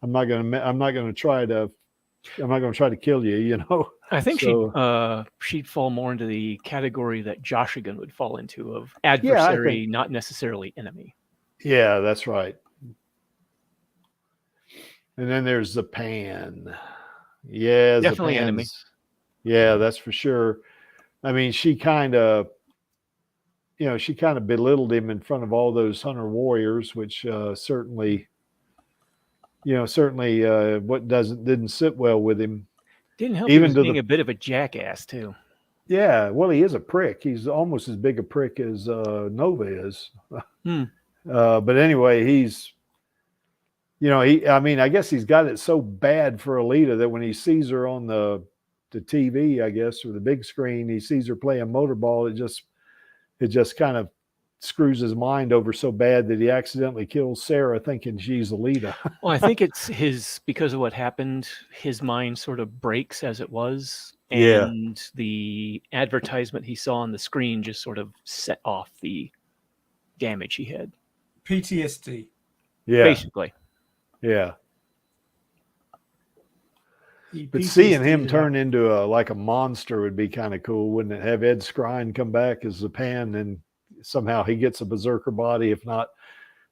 [SPEAKER 1] not gonna try to kill you."
[SPEAKER 3] I think she'd fall more into the category that Joshigan would fall into, of adversary, not necessarily enemy.
[SPEAKER 1] Yeah, that's right. And then there's Zapan. Yeah,
[SPEAKER 3] definitely enemy.
[SPEAKER 1] Yeah, that's for sure. I mean, she kind of belittled him in front of all those hunter warriors, which certainly what didn't sit well with him.
[SPEAKER 3] Didn't help. Even being a bit of a jackass too.
[SPEAKER 1] Yeah, well, he is a prick. He's almost as big a prick as Nova is. But anyway, he's, I guess he's got it so bad for Alita that when he sees her on the TV, I guess, or the big screen, he sees her playing motorball. It just kind of screws his mind over so bad that he accidentally kills Sarah thinking she's Alita.
[SPEAKER 3] Well, I think it's because of what happened, his mind sort of breaks as it was. And the advertisement he saw on the screen just sort of set off the damage he had.
[SPEAKER 6] PTSD.
[SPEAKER 1] Yeah.
[SPEAKER 3] Basically.
[SPEAKER 1] Yeah. But seeing him turn into a monster would be kind of cool, wouldn't it? Have Ed Skrein come back as Zapan, and somehow he gets a berserker body, if not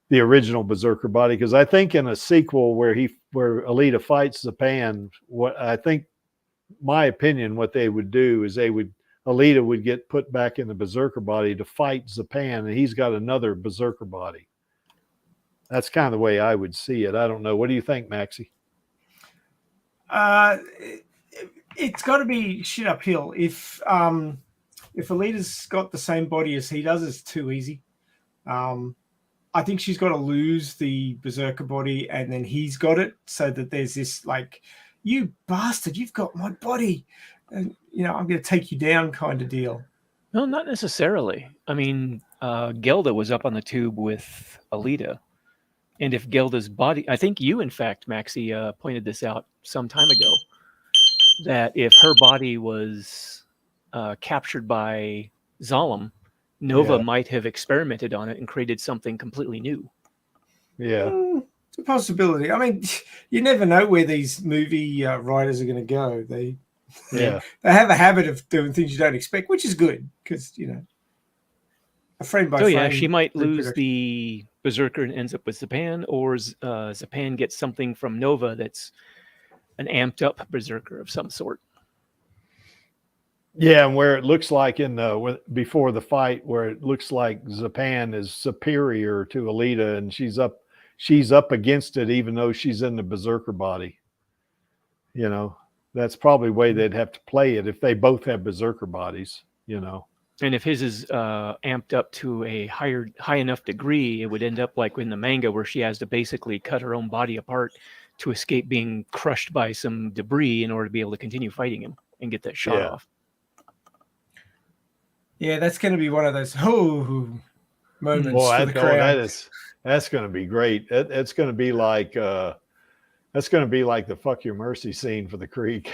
[SPEAKER 1] the original berserker body. Because I think in a sequel where Alita fights Zapan, my opinion, what they would do is Alita would get put back in the berserker body to fight Zapan, and he's got another berserker body. That's kind of the way I would see it. I don't know. What do you think, Maxie?
[SPEAKER 6] It's got to be shit uphill. If Alita's got the same body as he does, it's too easy. I think she's got to lose the berserker body, and then he's got it, so that there's this like, you bastard, you've got my body, and I'm going to take you down kind of deal.
[SPEAKER 3] No, not necessarily. I mean, Gelda was up on the tube with Alita. And if Gelda's body, I think you, in fact, Maxie, pointed this out some time ago, that if her body was captured by Zalem, Nova might have experimented on it and created something completely new.
[SPEAKER 1] Yeah.
[SPEAKER 6] It's a possibility. I mean, you never know where these movie writers are going to go. They have a habit of doing things you don't expect, which is good because, a frame by frame.
[SPEAKER 3] She might lose the berserker and ends up with Zapan, or Zapan gets something from Nova that's an amped up berserker of some sort.
[SPEAKER 1] Yeah, and where it looks like before the fight, where it looks like Zapan is superior to Alita, and she's up against it, even though she's in the berserker body. That's probably the way they'd have to play it if they both have berserker bodies.
[SPEAKER 3] And if his is amped up to a high enough degree, it would end up like in the manga, where she has to basically cut her own body apart to escape being crushed by some debris in order to be able to continue fighting him and get that shot off.
[SPEAKER 6] Yeah, that's going to be one of those moments
[SPEAKER 1] for
[SPEAKER 6] the crowd.
[SPEAKER 1] That's going to be great. It's going to be like the "Fuck Your Mercy" scene for the Creek.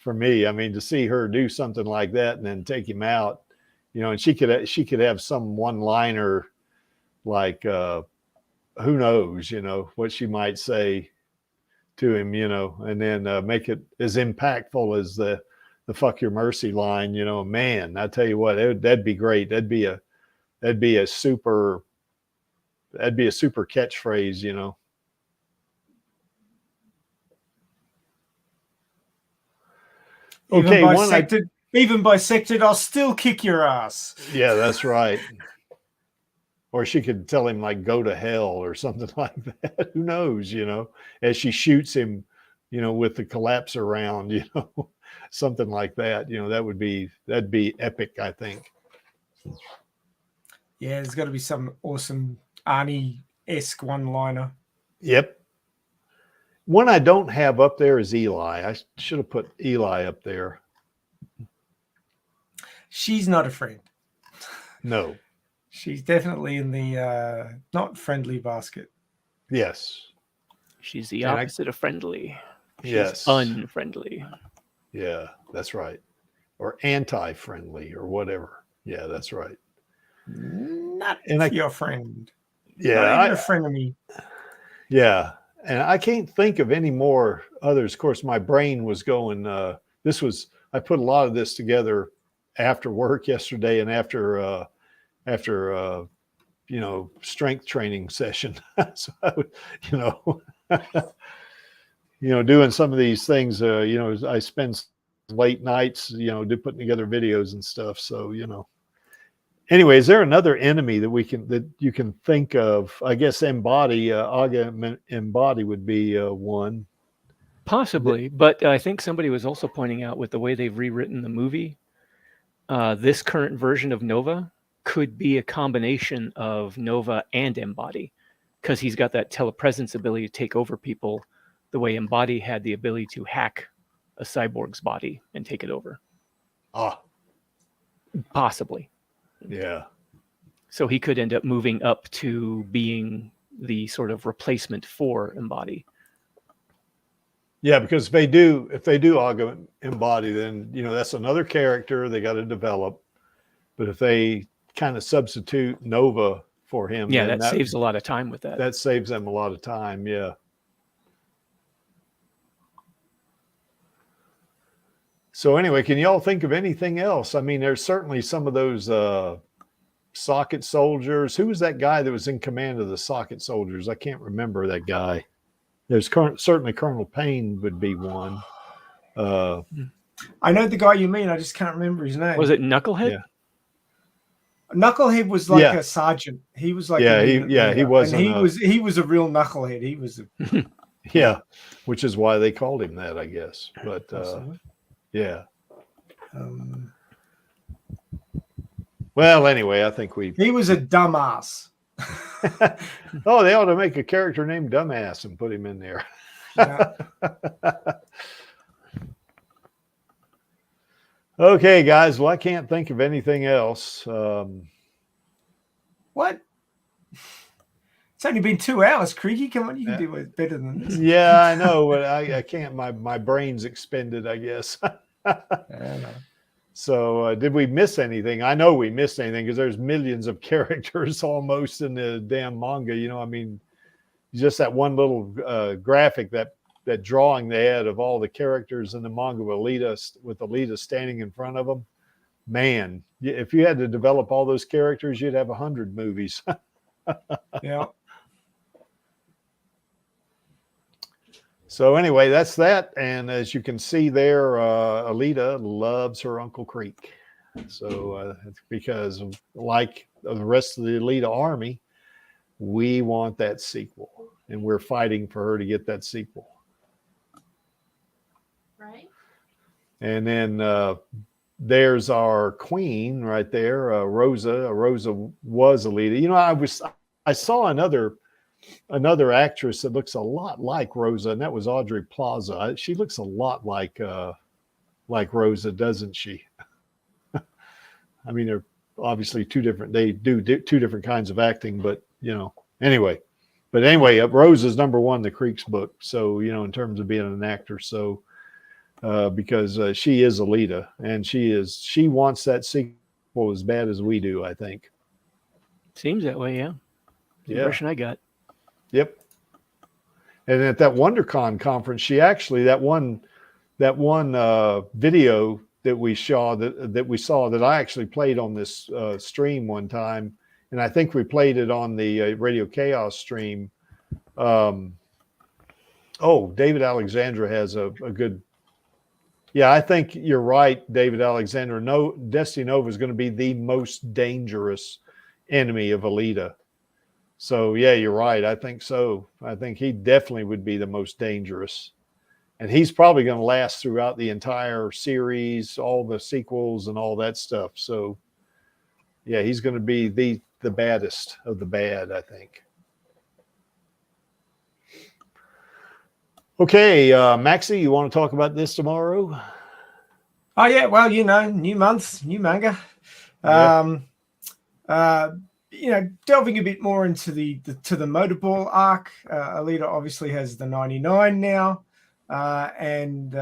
[SPEAKER 1] For me, I mean, to see her do something like that and then take him out, and she could have some one-liner like, who knows, what she might say to him, and then make it as impactful as "fuck your mercy" line. Man, I tell you what, that'd be great. That'd be a super catchphrase. Okay,
[SPEAKER 6] even bisected, I'll still kick your ass.
[SPEAKER 1] Yeah, that's right. Or she could tell him like "go to hell" or something like that. Who knows? As she shoots him, with the collapse around, something like that. That'd be epic, I think.
[SPEAKER 6] Yeah, there's got to be some awesome Arnie-esque one-liner.
[SPEAKER 1] Yep. One I don't have up there is Eli. I should have put Eli up there.
[SPEAKER 6] She's not a friend.
[SPEAKER 1] No.
[SPEAKER 6] She's definitely in the not friendly basket.
[SPEAKER 1] Yes.
[SPEAKER 3] She's the opposite of friendly. She's
[SPEAKER 1] yes.
[SPEAKER 3] Unfriendly.
[SPEAKER 1] Yeah, that's right. Or anti-friendly or whatever. Yeah, that's right.
[SPEAKER 6] Not your friend.
[SPEAKER 1] Yeah.
[SPEAKER 6] Not even a friend of me.
[SPEAKER 1] Yeah. And I can't think of any more others. Of course, my brain was going, I put a lot of this together after work yesterday and after strength training session. So I would, doing some of these things, I spend late nights, putting together videos and stuff. So, anyway, is there another enemy that you can think of? I guess Embody, Aga Embody would be one.
[SPEAKER 3] Possibly, but I think somebody was also pointing out with the way they've rewritten the movie, this current version of Nova could be a combination of Nova and Embody, because he's got that telepresence ability to take over people the way Embody had the ability to hack a cyborg's body and take it over. Possibly.
[SPEAKER 1] Yeah.
[SPEAKER 3] So he could end up moving up to being the sort of replacement for Embody.
[SPEAKER 1] Yeah, because if they do Aga Embody, then that's another character they got to develop. But if they kind of substitute Nova for him,
[SPEAKER 3] yeah, that saves a lot of time with that.
[SPEAKER 1] That saves them a lot of time. Yeah. So anyway, can y'all think of anything else? I mean, there's certainly some of those socket soldiers. Who was that guy that was in command of the socket soldiers? I can't remember that guy. There's certainly Colonel Payne would be one.
[SPEAKER 6] I know the guy you mean. I just can't remember his name.
[SPEAKER 3] Was it Knucklehead?
[SPEAKER 1] Yeah.
[SPEAKER 6] Knucklehead was like a sergeant. He was like
[SPEAKER 1] he was.
[SPEAKER 6] And he was a real knucklehead. He was
[SPEAKER 1] yeah, which is why they called him that, I guess. But yeah. Well, anyway, I think
[SPEAKER 6] he was a dumbass.
[SPEAKER 1] Oh, they ought to make a character named Dumbass and put him in there.
[SPEAKER 6] Yeah.
[SPEAKER 1] Okay, guys. Well, I can't think of anything else.
[SPEAKER 6] What? It's only been 2 hours, Creaky. Come on, you can do it better than this.
[SPEAKER 1] Yeah, I know, but I can't. My brain's expended, I guess. So did we miss anything? I know we missed anything because there's millions of characters almost in the damn manga. I mean, just that one little graphic, that drawing they had of all the characters in the manga with Alita standing in front of them. Man, if you had to develop all those characters, you'd have 100 movies.
[SPEAKER 6] Yeah.
[SPEAKER 1] So anyway, that's that. And as you can see there, Alita loves her Uncle Creek. So because like the rest of the Alita army, we want that sequel. And we're fighting for her to get that sequel.
[SPEAKER 8] Right.
[SPEAKER 1] And then there's our queen right there, Rosa. Rosa was Alita. I saw another actress that looks a lot like Rosa, and that was Audrey Plaza. She looks a lot like Rosa, doesn't she? I mean, they're obviously they do two different kinds of acting, but anyway. But anyway, Rosa's number one in the Creeks book. So, in terms of being an actor. So, because she is Alita, and she wants that sequel as bad as we do, I think.
[SPEAKER 3] Seems that way, yeah. The impression I got.
[SPEAKER 1] Yep. And at that WonderCon conference, she actually that one video that we saw that I actually played on this stream one time, and I think we played it on the Radio Chaos stream. David Alexandra has a good. Yeah, I think you're right, David Alexander. No, Destiny Nova is going to be the most dangerous enemy of Alita. So, yeah, you're right. I think so. I think he definitely would be the most dangerous. And he's probably going to last throughout the entire series, all the sequels and all that stuff. So, yeah, he's going to be the baddest of the bad, I think. Okay, Maxie, you want to talk about this tomorrow?
[SPEAKER 6] Oh yeah, well, new month, new manga.
[SPEAKER 1] Yeah.
[SPEAKER 6] Delving a bit more into the motorball arc. Alita obviously has the 99 now, and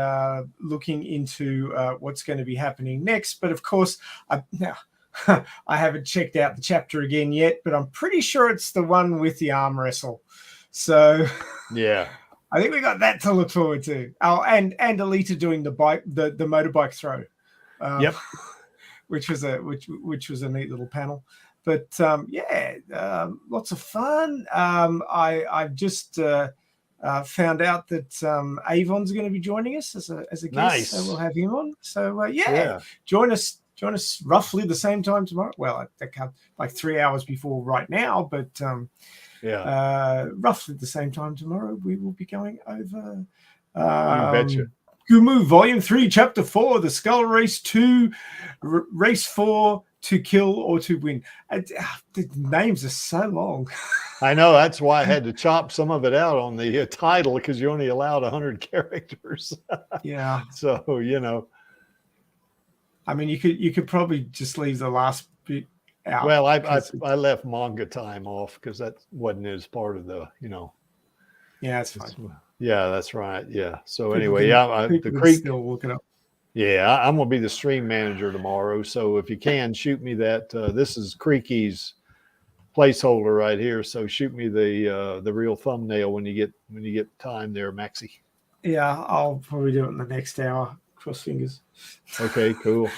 [SPEAKER 6] looking into what's going to be happening next. But of course, I haven't checked out the chapter again yet, but I'm pretty sure it's the one with the arm wrestle. So
[SPEAKER 1] yeah.
[SPEAKER 6] I think we got that to look forward to. Oh, and Alita doing the motorbike throw,
[SPEAKER 1] yep,
[SPEAKER 6] which was a neat little panel. But lots of fun. I've just found out that Avon's going to be joining us as a guest.
[SPEAKER 1] Nice.
[SPEAKER 6] So we'll have him on. So join us roughly the same time tomorrow. Well, I can't, like 3 hours before right now, but. Roughly the same time tomorrow, we will be going over Gumu Volume 3, Chapter 4, The Skull Race 2, Race 4, To Kill or To Win. The names are so long.
[SPEAKER 1] I know. That's why I had to chop some of it out on the title, because you only allowed 100 characters.
[SPEAKER 6] Yeah.
[SPEAKER 1] So,
[SPEAKER 6] I mean, you could probably just leave the last bit out.
[SPEAKER 1] Well, I left manga time off because that wasn't as part of the,
[SPEAKER 6] Yeah, that's fine.
[SPEAKER 1] Yeah, that's right. Yeah. So
[SPEAKER 6] People
[SPEAKER 1] anyway, the Creek.
[SPEAKER 6] Still look it up.
[SPEAKER 1] Yeah, I'm gonna be the stream manager tomorrow. So if you can shoot me that, this is Creaky's placeholder right here. So shoot me the real thumbnail when you get time there, Maxie.
[SPEAKER 6] Yeah, I'll probably do it in the next hour. Cross fingers.
[SPEAKER 1] Okay, cool.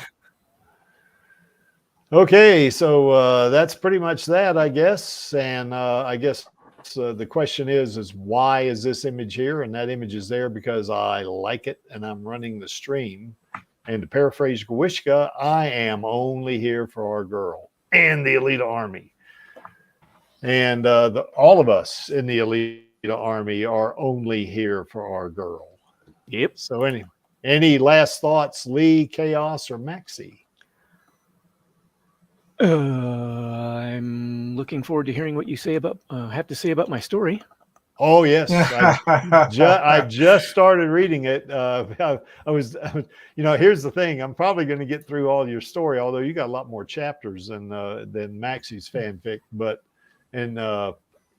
[SPEAKER 1] Okay, so that's pretty much that, I guess. And I guess the question is why is this image here? And that image is there because I like it and I'm running the stream. And to paraphrase Gwishka, I am only here for our girl and the Alita Army. And all of us in the Alita Army are only here for our girl.
[SPEAKER 3] Yep.
[SPEAKER 1] So anyway, any last thoughts, Lee, Chaos, or Maxie?
[SPEAKER 3] I'm looking forward to hearing what you have to say about my story.
[SPEAKER 1] Oh yes, I just started reading it. I was, here's the thing. I'm probably going to get through all your story, although you got a lot more chapters than Maxie's fanfic. But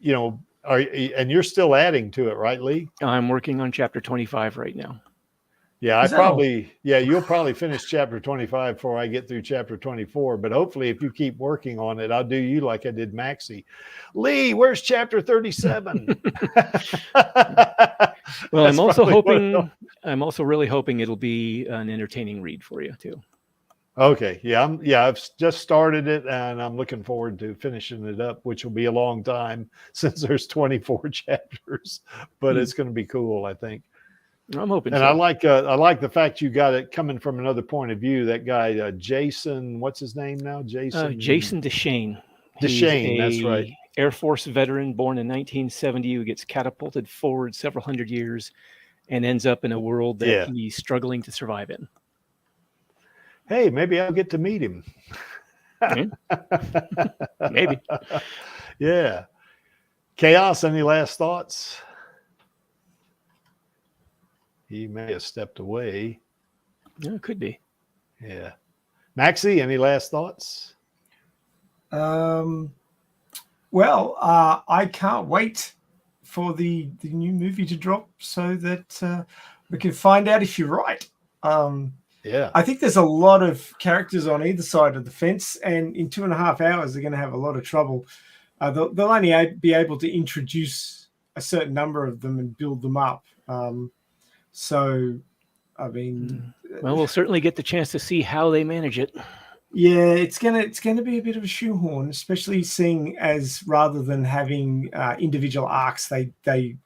[SPEAKER 1] you're still adding to it, right, Lee?
[SPEAKER 3] I'm working on chapter 25 right now.
[SPEAKER 1] Yeah, you'll probably finish chapter 25 before I get through chapter 24. But hopefully, if you keep working on it, I'll do you like I did Maxie. Lee, where's chapter 37?
[SPEAKER 3] Well, I'm also really hoping it'll be an entertaining read for you too.
[SPEAKER 1] Okay, I've just started it, and I'm looking forward to finishing it up, which will be a long time since there's 24 chapters. But it's going to be cool, I think.
[SPEAKER 3] I'm hoping.
[SPEAKER 1] And
[SPEAKER 3] so.
[SPEAKER 1] I like the fact you got it coming from another point of view. That guy, Jason, what's his name now? Jason
[SPEAKER 3] Deshane.
[SPEAKER 1] Deshane, that's right.
[SPEAKER 3] Air Force veteran born in 1970 who gets catapulted forward several hundred years and ends up in a world that he's struggling to survive in.
[SPEAKER 1] Hey, maybe I'll get to meet him.
[SPEAKER 3] Maybe.
[SPEAKER 1] Yeah. Chaos, any last thoughts? He may have stepped away.
[SPEAKER 3] Yeah, it could be.
[SPEAKER 1] Yeah. Maxie, any last thoughts?
[SPEAKER 6] Well, I can't wait for the new movie to drop so that we can find out if you're right. I think there's a lot of characters on either side of the fence, and in 2.5 hours, they're going to have a lot of trouble. They'll only be able to introduce a certain number of them and build them up. So, I mean,
[SPEAKER 3] Well, we'll certainly get the chance to see how they manage it.
[SPEAKER 6] Yeah, it's gonna be a bit of a shoehorn, especially seeing as rather than having individual arcs, they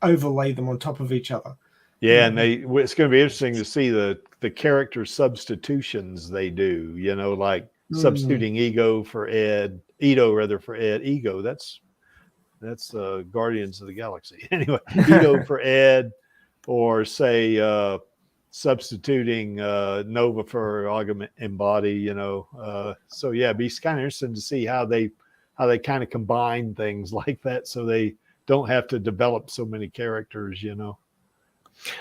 [SPEAKER 6] overlay them on top of each other.
[SPEAKER 1] Yeah, and it's going to be interesting to see the character substitutions they do. You know, like substituting Ego for Ed, Ito rather for Ed. Ego, that's Guardians of the Galaxy. Anyway, Ito for Ed, or say substituting Nova for Augment Embody. You know, so yeah, it'd be kind of interesting to see how they kind of combine things like that, so they don't have to develop so many characters. You know.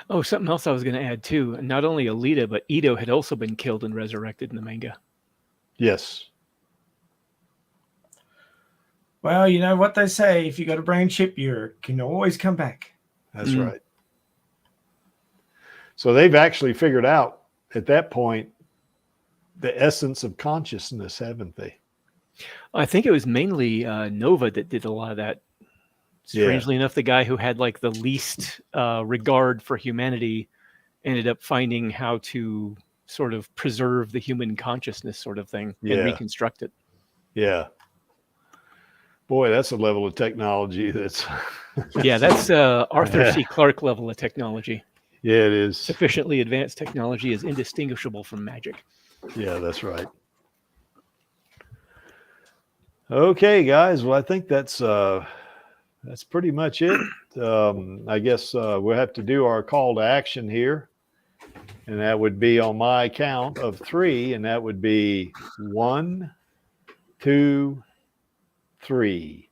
[SPEAKER 3] Oh, something else I was going to add too. Not only Alita, but Ito had also been killed and resurrected in the manga.
[SPEAKER 1] Yes.
[SPEAKER 6] Well, you know what they say: if you got a brain chip, you can always come back.
[SPEAKER 1] That's right. So they've actually figured out at that point the essence of consciousness, haven't they?
[SPEAKER 3] I think it was mainly Nova that did a lot of that. Strangely enough, the guy who had like the least regard for humanity ended up finding how to sort of preserve the human consciousness sort of thing and reconstruct it.
[SPEAKER 1] Yeah. Boy, that's a level of technology that's...
[SPEAKER 3] Yeah, that's Arthur C. Clarke level of technology.
[SPEAKER 1] Yeah, it is.
[SPEAKER 3] Sufficiently advanced technology is indistinguishable from magic.
[SPEAKER 1] Yeah, that's right. Okay, guys. Well, I think that's pretty much it. I guess we'll have to do our call to action here. And that would be on my count of 3. And that would be 1, 2, 3.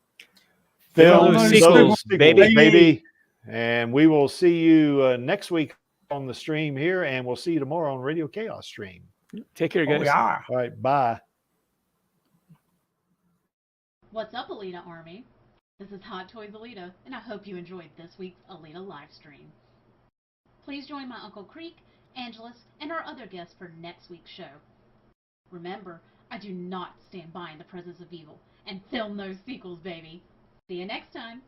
[SPEAKER 1] Film those sequels, baby. And we will see you next week on the stream here. And we'll see you tomorrow on Radio Chaos stream.
[SPEAKER 3] Take care, guys.
[SPEAKER 1] All right. Bye.
[SPEAKER 8] What's up, Alita Army? This is Hot Toys Alita, and I hope you enjoyed this week's Alita Livestream. Please join my Uncle Creek, Angelus, and our other guests for next week's show. Remember, I do not stand by in the presence of evil, and film those sequels, baby. See you next time.